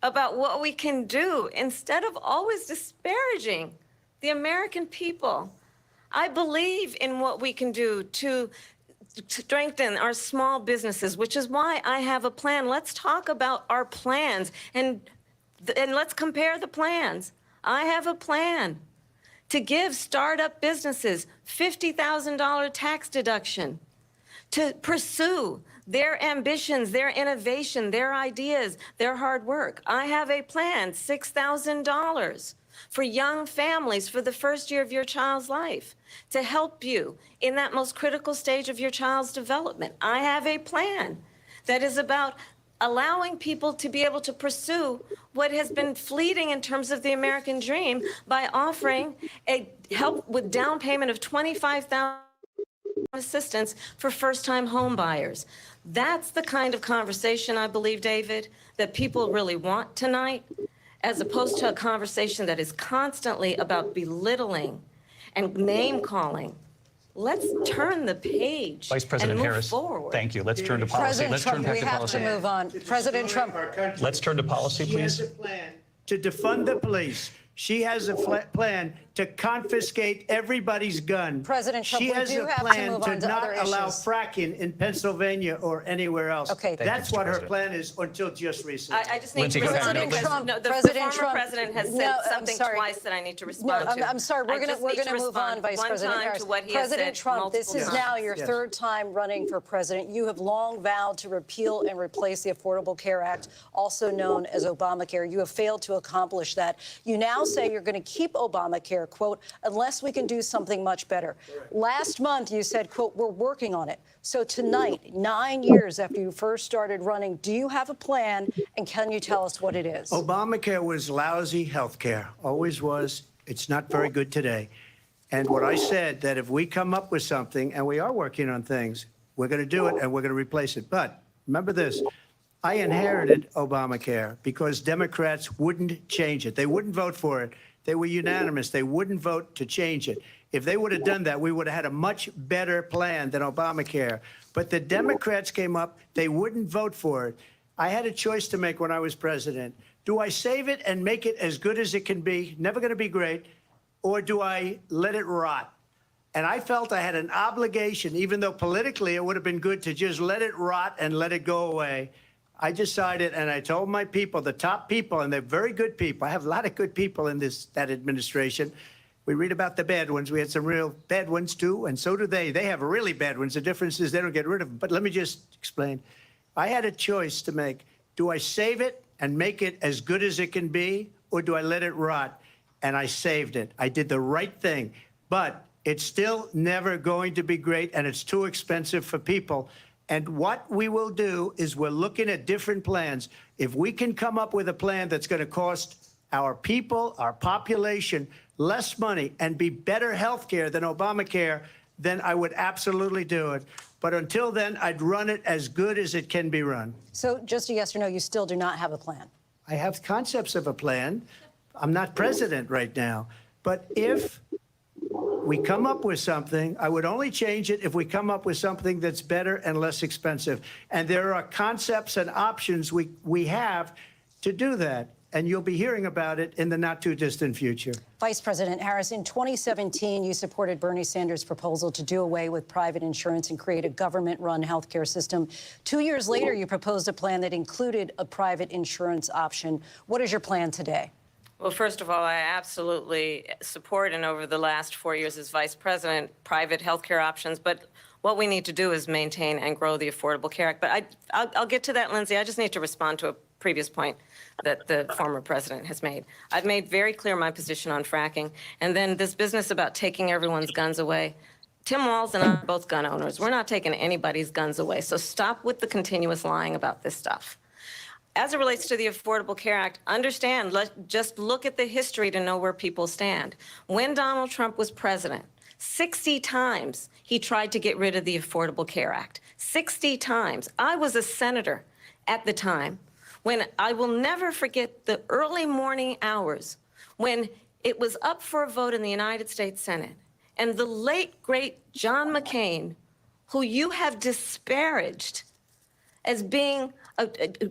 about what we can do instead of always disparaging the American people. I believe in what we can do to strengthen our small businesses, which is why I have a plan. Let's talk about our plans and let's compare the plans. I have a plan to give startup businesses $50,000 tax deduction, to pursue their ambitions, their innovation, their ideas, their hard work. I have a plan, $6,000 for young families for the first year of your child's life to help you in that most critical stage of your child's development. I have a plan that is about allowing people to be able to pursue what has been fleeting in terms of the American dream by offering a help with down payment of $25,000 assistance for first-time home buyers. That's the kind of conversation, I believe, David, that people really want tonight, as opposed to a conversation that is constantly about belittling and name-calling. Let's turn the page Vice President and move Harris, forward. thank you. Let's turn to policy. President Let's Trump, turn back we to have policy. to move on. President Trump. Let's turn to policy, She has please. a plan to defund the police. She has a plan to confiscate everybody's gun. President Trump, she we has do a have to plan move to on to not other allow issues. fracking in Pennsylvania or anywhere else. Okay. Thank That's you, Mr. what her President. plan is until just recently. I just need Lindsay, to go ahead. respond President because Trump, no, the President former Trump. president has No, said I'm something sorry. twice that I need to No, respond to. I'm sorry. We're I just going need to move respond on, Vice one President time Harris. to what he has President said Trump, this multiple is times. now your Yes. third time running for president. You have long vowed to repeal and replace the Affordable Care Act, also known as Obamacare. You have failed to accomplish that. You now say you're going to keep Obamacare, quote, unless we can do something much better. Last month, you said, quote, we're working on it. So tonight, 9 years after you first started running, do you have a plan, and can you tell us what it is? Obamacare was lousy health care, always was. It's not very good today. And what I said, that if we come up with something, and we are working on things, we're going to do it and we're going to replace it. But remember this, I inherited Obamacare because Democrats wouldn't change it. They wouldn't vote for it. They were unanimous. They wouldn't vote to change it. If they would have done that, we would have had a much better plan than Obamacare. But the Democrats came up. They wouldn't vote for it. I had a choice to make when I was president. Do I save it and make it as good as it can be, never going to be great, or do I let it rot? And I felt I had an obligation, even though politically it would have been good to just let it rot and let it go away. I decided, and I told my people, the top people, and they're very good people. I have a lot of good people in that administration. We read about the bad ones. We had some real bad ones, too, and so do they. They have really bad ones. The difference is they don't get rid of them. But let me just explain. I had a choice to make. Do I save it and make it as good as it can be, or do I let it rot? And I saved it. I did the right thing. But it's still never going to be great, and it's too expensive for people. And what we will do is we're looking at different plans. If we can come up with a plan that's going to cost our people, our population, less money and be better health care than Obamacare, then I would absolutely do it. But until then, I'd run it as good as it can be run. So just a yes or no, you still do not have a plan? I have concepts of a plan. I'm not president right now. But if we come up with something, I would only change it if we come up with something that's better and less expensive. And there are concepts and options we have to do that. And you'll be hearing about it in the not-too-distant future. Vice President Harris, in 2017, you supported Bernie Sanders' proposal to do away with private insurance and create a government-run healthcare system. 2 years later, you proposed a plan that included a private insurance option. What is your plan today? Well, first of all, I absolutely support, and over the last 4 years as vice president, private health care options. But what we need to do is maintain and grow the Affordable Care Act. But I'll get to that, Lindsay. I just need to respond to a previous point that the former president has made. I've made very clear my position on fracking. And then this business about taking everyone's guns away. Tim Walz and I are both gun owners. We're not taking anybody's guns away. So stop with the continuous lying about this stuff. As it relates to the Affordable Care Act, understand, just look at the history to know where people stand. When Donald Trump was president, 60 times he tried to get rid of the Affordable Care Act. 60 times. I was a senator at the time when I will never forget the early morning hours when it was up for a vote in the United States Senate. And the late, great John McCain, who you have disparaged as being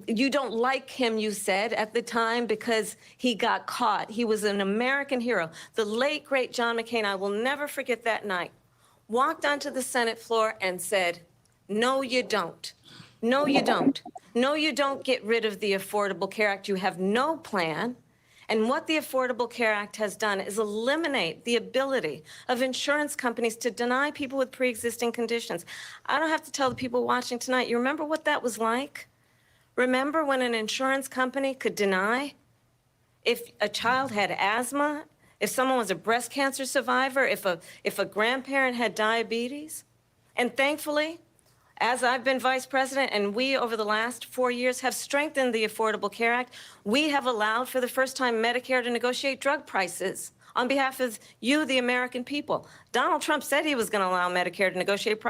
you don't like him, you said, at the time because he got caught. He was an American hero. The late, great John McCain, I will never forget that night, walked onto the Senate floor and said, no, you don't. No, you don't. No, you don't get rid of the Affordable Care Act. You have no plan. And what the Affordable Care Act has done is eliminate the ability of insurance companies to deny people with pre-existing conditions. I don't have to tell the people watching tonight, you remember what that was like? Remember when an insurance company could deny if a child had asthma, if someone was a breast cancer survivor, if a grandparent had diabetes? And thankfully, as I've been vice president and we over the last 4 years have strengthened the Affordable Care Act, we have allowed for the first time Medicare to negotiate drug prices on behalf of you, the American people. Donald Trump said he was going to allow Medicare to negotiate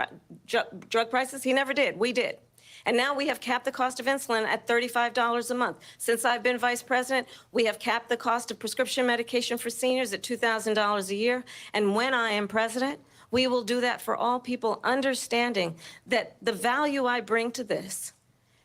drug prices. He never did. We did. And now we have capped the cost of insulin at $35 a month. Since I've been vice president, we have capped the cost of prescription medication for seniors at $2,000 a year. And when I am president, we will do that for all people, understanding that the value I bring to this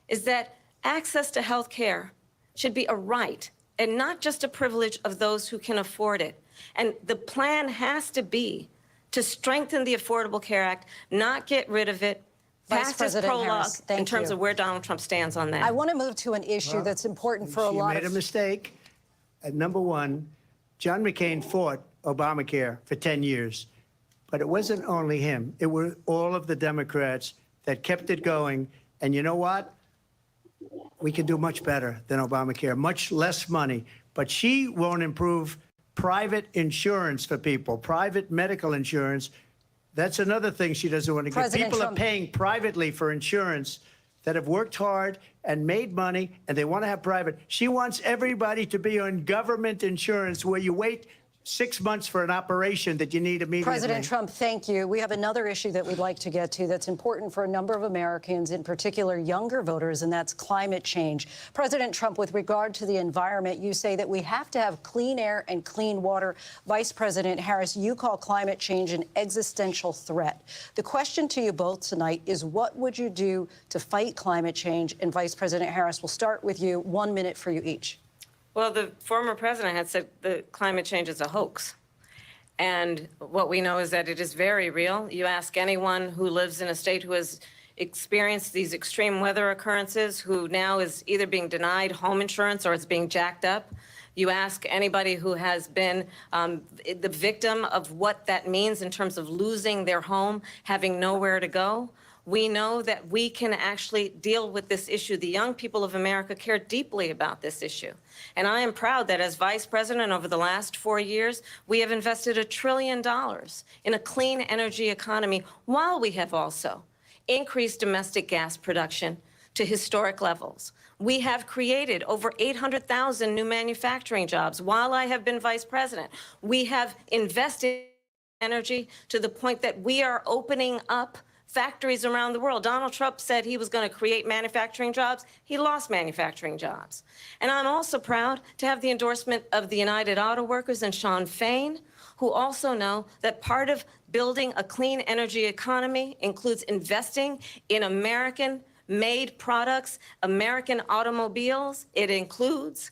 is that access to health care should be a right and not just a privilege of those who can afford it. And the plan has to be to strengthen the Affordable Care Act, not get rid of it. Vice Past President prologue Harris, thank in terms you. of where Donald Trump stands on that. I want to move to an issue that's important for a lot She made a mistake. Number one, John McCain fought Obamacare for 10 years. But it wasn't only him. It were all of the Democrats that kept it going. And you know what? We can do much better than Obamacare, much less money. But she won't improve private insurance for people, private medical insurance. That's another thing she doesn't want to get. People are paying privately for insurance that have worked hard and made money, and they want to have private. She wants everybody to be on government insurance where you wait 6 months for an operation that you need immediately. President Trump, thank you. We have another issue that we'd like to get to that's important for a number of Americans, in particular younger voters, and that's climate change. President Trump, with regard to the environment, you say that we have to have clean air and clean water. Vice President Harris, you call climate change an existential threat. The question to you both tonight is, what would you do to fight climate change? And Vice President Harris, we'll start with you. 1 minute for you each. Well, the former president had said that climate change is a hoax. And what we know is that it is very real. You ask anyone who lives in a state who has experienced these extreme weather occurrences, who now is either being denied home insurance or it's being jacked up. You ask anybody who has been the victim of what that means in terms of losing their home, having nowhere to go. We know that we can actually deal with this issue. The young people of America care deeply about this issue. And I am proud that as vice president over the last 4 years, we have invested $1 trillion in a clean energy economy, while we have also increased domestic gas production to historic levels. We have created over 800,000 new manufacturing jobs while I have been vice president. We have invested in energy to the point that we are opening up factories around the world. Donald Trump said he was going to create manufacturing jobs. He lost manufacturing jobs. And I'm also proud to have the endorsement of the United Auto Workers and Sean Fain, who also know that part of building a clean energy economy includes investing in American-made products, American automobiles. It includes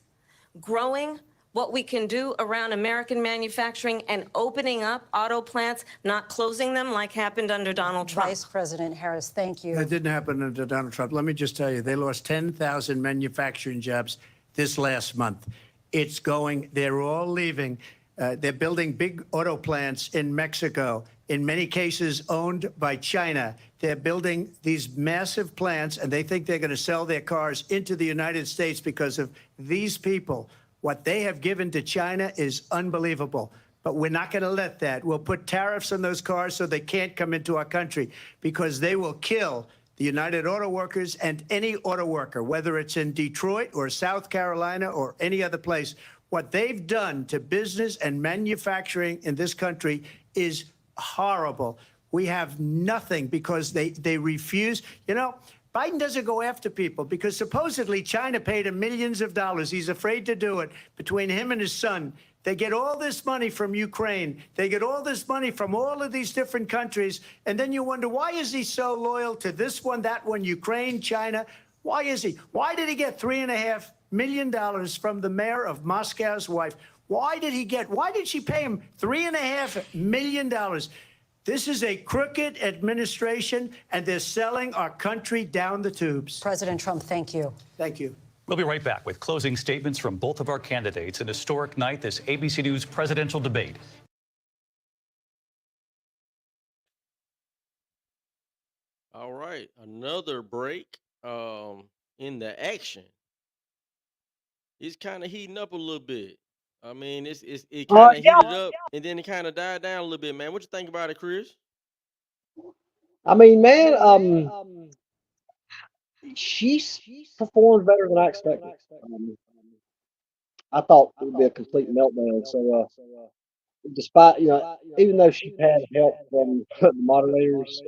growing what we can do around American manufacturing and opening up auto plants, not closing them like happened under Donald Trump. Vice President Harris, thank you. That didn't happen under Donald Trump. Let me just tell you, they lost 10,000 manufacturing jobs this last month. It's going, they're all leaving. They're building big auto plants in Mexico, in many cases owned by China. They're building these massive plants, and they think they're going to sell their cars into the United States because of these people. What they have given to China is unbelievable. But we're not going to let that. We'll put tariffs on those cars so they can't come into our country, because they will kill the United Auto Workers and any auto worker, whether it's in Detroit or South Carolina or any other place. What they've done to business and manufacturing in this country is horrible. We have nothing because they refuse. You know, Biden doesn't go after people because supposedly China paid him millions of dollars. He's afraid to do it. Between him and his son, they get all this money from Ukraine. They get all this money from all of these different countries. And then you wonder, why is he so loyal to this one, that one, Ukraine, China? Why is he? Why did he get $3.5 million from the mayor of Moscow's wife? Why did she pay him $3.5 million? This is a crooked administration, and they're selling our country down the tubes. President Trump, thank you. Thank you. We'll be right back with closing statements from both of our candidates. An historic night, this ABC News presidential debate. All right, another break in the action. It's kind of heating up a little bit. I mean, it kind of Yeah. heated up and then it kind of died down a little bit, man. What you think about it, Chris? I mean, man, she's performed better than I expected. I thought it would be a complete meltdown. So, despite, even though she had help from the moderators,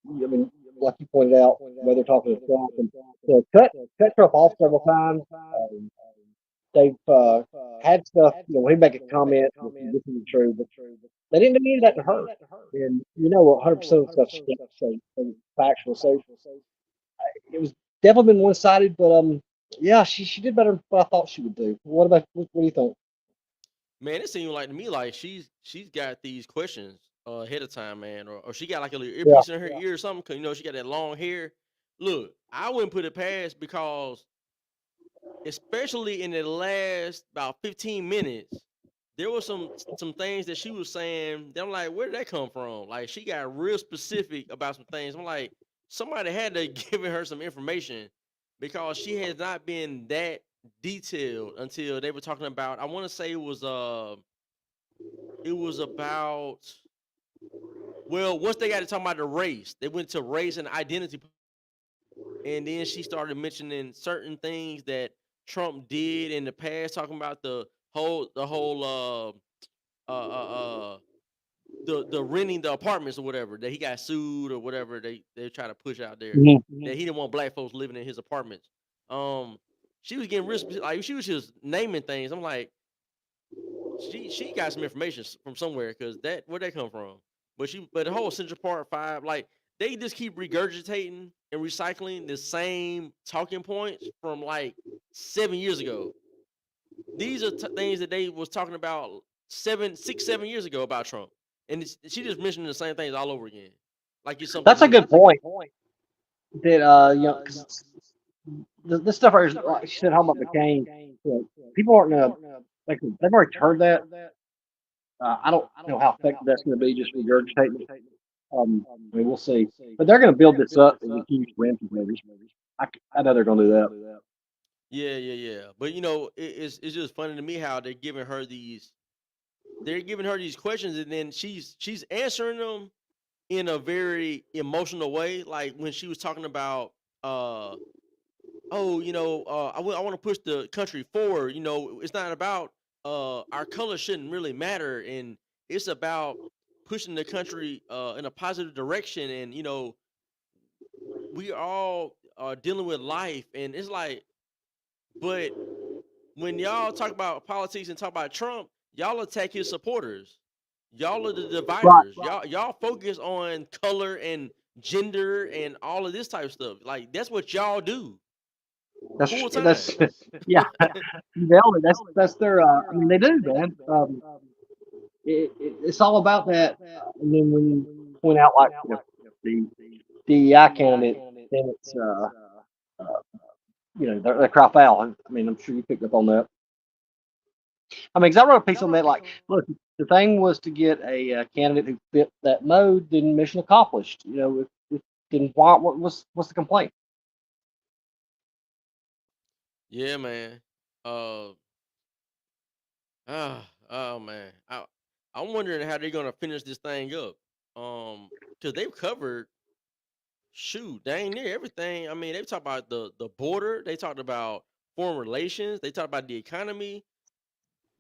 I mean, like you pointed out, where they're talking to Trump and cut Trump off several times. They've had stuff, he make a comment, this isn't true, but they didn't do any of that to her. And 100% of the stuff she said factual. So it was definitely been one-sided, but yeah, she did better than what I thought she would do. What do you think? Man, it seemed like to me like she's got these questions ahead of time, man, or she got like a little earpiece in her ear or something, because she got that long hair. Look, I wouldn't put it past, because especially in the last about 15 minutes, there was some things that she was saying that I'm like, where did that come from? Like, she got real specific about some things. I'm like, somebody had to give her some information, because she has not been that detailed until they were talking about, I want to say it was about, well, once they got to talking about the race, they went to race and identity, and then she started mentioning certain things that Trump did in the past, talking about the the whole the renting the apartments or whatever, that he got sued or whatever they try to push out there, Mhm. that he didn't want black folks living in his apartments. She was getting real like she was just naming things. I'm like, she got some information from somewhere, because where'd that come from? But the whole Central Park Five, like, they just keep regurgitating and recycling the same talking points from like 7 years ago. These are things that they was talking about 7 years ago about Trump, and she just mentioning the same things all over again, like it's something That's a new. good point. That because this stuff right here, like she said, how about McCain? People aren't like they've already heard that. I don't know how effective that's going to be, just regurgitating it. I mean, we'll see. But they're going to build this up and continue to win for voters. I know they're going to do that. Yeah. But it's just funny to me how they're giving her these questions, and then she's answering them in a very emotional way. Like when she was talking about, I want to push the country forward. It's not about our color shouldn't really matter, and it's about pushing the country in a positive direction. And we all are dealing with life, and it's like, but when y'all talk about politics and talk about Trump, y'all attack his supporters. Y'all are the Right. dividers. Y'all focus on color and gender and all of this type of stuff. Like, that's what y'all do full time. Yeah. Nailed it. That's their. I mean, they do, man. It's all about that. And then when you point out like the DEI candidate, then it's uh, they crop out. I mean, I'm sure you picked up on that. I mean, 'cause I wrote a piece on that. Like, look, the thing was to get a candidate who fit that mode. Then mission accomplished. Then what's the complaint? Yeah, man. Uh, oh man. I'm wondering how they're gonna finish this thing up. Because they've covered, shoot, dang near everything. I mean, they've talked about the border. They talked about foreign relations. They talked about the economy.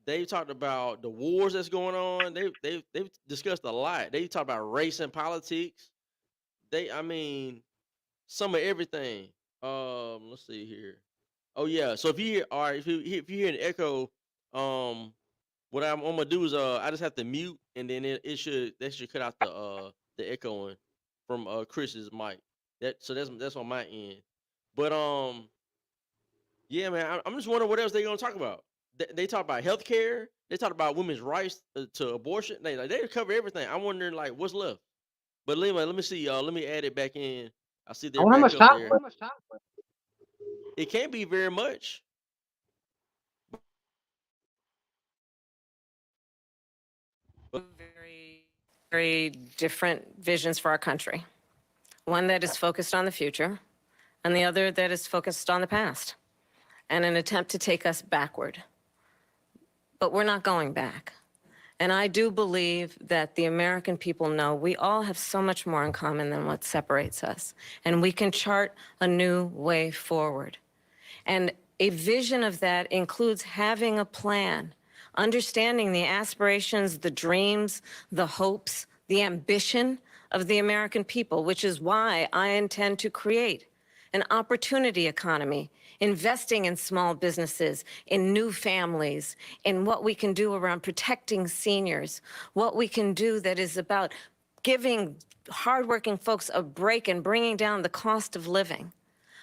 They've talked about the wars that's going on. They've discussed a lot. They talked about race and politics. I mean, some of everything. Let's see here. Oh yeah. So if you hear, all right, if you hear an echo, um, what I'm gonna do is I just have to mute, and then that should cut out the echoing from Chris's mic. That's on my end. But yeah, man, I'm just wondering what else they're gonna talk about. They talk about healthcare. They talk about women's rights to abortion. They cover everything. I'm wondering like what's left. But anyway, let me see. Let me add it back in. I see I they're wonder how back much up time. there. It can't be very much. Very, very different visions for our country. One that is focused on the future, and the other that is focused on the past, and an attempt to take us backward. But we're not going back. And I do believe that the American people know we all have so much more in common than what separates us. And we can chart a new way forward. And a vision of that includes having a plan, understanding the aspirations, the dreams, the hopes, the ambition of the American people, which is why I intend to create an opportunity economy, investing in small businesses, in new families, in what we can do around protecting seniors, what we can do that is about giving hardworking folks a break and bringing down the cost of living.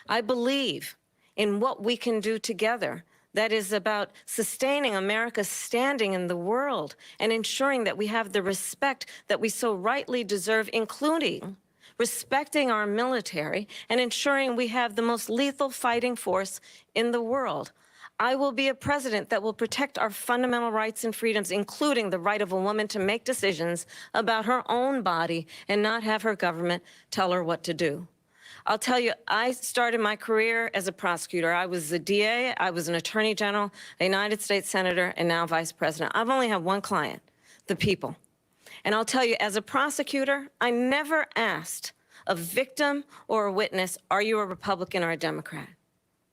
I believe in what we can do together that is about sustaining America's standing in the world and ensuring that we have the respect that we so rightly deserve, including respecting our military and ensuring we have the most lethal fighting force in the world. I will be a president that will protect our fundamental rights and freedoms, including the right of a woman to make decisions about her own body and not have her government tell her what to do. I'll tell you, I started my career as a prosecutor. I was a DA, I was an attorney general, a United States senator, and now vice president. I've only had one client, the people. And I'll tell you, as a prosecutor, I never asked a victim or a witness, are you a Republican or a Democrat?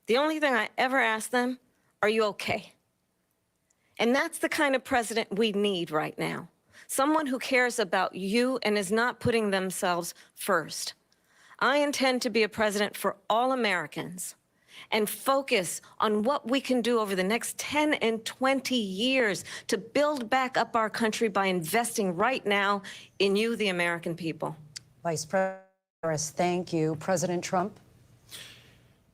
The only thing I ever asked them, are you okay? And that's the kind of president we need right now. Someone who cares about you and is not putting themselves first. I intend to be a president for all Americans and focus on what we can do over the next 10 and 20 years to build back up our country by investing right now in you, the American people. Vice President Harris, thank you. President Trump?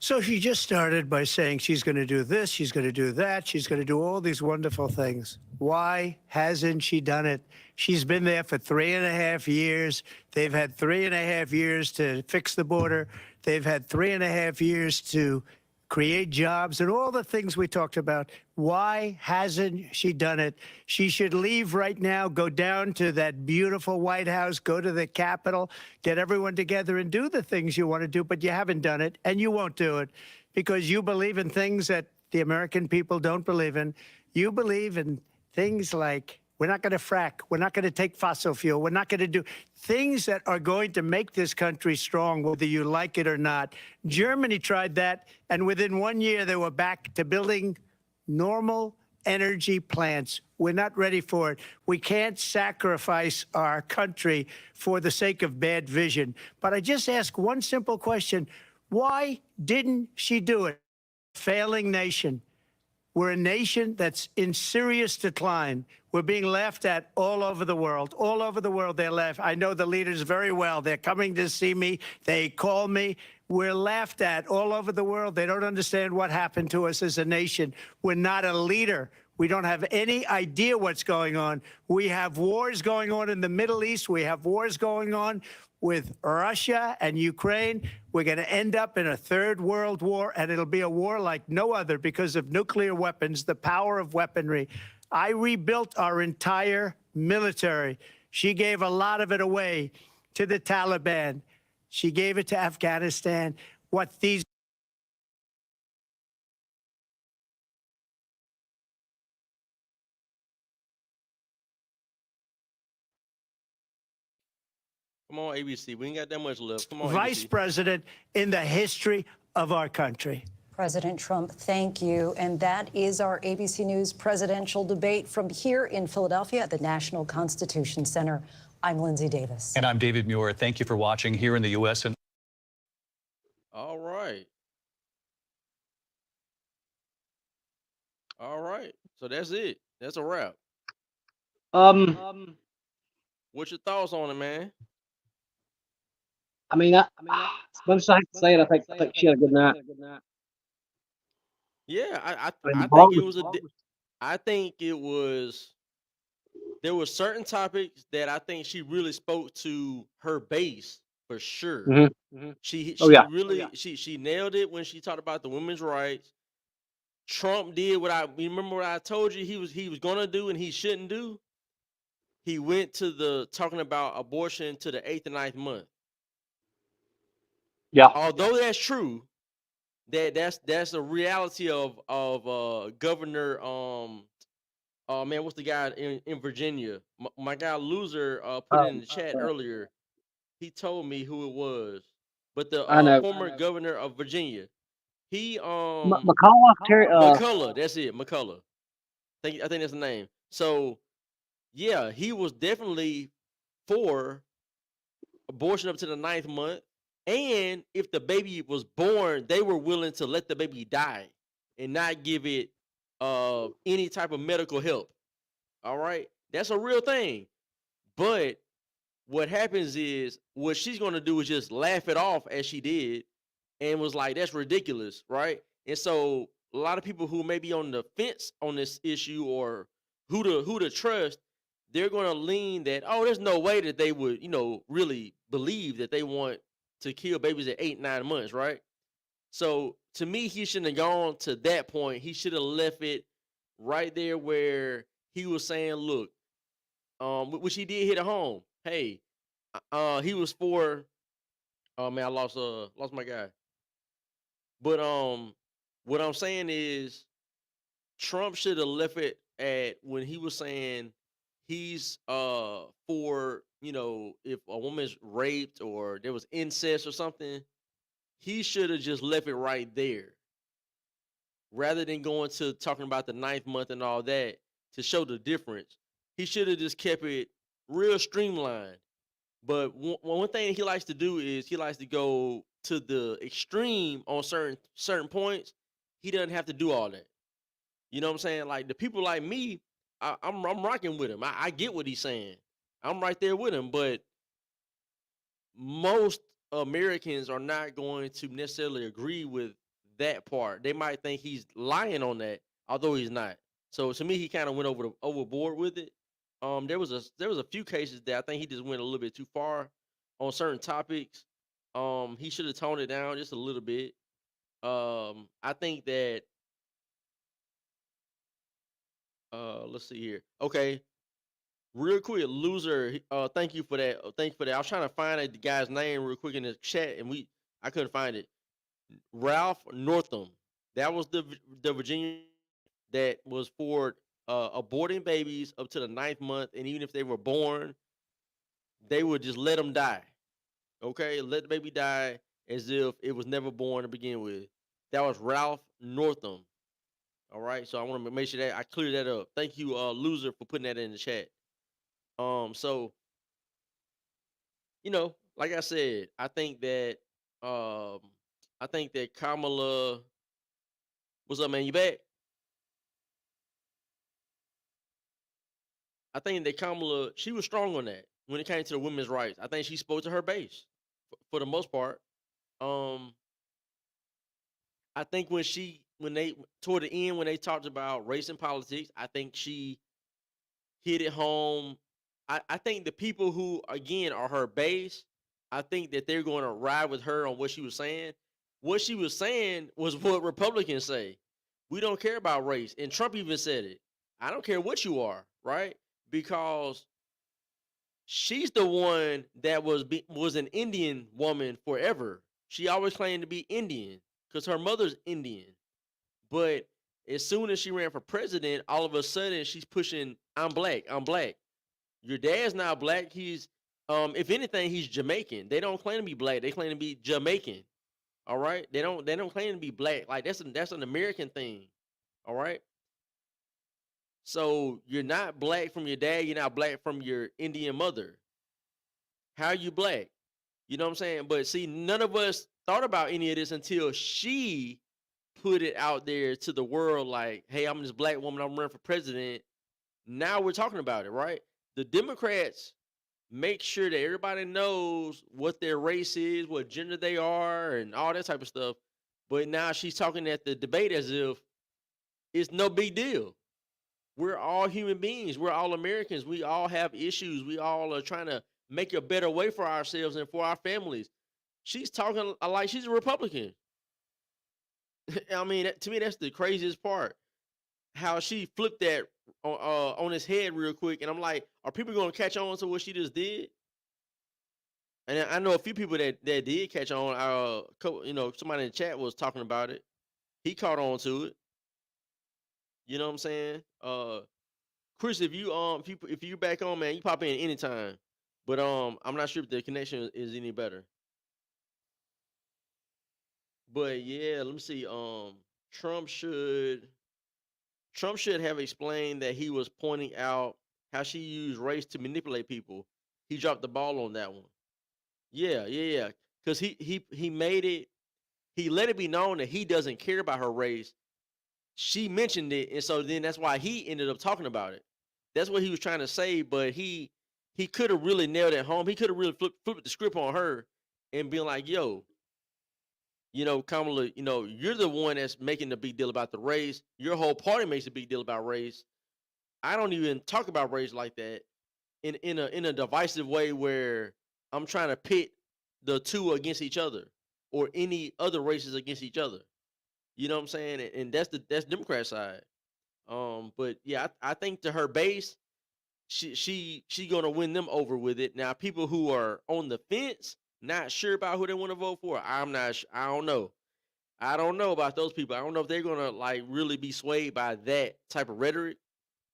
So she just started by saying she's going to do this, she's going to do that, she's going to do all these wonderful things. Why hasn't she done it? She's been there for 3.5 years. They've had 3.5 years to fix the border. They've had 3.5 years to create jobs and all the things we talked about. Why hasn't she done it? She should leave right now, go down to that beautiful White House, go to the Capitol, get everyone together and do the things you want to do, but you haven't done it and you won't do it because you believe in things that the American people don't believe in. You believe in things like we're not going to frack. We're not going to take fossil fuel. We're not going to do things that are going to make this country strong, whether you like it or not. Germany tried that, and within 1 year, they were back to building normal energy plants. We're not ready for it. We can't sacrifice our country for the sake of bad vision. But I just ask one simple question. Why didn't she do it? Failing nation. We're a nation that's in serious decline. We're being laughed at all over the world. All over the world, they're laughed. I know the leaders very well. They're coming to see me. They call me. We're laughed at all over the world. They don't understand what happened to us as a nation. We're not a leader. We don't have any idea what's going on. We have wars going on in the Middle East. We have wars going on with Russia and Ukraine. We're going to end up in a third world war, and it'll be a war like no other because of nuclear weapons, the power of weaponry. I rebuilt our entire military. She gave a lot of it away to the Taliban. She gave it to Afghanistan. What these Come on, ABC. We ain't got that much left. Come on, vice ABC. president in the history of our country. President Trump, thank you. And that is our ABC News presidential debate from here in Philadelphia at the National Constitution Center. I'm Lindsay Davis. And I'm David Muir. Thank you for watching here in the U.S. and All right. All right. So that's it. That's a wrap. What's your thoughts on it, man? I mean, as much as I hate to say it, I think she had a good night. Yeah, I I mean, think it was I think it was. There were certain topics that I think she really spoke to her base for sure. She really she nailed it when she talked about the women's rights. Trump did what you remember what I told you he was gonna do and he shouldn't do. He went to the talking about abortion to the 8th and 9th month. Yeah. Although that's true, that's a reality of Governor man, what's the guy in Virginia? My guy Loser put it in the chat earlier. He told me who it was, but the former governor of Virginia. He McCullough, McCullough, that's it, McCullough. I think that's the name. So yeah, he was definitely for abortion up to the 9th month. And if the baby was born, they were willing to let the baby die and not give it any type of medical help. All right, that's a real thing. But what happens is what she's going to do is just laugh it off as she did and was like, that's ridiculous, right? And so a lot of people who may be on the fence on this issue or who to trust, they're going to lean that, oh, there's no way that they would, really believe that they want to kill babies at 8-9 months, right? So to me, he shouldn't have gone to that point. He should have left it right there where he was saying, look, which he did hit at home. Hey, he was for. Oh man, I lost my guy. But what I'm saying is, Trump should have left it at when he was saying he's for if a woman's raped or there was incest or something, he should have just left it right there rather than going to talking about the 9th month and all that. to show the difference. He should have just kept it real streamlined. But one thing he likes to do is he likes to go to the extreme on certain points. He doesn't have to do all that. You know what I'm saying? Like the people like me, I'm rocking with him. I get what he's saying. I'm right there with him. But most Americans are not going to necessarily agree with that part. They might think he's lying on that, although he's not. So to me, he kind of went overboard with it. There was a few cases that I think he just went a little bit too far on certain topics. He should have toned it down just a little bit. I think that let's see here. Okay, real quick, loser. Thank you for that. Thank you for that. I was trying to find the guy's name real quick in the chat, and I couldn't find it. Ralph Northam. That was the Virginia that was for aborting babies up to the 9th month, and even if they were born, they would just let them die. Okay, let the baby die as if it was never born to begin with. That was Ralph Northam. All right, so I want to make sure that I clear that up. Thank you, loser, for putting that in the chat. So like I said, I think that Kamala. What's up, man? You back? I think that Kamala, she was strong on that when it came to the women's rights. I think she spoke to her base for the most part. I think when they toward the end when they talked about race and politics, I think she hit it home. I think the people who again are her base, I think that they're going to ride with her on what she was saying. What she was saying was what Republicans say. We don't care about race, and Trump even said it. I don't care what you are, right? Because she's the one that was an Indian woman forever. She always claimed to be Indian because her mother's Indian. But as soon as she ran for president, all of a sudden she's pushing, I'm black, I'm black. Your dad's not black. He's, if anything, he's Jamaican. They don't claim to be black. They claim to be Jamaican. All right. They don't claim to be black. Like that's an American thing. All right. So you're not black from your dad. You're not black from your Indian mother. How are you black? You know what I'm saying? But see, none of us thought about any of this until she put it out there to the world like, hey, I'm this black woman. I'm running for president. Now we're talking about it, right? The Democrats make sure that everybody knows what their race is, what gender they are, and all that type of stuff. But now she's talking at the debate as if it's no big deal. We're all human beings. We're all Americans. We all have issues. We all are trying to make a better way for ourselves and for our families. She's talking like she's a Republican. I mean, to me, that's the craziest part. How she flipped that on his head real quick, and I'm like, are people going to catch on to what she just did? And I know a few people that did catch on. Somebody in the chat was talking about it. He caught on to it. You know what I'm saying? Chris, if you back on, man, you pop in anytime. But I'm not sure if the connection is any better. But yeah, let me see. Trump should have explained that he was pointing out how she used race to manipulate people. He dropped the ball on that one. Yeah. Because he made it. He let it be known that he doesn't care about her race. She mentioned it, and so then that's why he ended up talking about it. That's what he was trying to say, but he could have really nailed it home. He could have really flipped the script on her and been like, yo, Kamala, you're the one that's making the big deal about the race. Your whole party makes a big deal about race. I don't even talk about race like that in a divisive way where I'm trying to pit the two against each other or any other races against each other. You know what I'm saying? And that's Democrat side. But yeah, I think to her base, she gonna win them over with it. Now, people who are on the fence, not sure about who they want to vote for, I don't know. I don't know about those people. I don't know if they're gonna like really be swayed by that type of rhetoric.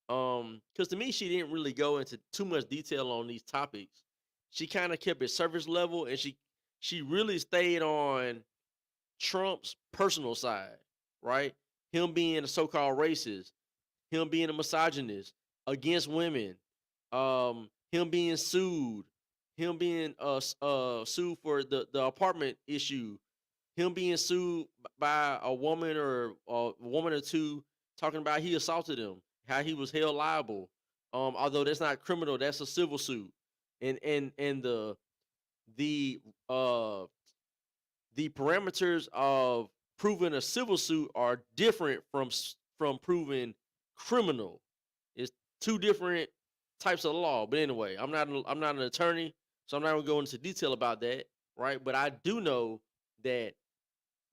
Because to me, she didn't really go into too much detail on these topics. She kind of kept it surface level, and she really stayed on Trump's personal side, right? Him being a so-called racist, him being a misogynist against women, him being sued, him being sued for the apartment issue, him being sued by a woman or two talking about he assaulted him, how he was held liable. Although that's not criminal, that's a civil suit. And the uh the parameters of proving a civil suit are different from proving criminal. It's two different types of law. But anyway, I'm not an attorney, so I'm not gonna go into detail about that, right? But I do know that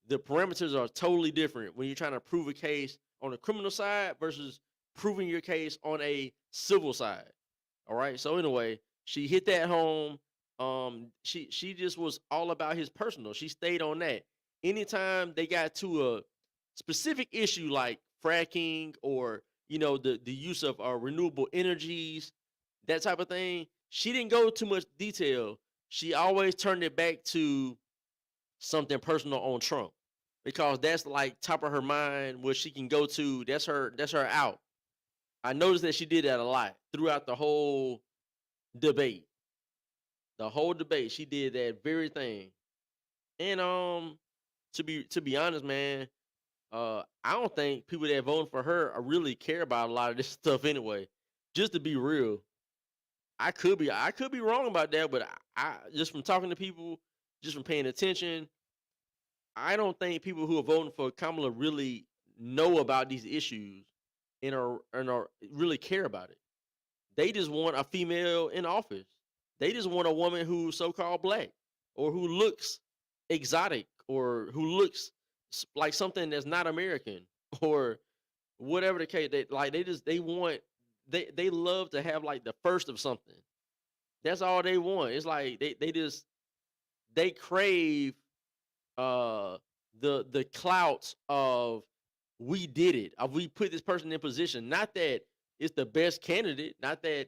the parameters are totally different when you're trying to prove a case on the criminal side versus proving your case on a civil side. All right. So anyway, she hit that home. She just was all about his personal. She stayed on that. Anytime they got to a specific issue like fracking or the use of renewable energies, that type of thing, she didn't go too much detail. She always turned it back to something personal on Trump because that's like top of her mind where she can go to. That's her out. I noticed that she did that a lot throughout the whole debate. The whole debate, she did that very thing. And to be honest, man, I don't think people that voting for her really care about a lot of this stuff anyway. Just to be real, I could be wrong about that, but I just from talking to people, just from paying attention, I don't think people who are voting for Kamala really know about these issues and are really care about it. They just want a female in office. They just want a woman who's so-called black or who looks exotic or who looks like something that's not American or whatever the case. They love to have like the first of something. That's all they want. It's like they crave uh the clout of we did it. We put this person in position. Not that it's the best candidate, not that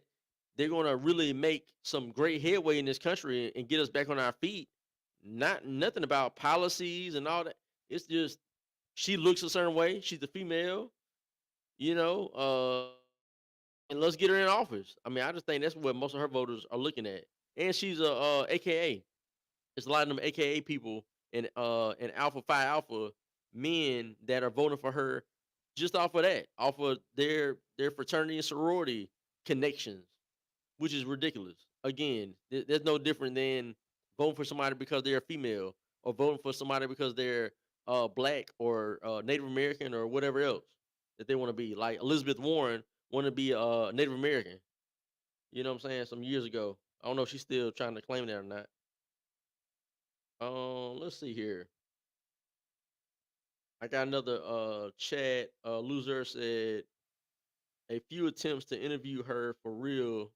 they're gonna really make some great headway in this country and get us back on our feet. Not nothing about policies and all that. It's just she looks a certain way. She's a female, you know, and let's get her in office. I mean, I just think that's what most of her voters are looking at. And she's a AKA. It's a lot of them AKA people and Alpha Phi Alpha men that are voting for her just off of that, off of their fraternity and sorority connections, which is ridiculous. Again, there's no different than voting for somebody because they're a female or voting for somebody because they're black or Native American or whatever else that they want to be. Like Elizabeth Warren wanted to be Native American. You know what I'm saying? Some years ago. I don't know if she's still trying to claim that or not. Let's see here. I got another chat. Loser said a few attempts to interview her for real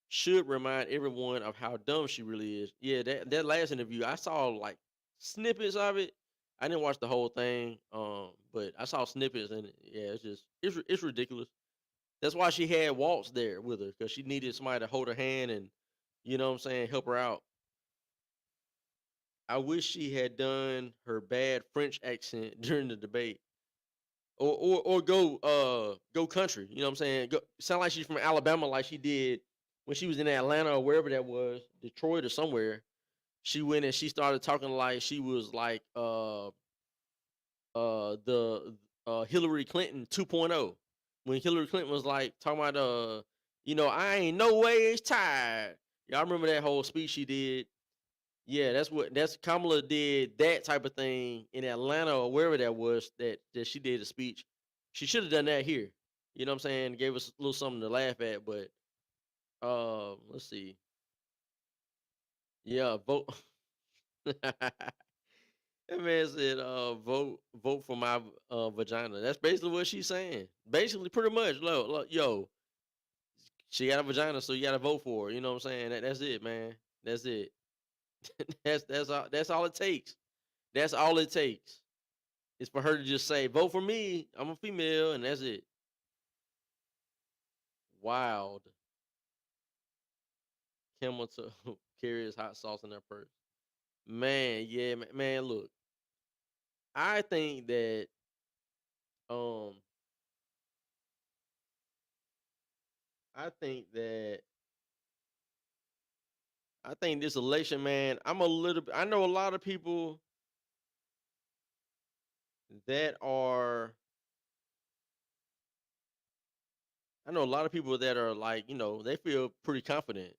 should remind everyone of how dumb she really is. Yeah, that last interview, I saw like snippets of it. I didn't watch the whole thing, but I saw snippets and yeah, it's ridiculous. That's why she had Waltz there with her because she needed somebody to hold her hand and what I'm saying, help her out. I wish she had done her bad French accent during the debate. Or go country. You know what I'm saying? Sound like she's from Alabama, like she did when she was in Atlanta or wherever that was, Detroit or somewhere. She went and she started talking like she was like the Hillary Clinton 2.0. When Hillary Clinton was like talking about I ain't no ways tired. Y'all remember that whole speech she did? Yeah, that's Kamala did that type of thing in Atlanta or wherever that was that she did a speech. She should have done that here. You know what I'm saying? Gave us a little something to laugh at, but let's see. Yeah, vote. That man said vote for my vagina. That's basically what she's saying. Basically pretty much. Look, yo, she got a vagina, so you gotta vote for her. You know what I'm saying? That's it, man. That's it. That's all it takes. That's all it takes. Is for her to just say, vote for me. I'm a female, and that's it. Wild. Camel to carry his hot sauce in their purse. Man, yeah, man. Look, I think that um I think that I think this election, man, I know a lot of people that are I know a lot of people that are like, they feel pretty confident.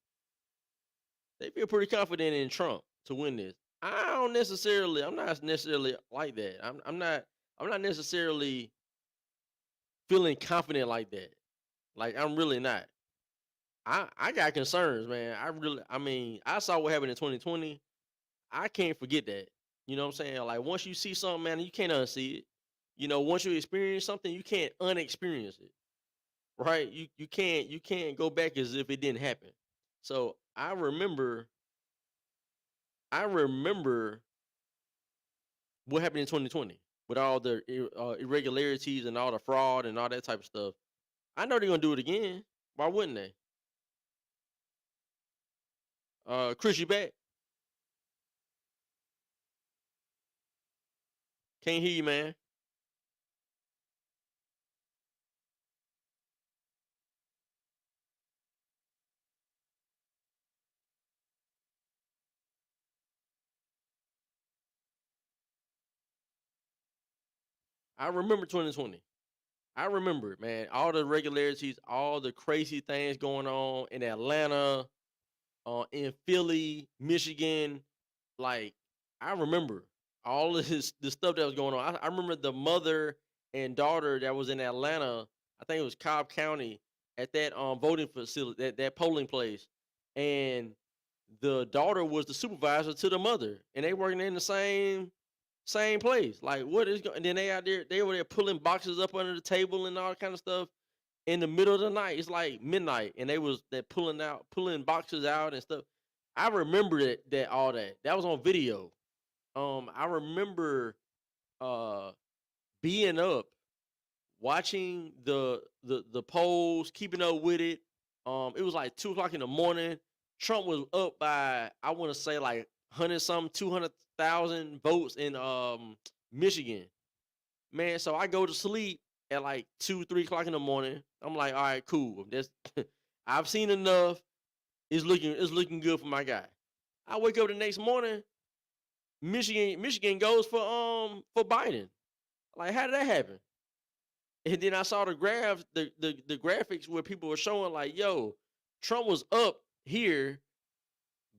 They feel pretty confident in Trump to win this. I'm not necessarily like that. I'm not necessarily feeling confident like that. Like I'm really not. I got concerns, man. I mean, I saw what happened in 2020. I can't forget that. You know what I'm saying? Like once you see something, man, you can't unsee it. Once you experience something, you can't unexperience it. Right? You can't go back as if it didn't happen. So I remember what happened in 2020 with all the irregularities and all the fraud and all that type of stuff. I know they're gonna do it again. Why wouldn't they? Chris, you back? Can't hear you, man. I remember 2020. I remember it, man. All the irregularities, all the crazy things going on in Atlanta, in Philly, Michigan. Like, I remember all of the stuff that was going on. I remember the mother and daughter that was in Atlanta. I think it was Cobb County at that voting facility, that polling place, and the daughter was the supervisor to the mother, and they working in the same place. Like, what is going? And then they were there pulling boxes up under the table and all kind of stuff in the middle of the night. It's like midnight, and they're pulling boxes out and stuff. I remember that all that was on video. I remember uh being up, watching the polls, keeping up with it. It was like 2 o'clock in the morning. Trump was up by I want to say like 200,000 votes in Michigan. Man, so I go to sleep at like 2, 3 o'clock in the morning. I'm like, all right, cool. That's I've seen enough. It's looking good for my guy. I wake up the next morning. Michigan goes for Biden. Like, how did that happen? And then I saw the graphs, the graphics where people were showing like, yo, Trump was up here,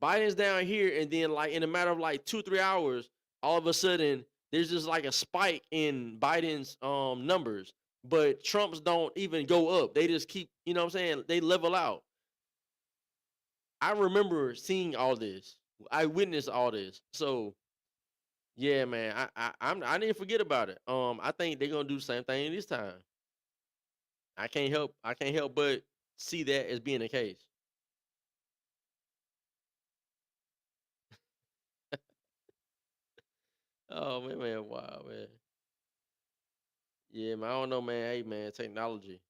Biden's down here, and then like in a matter of like 2, 3 hours, all of a sudden there's just like a spike in Biden's numbers, but Trump's don't even go up. They just keep, you know what I'm saying? They level out. I remember seeing all this. I witnessed all this. So yeah, man, I didn't forget about it. I think they're gonna do the same thing this time. I can't help but see that as being the case. Oh man, wow, man. Yeah, man. I don't know, man. Hey, man, technology,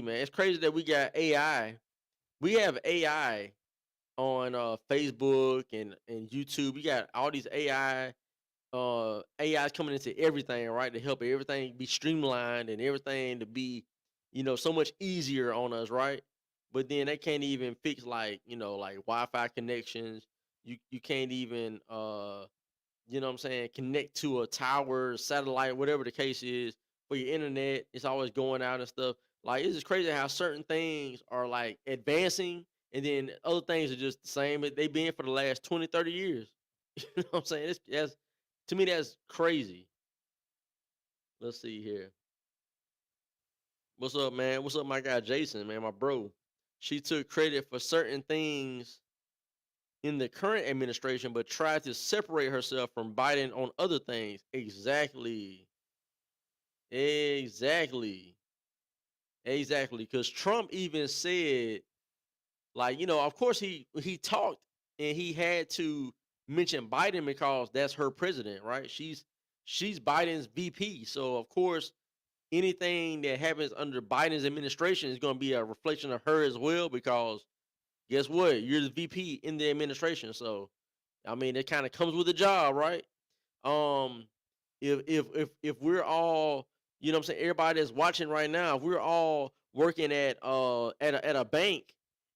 man. It's crazy that we got AI. We have AI on Facebook and YouTube. We got all these AI is coming into everything, right? To help everything be streamlined and everything to be, so much easier on us, right? But then they can't even fix like, like Wi-Fi connections. You can't even what I'm saying, connect to a tower, satellite, whatever the case is for your internet. It's always going out and stuff. Like it's just crazy how certain things are like advancing and then other things are just the same that they've been for the last 20, 30 years. You know what I'm saying? To me, that's crazy. Let's see here. What's up, man? What's up, my guy Jason, man, my bro? She took credit for certain things in the current administration, but tried to separate herself from Biden on other things. Exactly. Exactly. Exactly. Because Trump even said, like, of course he talked and he had to mention Biden because that's her president, right? She's Biden's VP. So of course anything that happens under Biden's administration is going to be a reflection of her as well because guess what? You're the VP in the administration. So I mean it kind of comes with the job, right? Um if we're all You know what I'm saying? Everybody that's watching right now, if we're all working at a bank,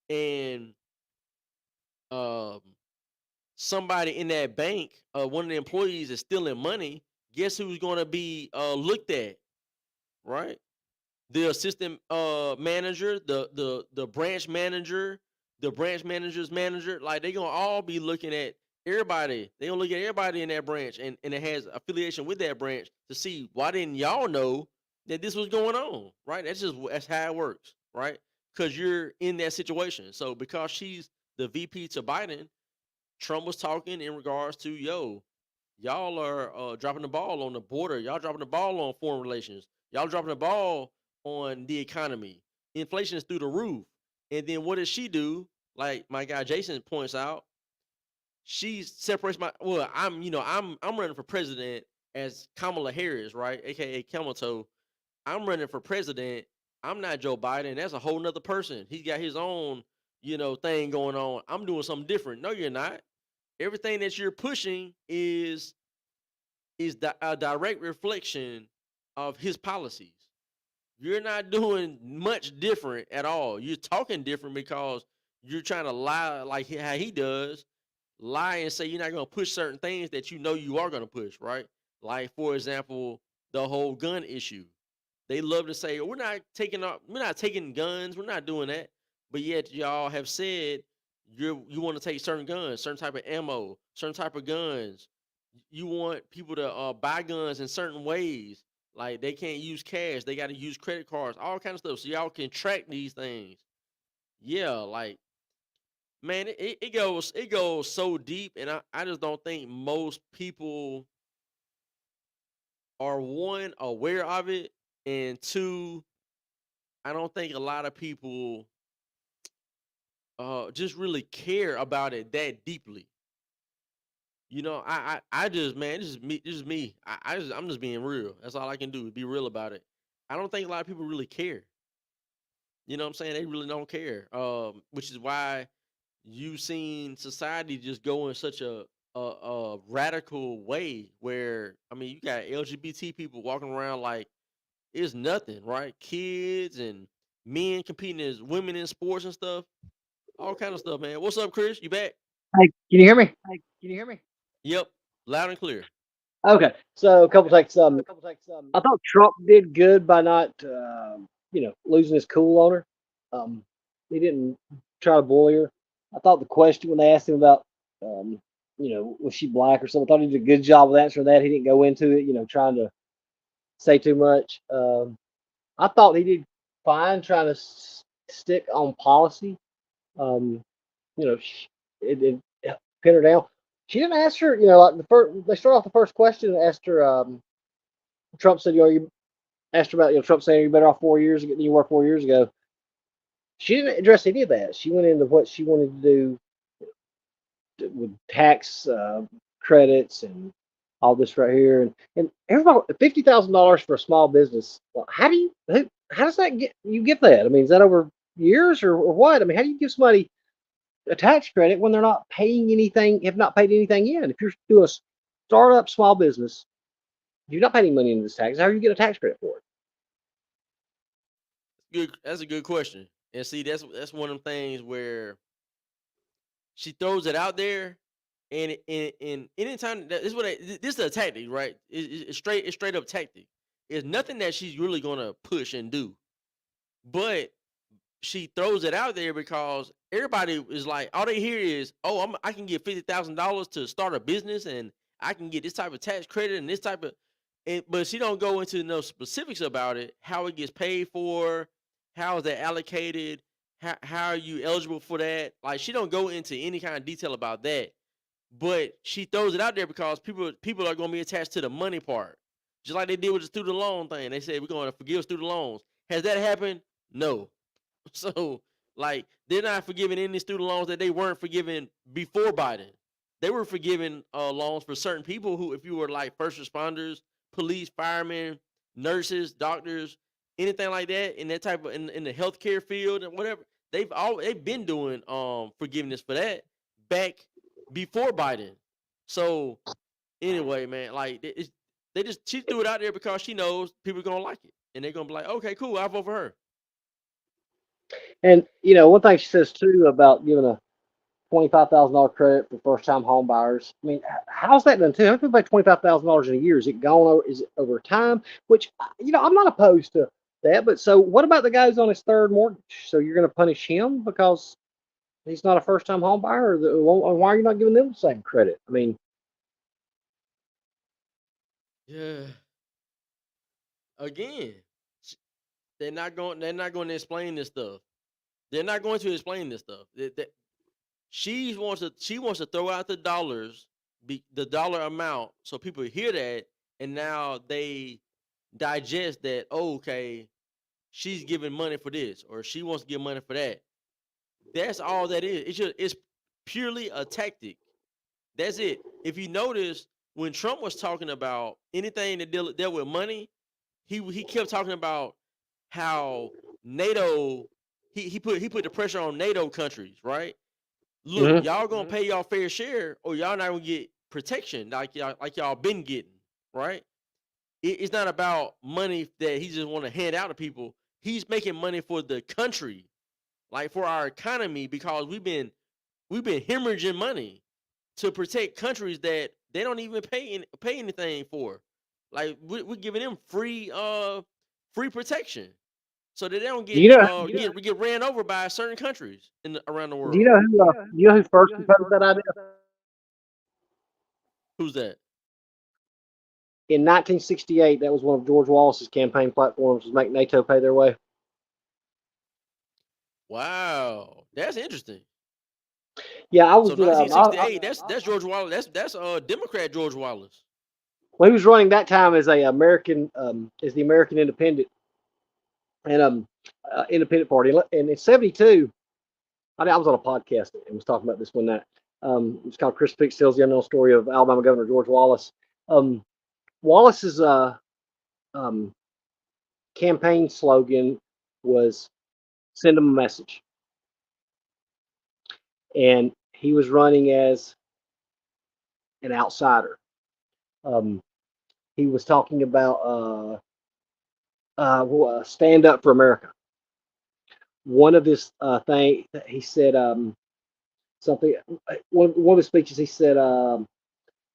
and um somebody in that bank, one of the employees is stealing money, guess who's going to be looked at, right? The assistant manager, the branch manager, the branch manager's manager. Like, they gonna all be looking at everybody. They gonna look at everybody in that branch, and it has affiliation with that branch, to see, why didn't y'all know that this was going on, right? That's how it works, right? Because you're in that situation. So because she's the VP to Biden, Trump was talking in regards to, yo, y'all are dropping the ball on the border. Y'all dropping the ball on foreign relations. Y'all dropping the ball on the economy. Inflation is through the roof. And then what does she do? Like my guy Jason points out, she separates I'm running for president as Kamala Harris, right? AKA Camel Toe. I'm running for president. I'm not Joe Biden. That's a whole nother person. He's got his own, thing going on. I'm doing something different. No, you're not. Everything that you're pushing is a direct reflection of his policies. You're not doing much different at all. You're talking different because you're trying to lie like how he does, lie and say you're not going to push certain things that you are going to push, right? Like, for example, the whole gun issue. They love to say, we're not taking guns, we're not doing that. But yet y'all have said you want to take certain guns, certain type of ammo, certain type of guns. You want people to buy guns in certain ways. Like, they can't use cash, they got to use credit cards, all kind of stuff, so y'all can track these things. Yeah, like, man, it goes so deep, and I just don't think most people are, one, aware of it, and two, I don't think a lot of people just really care about it that deeply. I just, man, this is me. This is me. I'm just being real. That's all I can do, is be real about it. I don't think a lot of people really care. You know what I'm saying? They really don't care. Which is why you've seen society just go in such a radical way, where, I mean, you got LGBT people walking around like it's nothing, right? Kids and men competing as women in sports and stuff, all kind of stuff, man. What's up, Chris? You back? Hey, can you hear me? Hey, can you hear me? Yep, loud and clear. Okay, so a couple things. I thought Trump did good by not, losing his cool on her. He didn't try to bully her. I thought the question when they asked him about, was she black or something, I thought he did a good job of answering that. He didn't go into it, trying to say too much. I thought he did fine trying to stick on policy. Um, it pin her down. She didn't ask her, like they start off the first question and asked her, Trump said, you asked her about, Trump saying you're better off 4 years ago than you were 4 years ago. She didn't address any of that. She went into what she wanted to do with tax credits and all this right here. And everybody, $50,000 for a small business. Well, how does that get, you get that? I mean, is that over years or what? I mean, how do you give somebody a tax credit when they're not paying anything, have not paid anything in? If you're doing a startup small business, you're not paying any money into this tax. How are you getting a tax credit for it? Good. That's a good question. And see, that's one of them things where she throws it out there, and anytime this is a tactic, right? It's straight up tactic. It's nothing that she's really gonna push and do, but she throws it out there because everybody is like, all they hear is, oh, I can get $50,000 to start a business, and I can get this type of tax credit and this type of, but she don't go into no specifics about it, how it gets paid for, how is that allocated, how are you eligible for that? Like, she don't go into any kind of detail about that, but she throws it out there because people are going to be attached to the money part, just like they did with the student loan thing. They said we're going to forgive student loans. Has that happened? No. So, like, they're not forgiving any student loans that they weren't forgiving before Biden. They were forgiving loans for certain people who, if you were like first responders, police, firemen, nurses, doctors, anything like that, in that type of in the healthcare field and whatever, they've been doing forgiveness for that back before Biden. So anyway, man, like, She threw it out there because she knows people are gonna like it, and they're gonna be like, okay, cool, I'll vote for her. And one thing she says too about giving a $25,000 credit for first-time home buyers. I mean, how's that done too? How can we pay $25,000 in a year? Is it gone over? Is it over time? Which I'm not opposed to that. But so, what about the guy who's on his third mortgage? So you're going to punish him because he's not a first-time home buyer? Or why are you not giving them the same credit? I mean, Yeah. Again, sh- they're not going. They're not going to explain this stuff. They're not going to explain this stuff. She wants to. She wants to throw out the dollars, the dollar amount, so people hear that, and now they digest that. Oh, okay, she's giving money for this, or she wants to give money for that. That's all that is. It's purely a tactic. That's it. If you notice, when Trump was talking about anything that dealt with money, he kept talking about how NATO. He put the pressure on NATO countries, right? Look, mhm. y'all gonna pay y'all fair share, or y'all not gonna get protection like y'all been getting, right? It's not about money that he just want to hand out to people. He's making money for the country, like for our economy, because we've been hemorrhaging money to protect countries that they don't even pay anything for. Like we're giving them free protection so that they don't Do you know? get ran over by certain countries around the Do you world. know who? You know who first proposed that idea? Who's that? In 1968, that was one of George Wallace's campaign platforms, was make NATO pay their way. Wow, that's interesting. Yeah, I So was. 1968, that's George Wallace. That's Democrat George Wallace. Well, he was running that time as a American, as the American Independent and Independent Party. And in '72, I was on a podcast and was talking about this one night. It was called Chris Peak Tells the Unknown Story of Alabama Governor George Wallace. Wallace's um, campaign slogan was "Send them a message," and he was running as an outsider. Um, he was talking about stand up for America. One of his thing he said something. One of his speeches he said,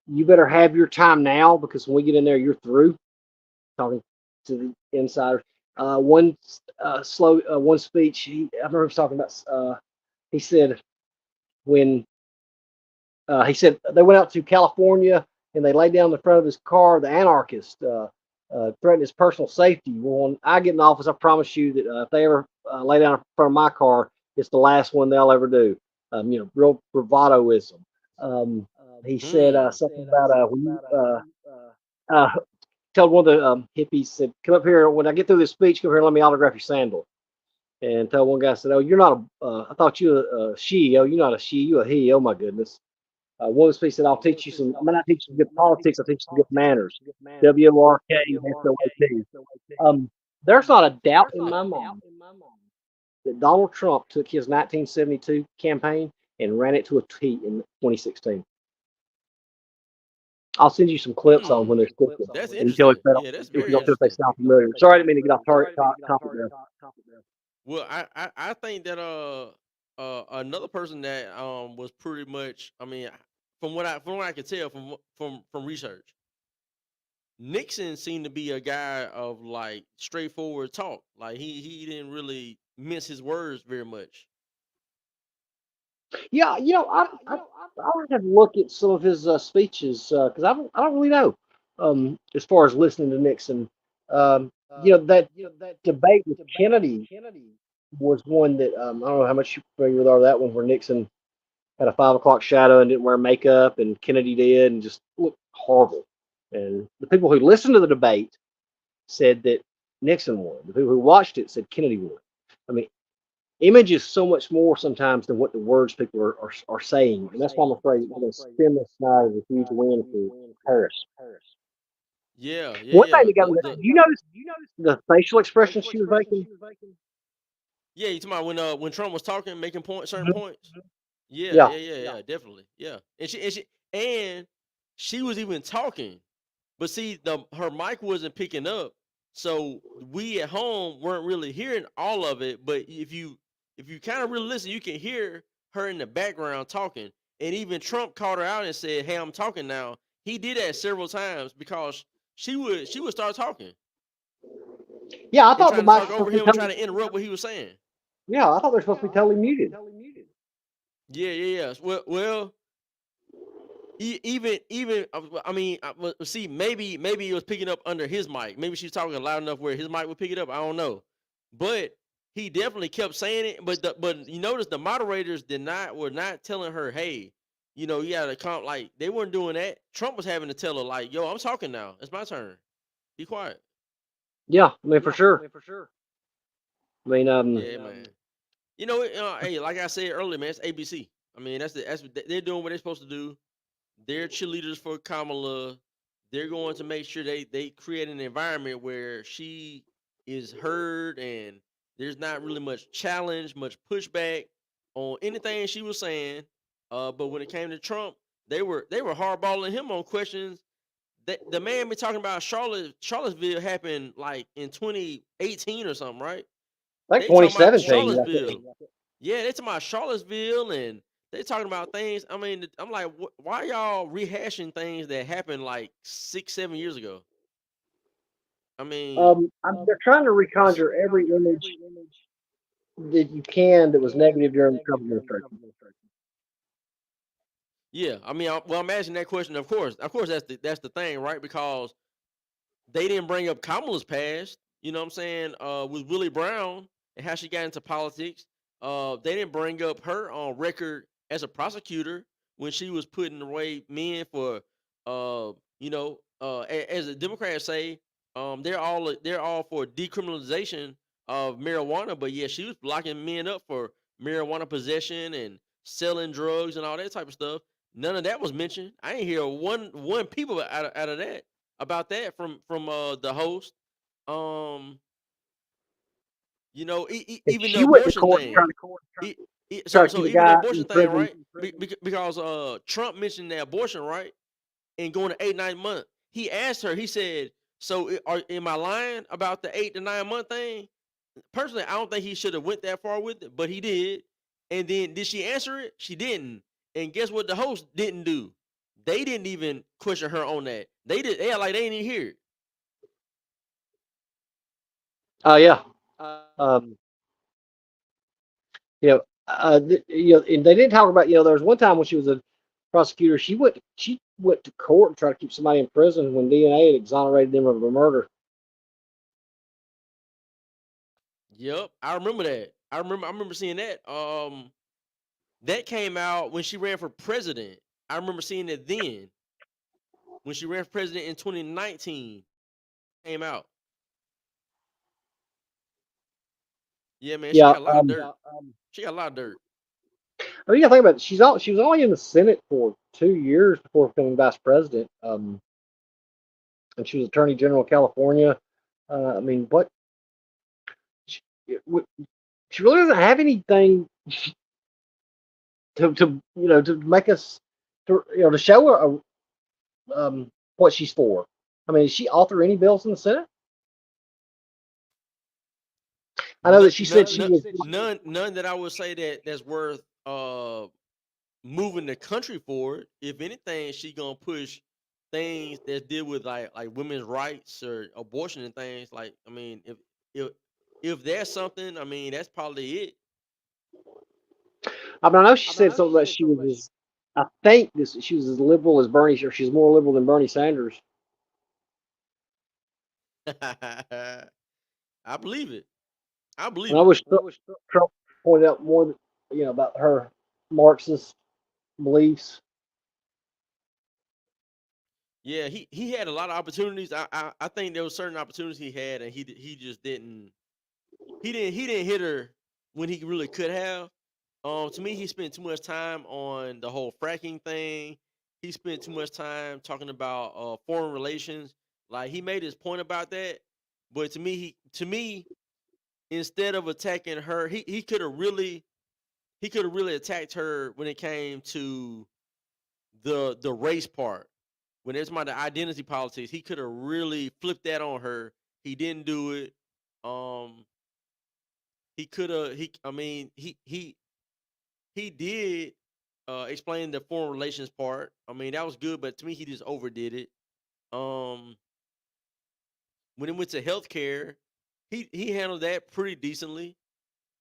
"You better have your time now because when we get in there, you're through." Talking to the insiders. One speech. I remember he was talking about. He said when he said they went out to California and they laid down in the front of his car. The anarchist threatened his personal safety. Well, when I get in office, I promise you that if they ever lay down in front of my car, it's the last one they'll ever do. Real bravadoism. He said Hmm. something about when you told one of the hippies, said, "Come up here when I get through this speech. Come here, and let me autograph your sandal." And tell one guy, said, "Oh, you're not a. I thought you were a she. Oh, you're not a she. You a he. Oh my goodness." One of the speakers said, "I'll teach you some. I'm not teach you some good politics. I'll teach you some good manners." WORKSOAT. There's not a doubt in my mind that Donald Trump took his 1972 campaign and ran it to a T in 2016. I'll send you some clips on when they're scripted, That's and you tell interesting. if, Yeah, that's if you very don't feel if they interesting. sound familiar. Sorry, I didn't mean to get off topic there. Well, I think that another person that was pretty much, I mean, from what I could tell from research, Nixon seemed to be a guy of like straightforward talk. Like he didn't really mince his words very much. Yeah, I would have to look at some of his speeches because I don't really know as far as listening to Nixon. That debate with Kennedy was one that I don't know how much you familiar with all that one where Nixon had a 5 o'clock shadow and didn't wear makeup, and Kennedy did, and just looked horrible. And the people who listened to the debate said that Nixon won. The people who watched it said Kennedy won. I mean, image is so much more sometimes than what the words people are saying, and that's why I'm afraid we're going to spin this night as a huge win for Harris. Yeah, yeah, One thing yeah. that got me, do you notice the facial expressions she was making? Yeah, you talking about when Trump was talking, making certain Mhm. points. Yeah, Yeah, yeah, yeah, yeah, definitely. Yeah. And she was even talking. But see, her mic wasn't picking up, so we at home weren't really hearing all of it. But if you kind of really listen, you can hear her in the background talking. And even Trump called her out and said, "Hey, I'm talking now." He did that several times because she would start talking Yeah, I and thought the trying to mics talk were over supposed to him be and try totally. to interrupt what he was saying. Yeah, I thought they're supposed to be totally muted. Yeah. Well, even I mean, see, maybe it was picking up under his mic. Maybe she's talking loud enough where his mic would pick it up. I don't know, but he definitely kept saying it. But you notice the moderators were not telling her, hey, you gotta come. Like they weren't doing that. Trump was having to tell her, like, yo, I'm talking now. It's my turn. Be quiet. Yeah, I mean for sure. I mean, Yeah, man. Hey, like I said earlier, man, it's ABC. I mean, they're doing what they're supposed to do. They're cheerleaders for Kamala. They're going to make sure they create an environment where she is heard and there's not really much challenge, much pushback on anything she was saying. But when it came to Trump, they were hardballing him on questions. The man been talking about Charlottesville happened like in 2018 or something, right? I think They talking about 2017. I Charlottesville. think. Yeah, they talking about Charlottesville and they talking about things. I mean, I'm like, why y'all rehashing things that happened like 6, 7 years ago? I mean, They're trying to reconjure every image that you can that was negative during the Trump administration. yeah. I mean, I'm asking that question. Of course, that's the thing, right? Because they didn't bring up Kamala's past. You know what I'm saying? With Willie Brown and how she got into politics. They didn't bring up her on record as a prosecutor when she was putting away men for, as the Democrats say, they're all for decriminalization of marijuana. But yeah, she was locking men up for marijuana possession and selling drugs and all that type of stuff. None of that was mentioned. I ain't hear one people out of that about that from the host. Um, If even the she went to abortion court thing. E- trying so to keep so a even the guy abortion in thing, prison, right? Because Trump mentioned the abortion, right? And going to 8 9 months. He asked her. He said, "So am I lying about the 8 to 9 month thing?" Personally, I don't think he should have went that far with it, but he did. And then did she answer it? She didn't. And guess what? The host didn't do. They didn't even question her on that. They did. They like they didn't even hear it. oh yeah, um, and they didn't talk about. There was one time when she was a prosecutor. She went to court and tried to keep somebody in prison when DNA had exonerated them of a murder. Yep, I remember that. I remember seeing that. That came out when she ran for president. I remember seeing it then when she ran for president in 2019. Came out. Yeah, man, she Yeah, got a lot of dirt. She got a lot of dirt. I mean, you gotta think about it. She was only in the Senate for 2 years before becoming vice president. And she was Attorney General of California. I mean, what? She, she really doesn't have anything to make us to show her what she's for. I mean, did she author any bills in the Senate? I know None, that she said none, she none, was. none that I would say that's worth moving the country forward. If anything, she gonna push things that deal with like women's rights or abortion and things. Like, I mean, if if there's something, I mean, that's probably it. I mean, I know she said something that she was as. I think she was as liberal as Bernie, or she's more liberal than Bernie Sanders. I believe it. I And believe I it. wish Trump pointed out more, about her Marxist beliefs. Yeah, he had a lot of opportunities. I think there was certain opportunities he had, and he just didn't. He didn't hit her when he really could have. To me, he spent too much time on the whole fracking thing. He spent too much time talking about foreign relations. Like he made his point about that, but to me, instead of attacking her, he could have really attacked her when it came to the race part. when it's about the identity politics, he could have really flipped that on her. He didn't do it. He could have. I mean, he did explain the foreign relations part. I mean, that was good, but to me, he just overdid it. Um, when it went to healthcare, he handled that pretty decently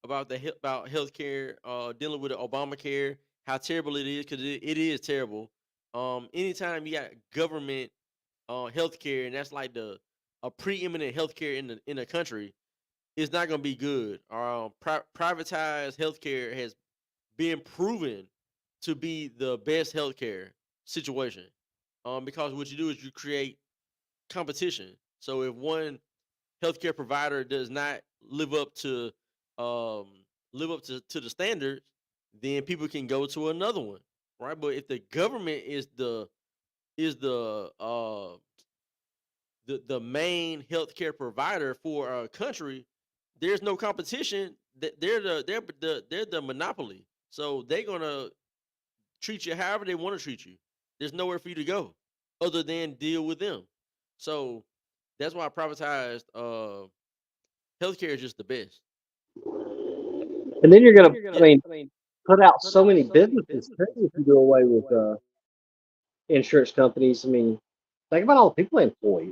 about about healthcare, dealing with the Obamacare, how terrible it is, because it is terrible. Anytime you got government healthcare, and that's like a preeminent healthcare in the country, it's not going to be good. Privatized healthcare has been proven to be the best healthcare situation. Because what you do is you create competition. So if one healthcare provider does not live up to um, to the standards, then people can go to another one, right? But if the government is is the uh, the main healthcare provider for a country, there's no competition. They're the monopoly. So they're gonna treat you however they want to treat you. There's nowhere for you to go other than deal with them. So that's why privatized healthcare is just the best. And then you're gonna, I Yeah. mean, put out so many businesses too if you do away with insurance companies. I mean, think about all the people they employ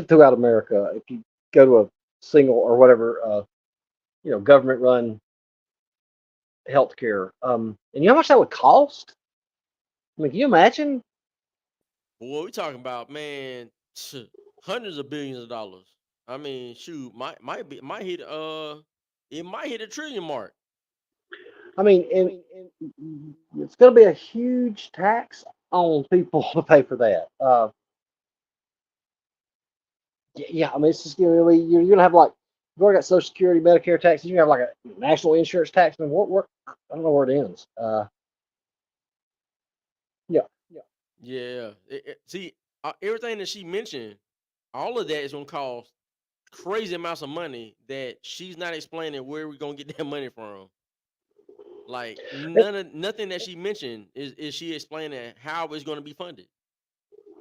throughout America. If you go to a single or whatever, government run healthcare, and you know how much that would cost? I mean, can you imagine? Boy, we talking about, man, hundreds of billions of dollars. I mean, shoot, might hit it might hit a trillion mark. I mean, and it's going to be a huge tax on people to pay for that. Yeah, I mean, it's just really you're going to have like you've already got Social Security, Medicare taxes. You have like a national insurance tax. I mean, I don't know where it ends. Yeah, Yeah. See, everything that she mentioned, all of that is gonna cost crazy amounts of money that she's not explaining where we're gonna get that money from. Like nothing that she mentioned is she explaining how it's gonna be funded.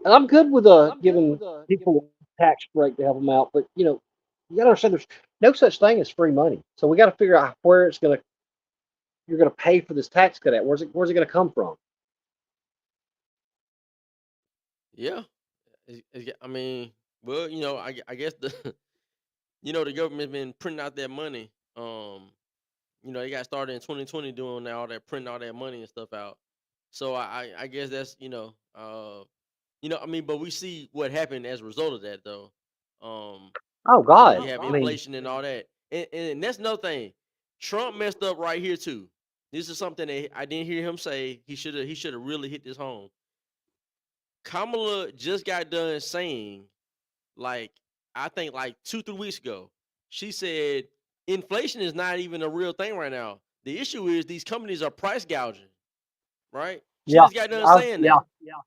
and I'm good with giving people a tax break to help them out, but you got to understand there's no such thing as free money. So we got to figure out where you're gonna pay for this tax cut at. Where's it gonna come from? Yeah. I mean, well, I guess the the government's been printing out that money. They got started in 2020 doing all that, printing all that money and stuff out. So I guess that's I mean, but we see what happened as a result of that, though. Um, Oh you God, have I mean, inflation and all that, and that's another thing. Trump messed up right here too. This is something that I didn't hear him say. He should have really hit this home. Kamala just got done saying, like, I think like 2-3 weeks ago, she said inflation is not even a real thing right now. The issue is these companies are price gouging, right? She yeah, just got done saying yeah, that,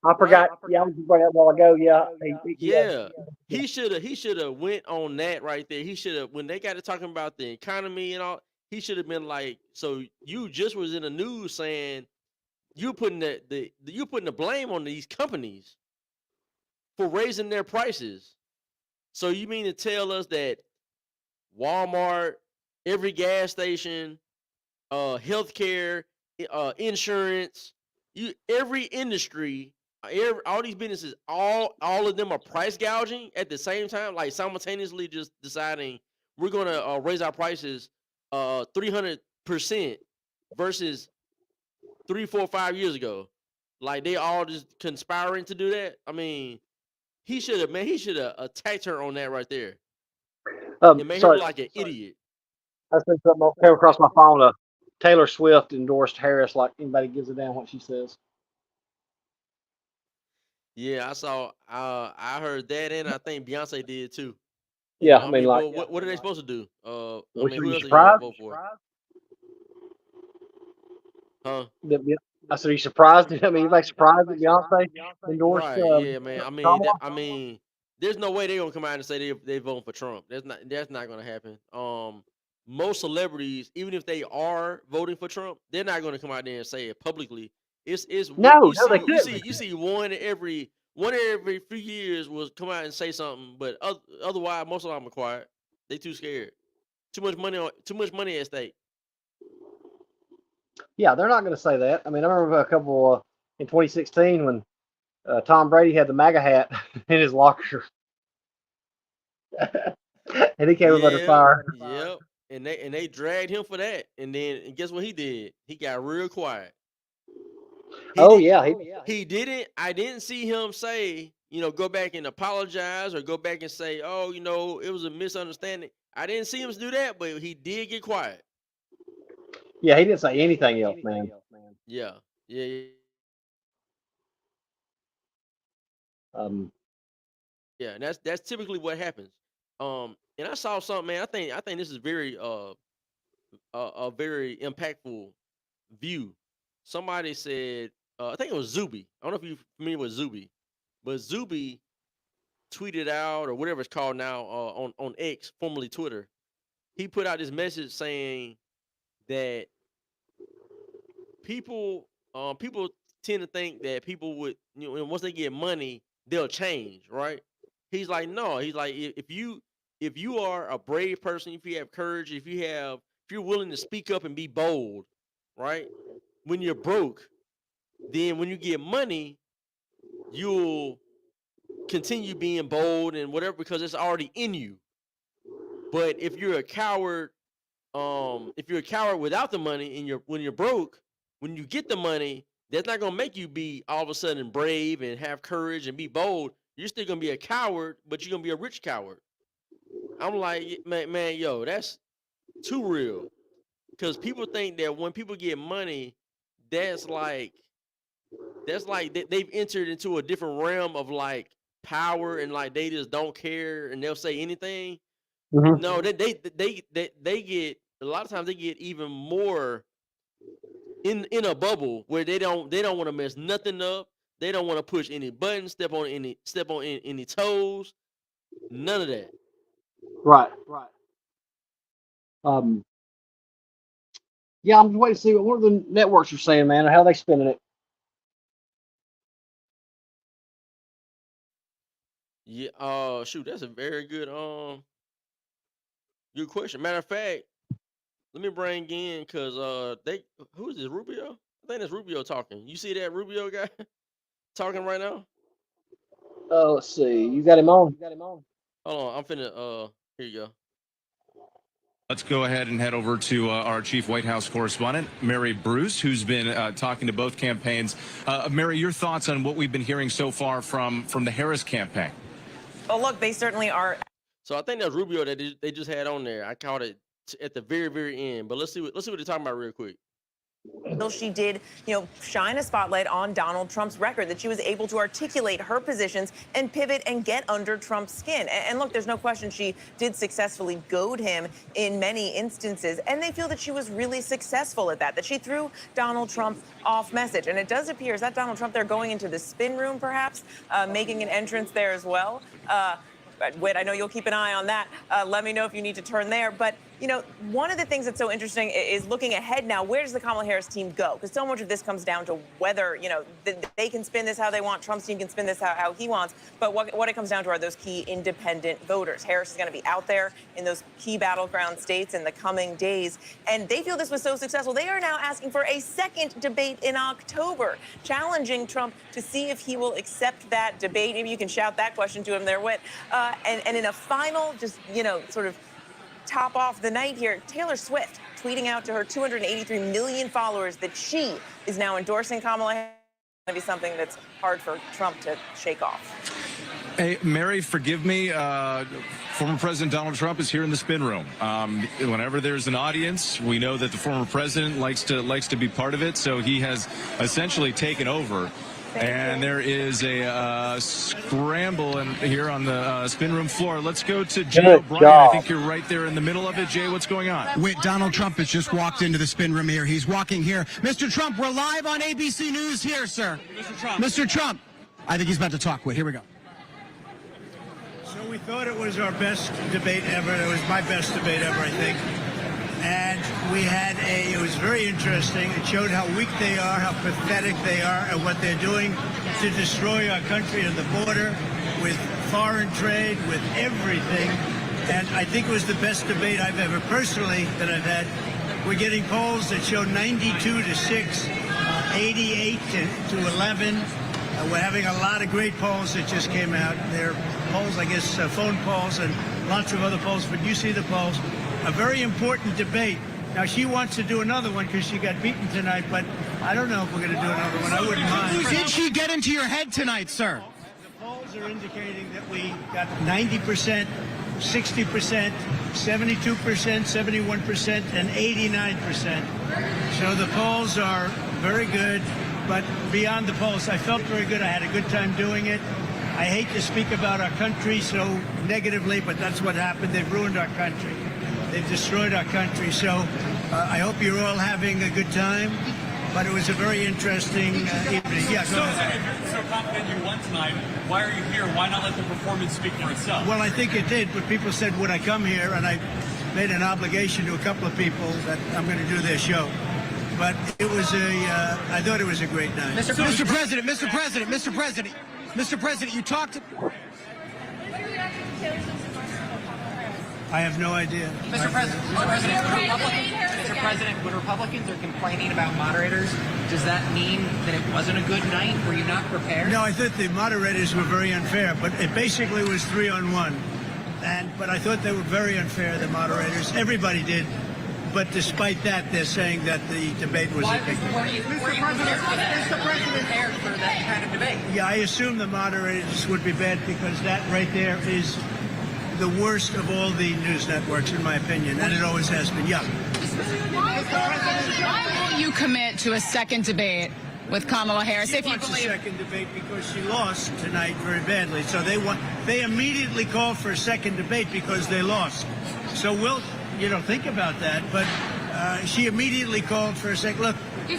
I right? forgot. Yeah, I was just bringing that a while ago. Yeah, yeah, Yeah. He should have went on that right there. He should have, when they got to talking about the economy and all, he should have been like, so you just was in the news saying you putting you putting the blame on these companies for raising their prices. So you mean to tell us that Walmart, every gas station, healthcare, insurance, every industry, all these businesses, all of them are price gouging at the same time, like simultaneously just deciding we're gonna raise our prices 300% versus 3, 4, 5 years ago. Like they all just conspiring to do that. I mean, he should have attacked her on that right there. It made her Sorry, look like an idiot. I said something came across my phone. Taylor Swift endorsed Harris. Like anybody gives a damn what she says. Yeah, I saw. I heard that, and I think Beyonce did too. Yeah, I I mean, mean, like, but what are they supposed to do? I which mean, are who you else are you gonna surprised? vote for? Huh? I said, are you surprised? I mean, anybody surprised that Beyonce endorsed Right? Yeah, man. Kamala? I mean, there's no way they're gonna come out and say they voting for Trump. That's not gonna happen. Most celebrities, even if they are voting for Trump, they're not gonna come out there and say it publicly. It's No, you no, they see couldn't. you see one every few years will come out and say something, but otherwise most of them are quiet. They too scared. Too much money at stake. Yeah, they're not going to say that. I mean, I remember a couple in 2016 when Tom Brady had the MAGA hat in his locker, and he came up under Yeah, fire. yep. And they dragged him for that. And guess what he did? He got real quiet. He Oh did yeah, he didn't I didn't see him say, go back and apologize or go back and say, "Oh, it was a misunderstanding." I didn't see him do that, but he did get quiet. yeah, he didn't say anything else, man. Yeah. Yeah. Um, Yeah, and that's typically what happens. And I saw something, man. I think this is very a very impactful view. Somebody said, I think it was Zuby. I don't know if you're familiar with Zuby, but Zuby tweeted out or whatever it's called now on X, formerly Twitter. He put out this message saying that people tend to think that people would once they get money they'll change, right? He's like, no. He's like, if you are a brave person, if you have courage, if you're willing to speak up and be bold, right? When you're broke, then when you get money, you'll continue being bold and whatever because it's already in you. But if you're a coward, without the money and when you're broke, when you get the money, that's not gonna make you be all of a sudden brave and have courage and be bold. You're still gonna be a coward, but you're gonna be a rich coward. I'm like, man, yo, that's too real. Because people think that when people get money, that's like they've entered into a different realm of like power and like they just don't care and they'll say anything. mhm. No, they get a lot of times they get even more in a bubble where they don't want to mess nothing up. They don't want to push any buttons, step on any toes. None of that. Right. Um, yeah, I'm just waiting to see what the networks are saying, man, and how they spending it. Yeah. Shoot, that's a very good good question. Matter of fact, let me bring in because who is this, Rubio? I think that's Rubio talking. You see that Rubio guy talking right now? Let's see. You got him on? Hold on, I'm finna here you go. Let's go ahead and head over to our chief White House correspondent, Mary Bruce, who's been talking to both campaigns. Mary, your thoughts on what we've been hearing so far from the Harris campaign? Oh, look, they certainly are. So I think that's Rubio that they just had on there. I caught it at the very, very end. But let's see what they're talking about real quick. She did, shine a spotlight on Donald Trump's record, that she was able to articulate her positions and pivot and get under Trump's skin. And look, there's no question she did successfully goad him in many instances. And they feel that she was really successful at that she threw Donald Trump off message. And it does appear, is that Donald Trump there going into the spin room, perhaps, making an entrance there as well? Whit, I know you'll keep an eye on that. Let me know if you need to turn there. But, one of the things that's so interesting is looking ahead now. Where does the Kamala Harris team go? Because so much of this comes down to whether, they can spin this how they want. Trump's team can spin this how he wants. But what it comes down to are those key independent voters. Harris is going to be out there in those key battleground states in the coming days. And they feel this was so successful. They are now asking for a second debate in October, challenging Trump to see if he will accept that debate. Maybe you can shout that question to him there, Whit. And in a final, just, sort of top off the night here, Taylor Swift tweeting out to her 283 million followers that she is now endorsing Kamala Harris. It's going to be something that's hard for Trump to shake off. Hey, Mary, forgive me. Former President Donald Trump is here in the spin room. Whenever there's an audience, we know that the former president likes to be part of it, so he has essentially taken over. And there is a scramble here on the spin room floor. Let's go to Jay O'Brien. I think you're right there in the middle of it. Jay, what's going on? Wait, Donald Trump has just walked into the spin room here. He's walking here. Mr. Trump, we're live on ABC News here, sir. Mr. Trump. I think he's about to talk. Wait, here we go. So we thought it was our best debate ever. It was my best debate ever, I think. and it was very interesting. It showed how weak they are, how pathetic they are, and what they're doing to destroy our country and the border with foreign trade, with everything. And I think it was the best debate I've ever personally that I've had. We're getting polls that show 92 to 6, 88 to 11. We're having a lot of great polls that just came out. They're polls, I guess, phone polls and lots of other polls, but you see the polls. A very important debate. Now, she wants to do another one because she got beaten tonight, but I don't know if we're going to do another one. I wouldn't mind. Did she get into your head tonight, sir? The polls are indicating that we got 90%, 60%, 72%, 71%, and 89%. So the polls are very good, but beyond the polls, I felt very good. I had a good time doing it. I hate to speak about our country so negatively, but that's what happened. They've ruined our country. They've destroyed our country. So I hope you're all having a good time. But it was a very interesting evening. Yeah, go ahead. If you're so confident you won tonight, why are you here? Why not let the performance speak for itself? Well, I think it did, but people said, would I come here? And I made an obligation to a couple of people that I'm going to do their show. But it was I thought it was a great night. Mr. President, you talked. I have no idea. Mr. President, when Republicans are complaining about moderators, does that mean that it wasn't a good night? Were you not prepared? No, I thought the moderators were very unfair, but it basically was 3-on-1. But I thought they were very unfair, the moderators. Everybody did. But despite that, they're saying that the debate was a big Were you prepared for that kind of debate? Yeah, I assume the moderators would be bad because that right there is the worst of all the news networks, in my opinion, and it always has been. Yeah. Why won't you commit to a second debate with Kamala Harris if you believe? A second debate because she lost tonight very badly. So they immediately called for a second debate because they lost. So we'll, think about that. But she immediately called for a second. Look,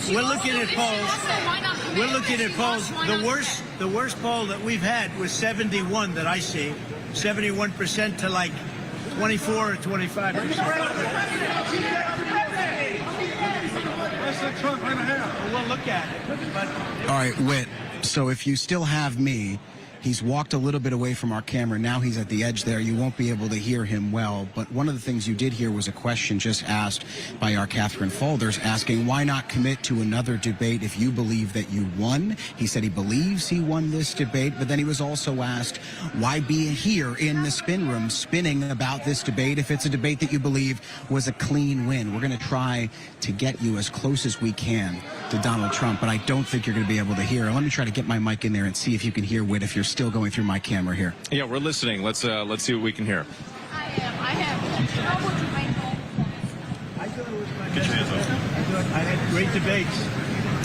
we're looking at polls. We're looking at polls. The worst poll that we've had was 71 that I see. 71% to like 24 or 25%. We'll look at it. But All right, Whit. So if you still have me, he's walked a little bit away from our camera. Now he's at the edge there. You won't be able to hear him well. But one of the things you did hear was a question just asked by our Catherine Folders asking, why not commit to another debate if you believe that you won? He said he believes he won this debate, but then he was also asked, why be here in the spin room spinning about this debate if it's a debate that you believe was a clean win? We're going to try to get you as close as we can to Donald Trump, but I don't think you're going to be able to hear. Let me try to get my mic in there and see if you can hear Whit if you're still going through my camera here. Yeah, we're listening. Let's see what we can hear. I had great debates.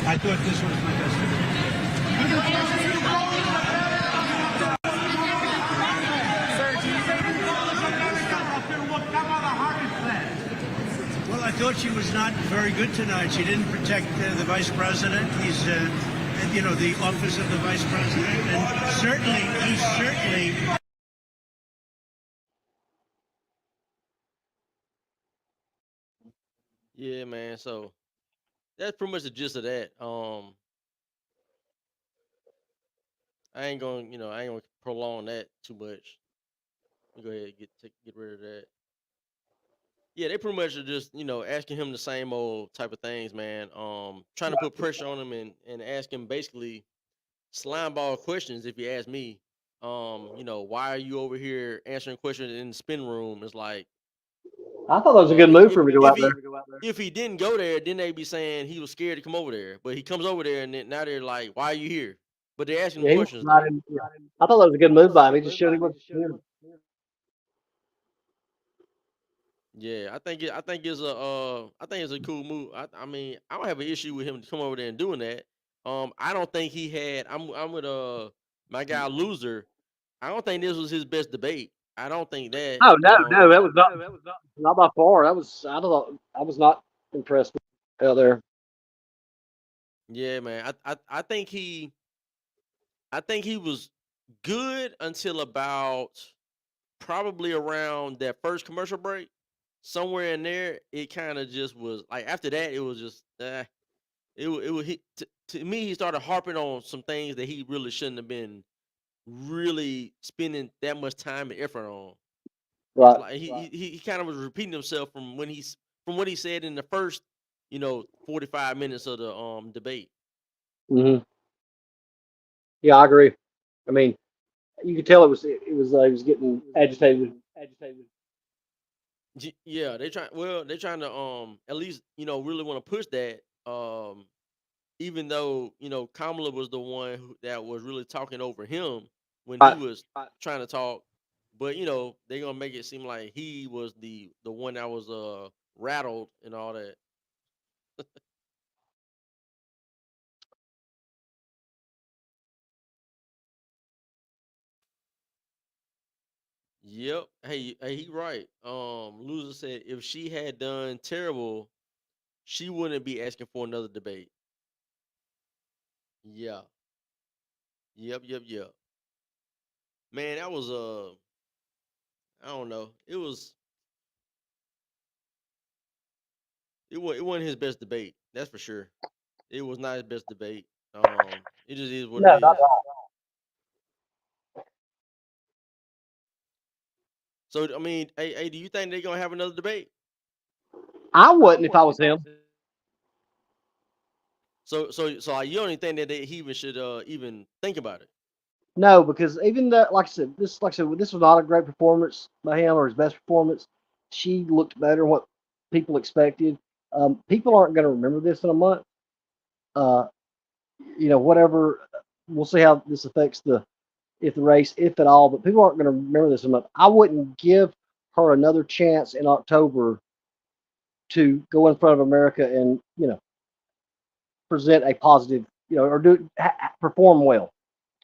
I thought this was my best debate. Well, I thought she was not very good tonight. She didn't protect the vice president. He's the office of the vice president, and he certainly. Yeah, man. So that's pretty much the gist of that. I ain't gonna prolong that too much. Go ahead, get rid of that. Yeah, they pretty much are just, asking him the same old type of things, man. Trying to put pressure on him and ask him basically slime ball questions, if you ask me. Why are you over here answering questions in the spin room? It's like, I thought that was a good move for him to go out there. if he didn't go there, then they'd be saying he was scared to come over there. But he comes over there, and now they're like, why are you here? But they're asking him questions. I thought that was a good move by him. He just showed he wasn't scared. Yeah, I think it's a cool move. I mean, I don't have an issue with him to come over there and doing that. I don't think he had. I'm with my guy Loser. I don't think this was his best debate. I don't think that. Oh no, that was not by far. I was not impressed with out there. Yeah, man. I think he was good until about probably around that first commercial break. somewhere in there, it kind of just was like after that, it was just to me. He started harping on some things that he really shouldn't have been really spending that much time and effort on. It's Right. like he kind of was repeating himself from from what he said in the first 45 minutes of the debate. Hmm. Yeah, I agree. I mean, you could tell he was getting agitated. Yeah, they're trying to at least really want to push that even though Kamala was the one that was really talking over him when he Right. was trying to talk, but they're gonna make it seem like he was the one that was rattled and all that. Yep. Hey, he right. Loser said if she had done terrible, she wouldn't be asking for another debate. Yeah. Yep. Yep. Yep. Man, that was I don't know. It wasn't his best debate. That's for sure. It was not his best debate. It just is what it No, not is. at all. So I mean, hey, do you think they're gonna have another debate? I wouldn't if I was him. So like, you don't even think that he even should even think about it? No, because even that, like I said, this was not a great performance by him or his best performance. She looked better than what people expected. People aren't going to remember this in a month. Uh, whatever. We'll see how this affects the race, if at all. But people aren't going to remember this in a month. I wouldn't give her another chance in October to go in front of America and present a positive, or perform well.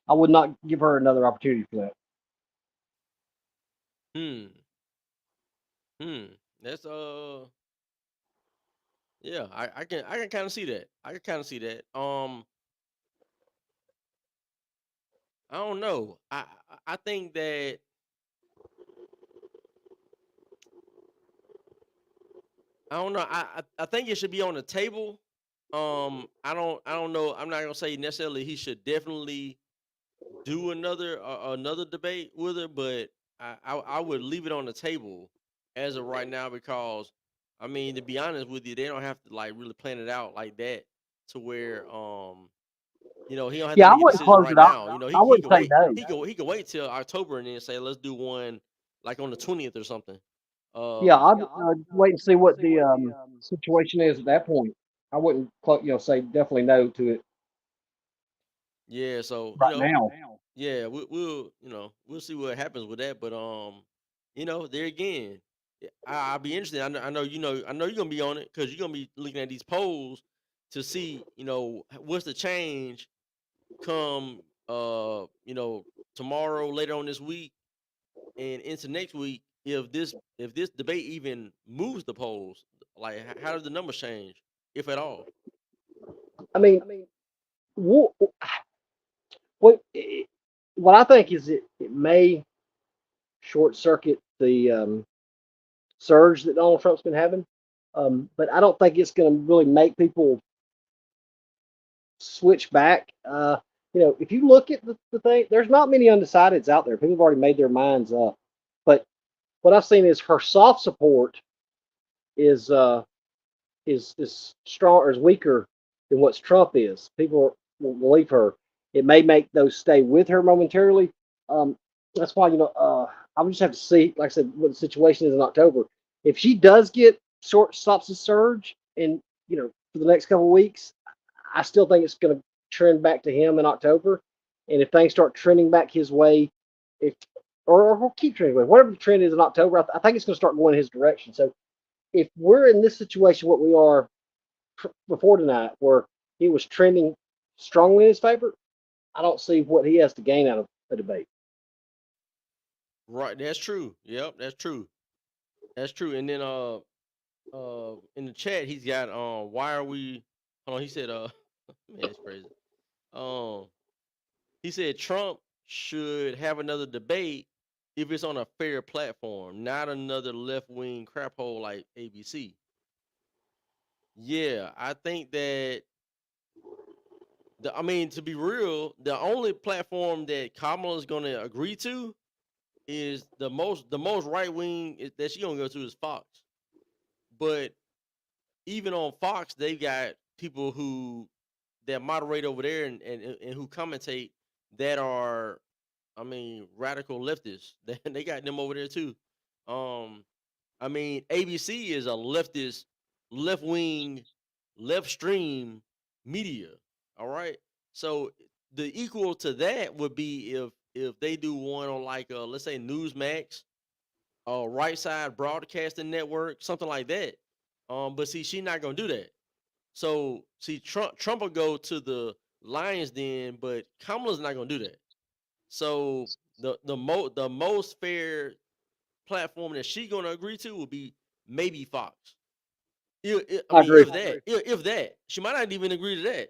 I would not give her another opportunity for that. Hmm. Hmm. That's yeah. I can kind of see that. I can kind of see that. I don't know. I think that I don't know. I think it should be on the table. I don't know. I'm not gonna say necessarily he should definitely do another debate with her, but I would leave it on the table as of right now because I mean to be honest with you, they don't have to like really plan it out like that to where he don't have to Yeah, I make a wouldn't decision close it right out. now. I He wouldn't could say wait. no. He could wait till October and then say let's do one like on the 20th or something. Yeah, Um I'd wait and see what the situation is at that point. I wouldn't, say definitely no to it yeah, so right now. yeah, we'll see what happens with that. But there again, I'll be interested. I know you're gonna be on it because you're gonna be looking at these polls to see what's the change come tomorrow later on this week and into next week if this debate even moves the polls. Like how does the numbers change if at all? I mean, what what, what I think is it may short circuit the surge that Donald Trump's been having, but I don't think it's going to really make people switch back. If you look at the thing, there's not many undecideds out there. People have already made their minds up. But what I've seen is her soft support is is strong or is weaker than what Trump is. People won't believe her. It may make those stay with her momentarily. Um, that's why I would just have to see, like I said, what the situation is in October. If she does get stops the surge, and for the next couple of weeks, I still think it's going to trend back to him in October. And if things start trending back his way, if or keep trending away, whatever the trend is in October, I think it's going to start going in his direction. So if we're in this situation, what we are before tonight, where he was trending strongly in his favor, I don't see what he has to gain out of a debate. Right, that's true. Yep, that's true. That's true. And then in the chat he's got why are we hold on, he said man, it's crazy. Um he said Trump should have another debate if it's on a fair platform, not another left wing crap hole like ABC. Yeah, I think that I mean, to be real, the only platform that Kamala is going to agree to is the most right wing that she gonna go to is Fox. But even on Fox, they got people who that moderate over there and who commentate that are, I mean, radical leftists. They got them over there too. Um, I mean, ABC is a leftist, left wing, left stream media. All right. So the equal to that would be if they do one on like let's say Newsmax, right side broadcasting network, something like that. But see, she's not gonna do that. So see, Trump will go to the Lions Den, but Kamala's not gonna do that. So the most fair platform that she's gonna agree to will be maybe Fox. I I mean, agree. if that, she might not even agree to that.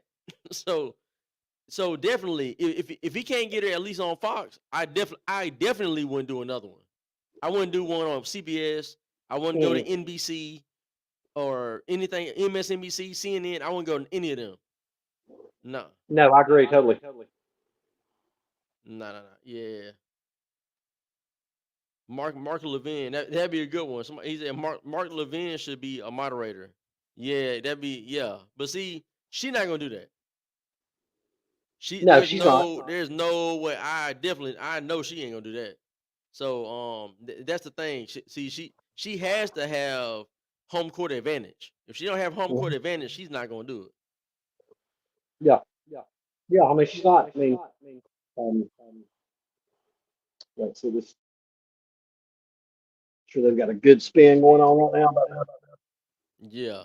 so definitely, if he can't get her at least on Fox, I definitely wouldn't do another one. I wouldn't do one on CBS. I wouldn't go to NBC or anything, MSNBC, CNN. I wouldn't go to any of them. No, No, I agree totally. no. Yeah, Mark Levin. That'd be a good one. He said Mark Levin should be a moderator. Yeah, yeah. But see, she's not gonna do that. No, she's not. There's no way. I know she ain't gonna do that. So that's the thing. She has to have home court advantage. If she don't have home court advantage, she's not gonna do it. Yeah, yeah. I mean, she's not. I mean, um, let's see this. Sure, they've got a good spin going on right now. Yeah,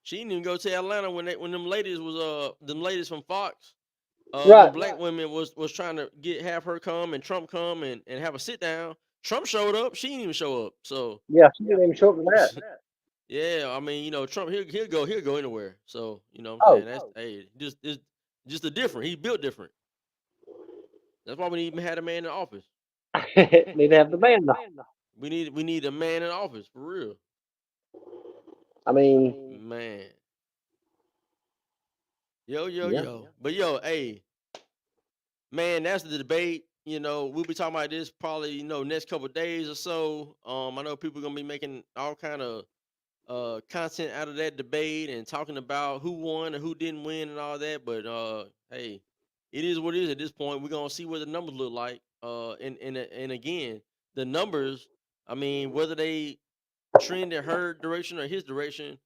she didn't even go to Atlanta when them ladies from Fox, the Right. black women was trying to have her come and Trump come and have a sit down. Trump showed up. She didn't even show up. So Yeah, she didn't even show up for that. yeah, I mean, Trump he'll go anywhere. So what I'm Oh, saying, that's hey, just a different. He built different. That's why we need to have a man in office. need to have the man though. We need a man in office for real, I mean, man. yeah. But hey, man, that's the debate. We'll be talking about this probably next couple of days or so. I know people are gonna be making all kind of content out of that debate and talking about who won and who didn't win and all that. But hey, it is what it is at this point. We're gonna see what the numbers look like. And again, the numbers. I mean, whether they trend in her direction or his direction,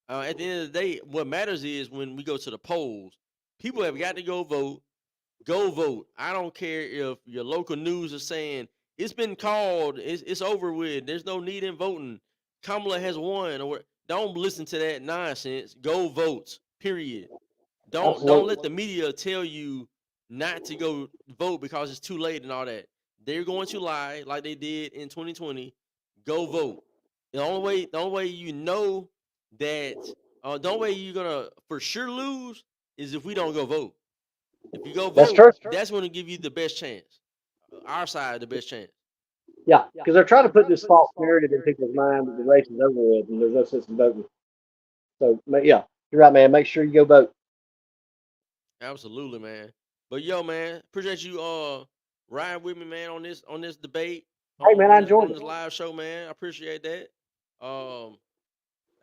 at the end of the day, what matters is when we go to the polls, people have got to go vote. Go vote. I don't care if your local news is saying it's been called, it's over with. There's no need in voting. Kamala has won. Or don't listen to that nonsense. Go vote. Period. Don't let the media tell you not to go vote because it's too late and all that. They're going to lie like they did in 2020. Go vote. The only way you know that the only way you're gonna for sure lose is if we don't go vote. If you go That's vote, true. that's going to give you the best chance. Our side, the best chance. Yeah, because they're trying to put this false narrative in people's mind that the race is over with and there's no sense in voting. So, yeah, you're right, man. Make sure you go vote. Absolutely, man. But man, appreciate you riding with me, man, on this debate, Hey, man, I enjoyed on it. this live show, man. I appreciate that.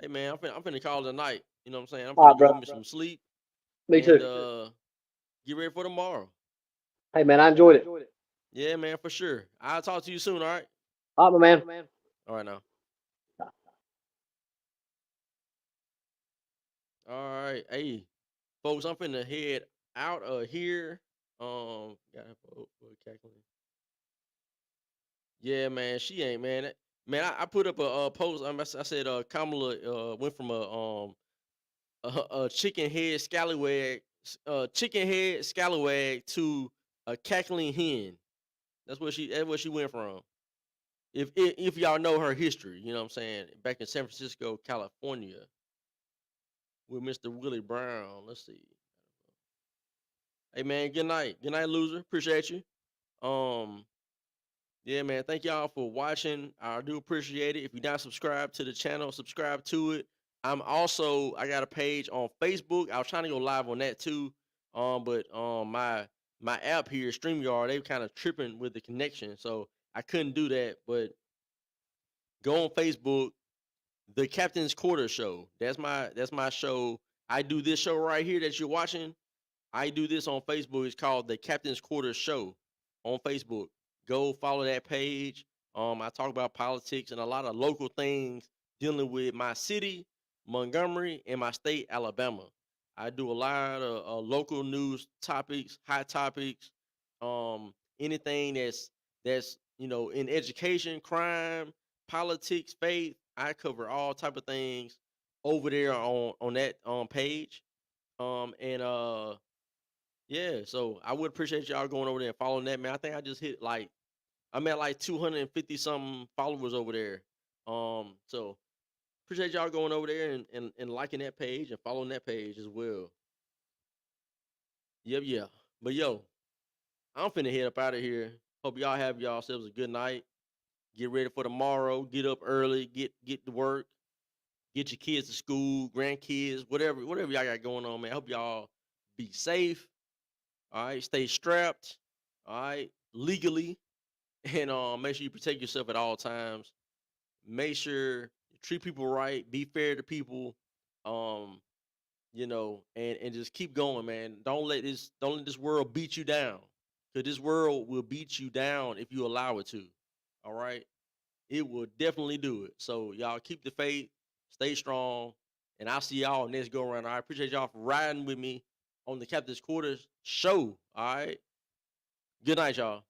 Hey, man, I'm finna call it a night. You know what I'm saying? I'm All right, finna bro. get me some sleep Me and too. get ready for tomorrow. Hey, man, I enjoyed it. Yeah, man, for sure. I'll talk to you soon. All right. All right, my man. All right now. All right, hey, folks, I'm finna head out of here. Gotta vote for Kathleen. Yeah, man, she ain't, man. Man, I put up a post. I said Kamala went from a chicken head scallywag to a cackling hen. That's what she went from. If y'all know her history, you know what I'm saying, back in San Francisco, California, with Mr. Willie Brown. Let's see. Hey man, good night, loser. Appreciate you. Um, Yeah, man. Thank y'all for watching. I do appreciate it. If you're not subscribed to the channel, subscribe to it. I got a page on Facebook. I was trying to go live on that too. But my app here, StreamYard, they kind of tripping with the connection. So I couldn't do that. But go on Facebook, the Captain's Quarter Show. That's my show. I do this show right here that you're watching. I do this on Facebook. It's called the Captain's Quarter Show on Facebook. Go follow that page. I talk about politics and a lot of local things dealing with my city, Montgomery, and my state, Alabama. I do a lot of local news topics, hot topics, anything that's in education, crime, politics, faith. I cover all type of things over there on that page. And yeah, so I would appreciate y'all going over there and following that, man. I think I just hit I'm at like 250 something followers over there. So appreciate y'all going over there and liking that page and following that page as well. Yep, yeah. But yo, I'm finna head up out of here. Hope y'all have yourselves a good night. Get ready for tomorrow. Get up early. Get to work. Get your kids to school, grandkids, whatever y'all got going on, man. Hope y'all be safe. All right, stay strapped. All right, legally, and make sure you protect yourself at all times. Make sure you treat people right, be fair to people, um, and just keep going, man. Don't let this world beat you down, because this world will beat you down if you allow it to. All right, it will definitely do it. So y'all keep the faith, stay strong, and I'll see y'all next go around. I appreciate y'all for riding with me on the Captain's Quarters show. All right. Good night, y'all.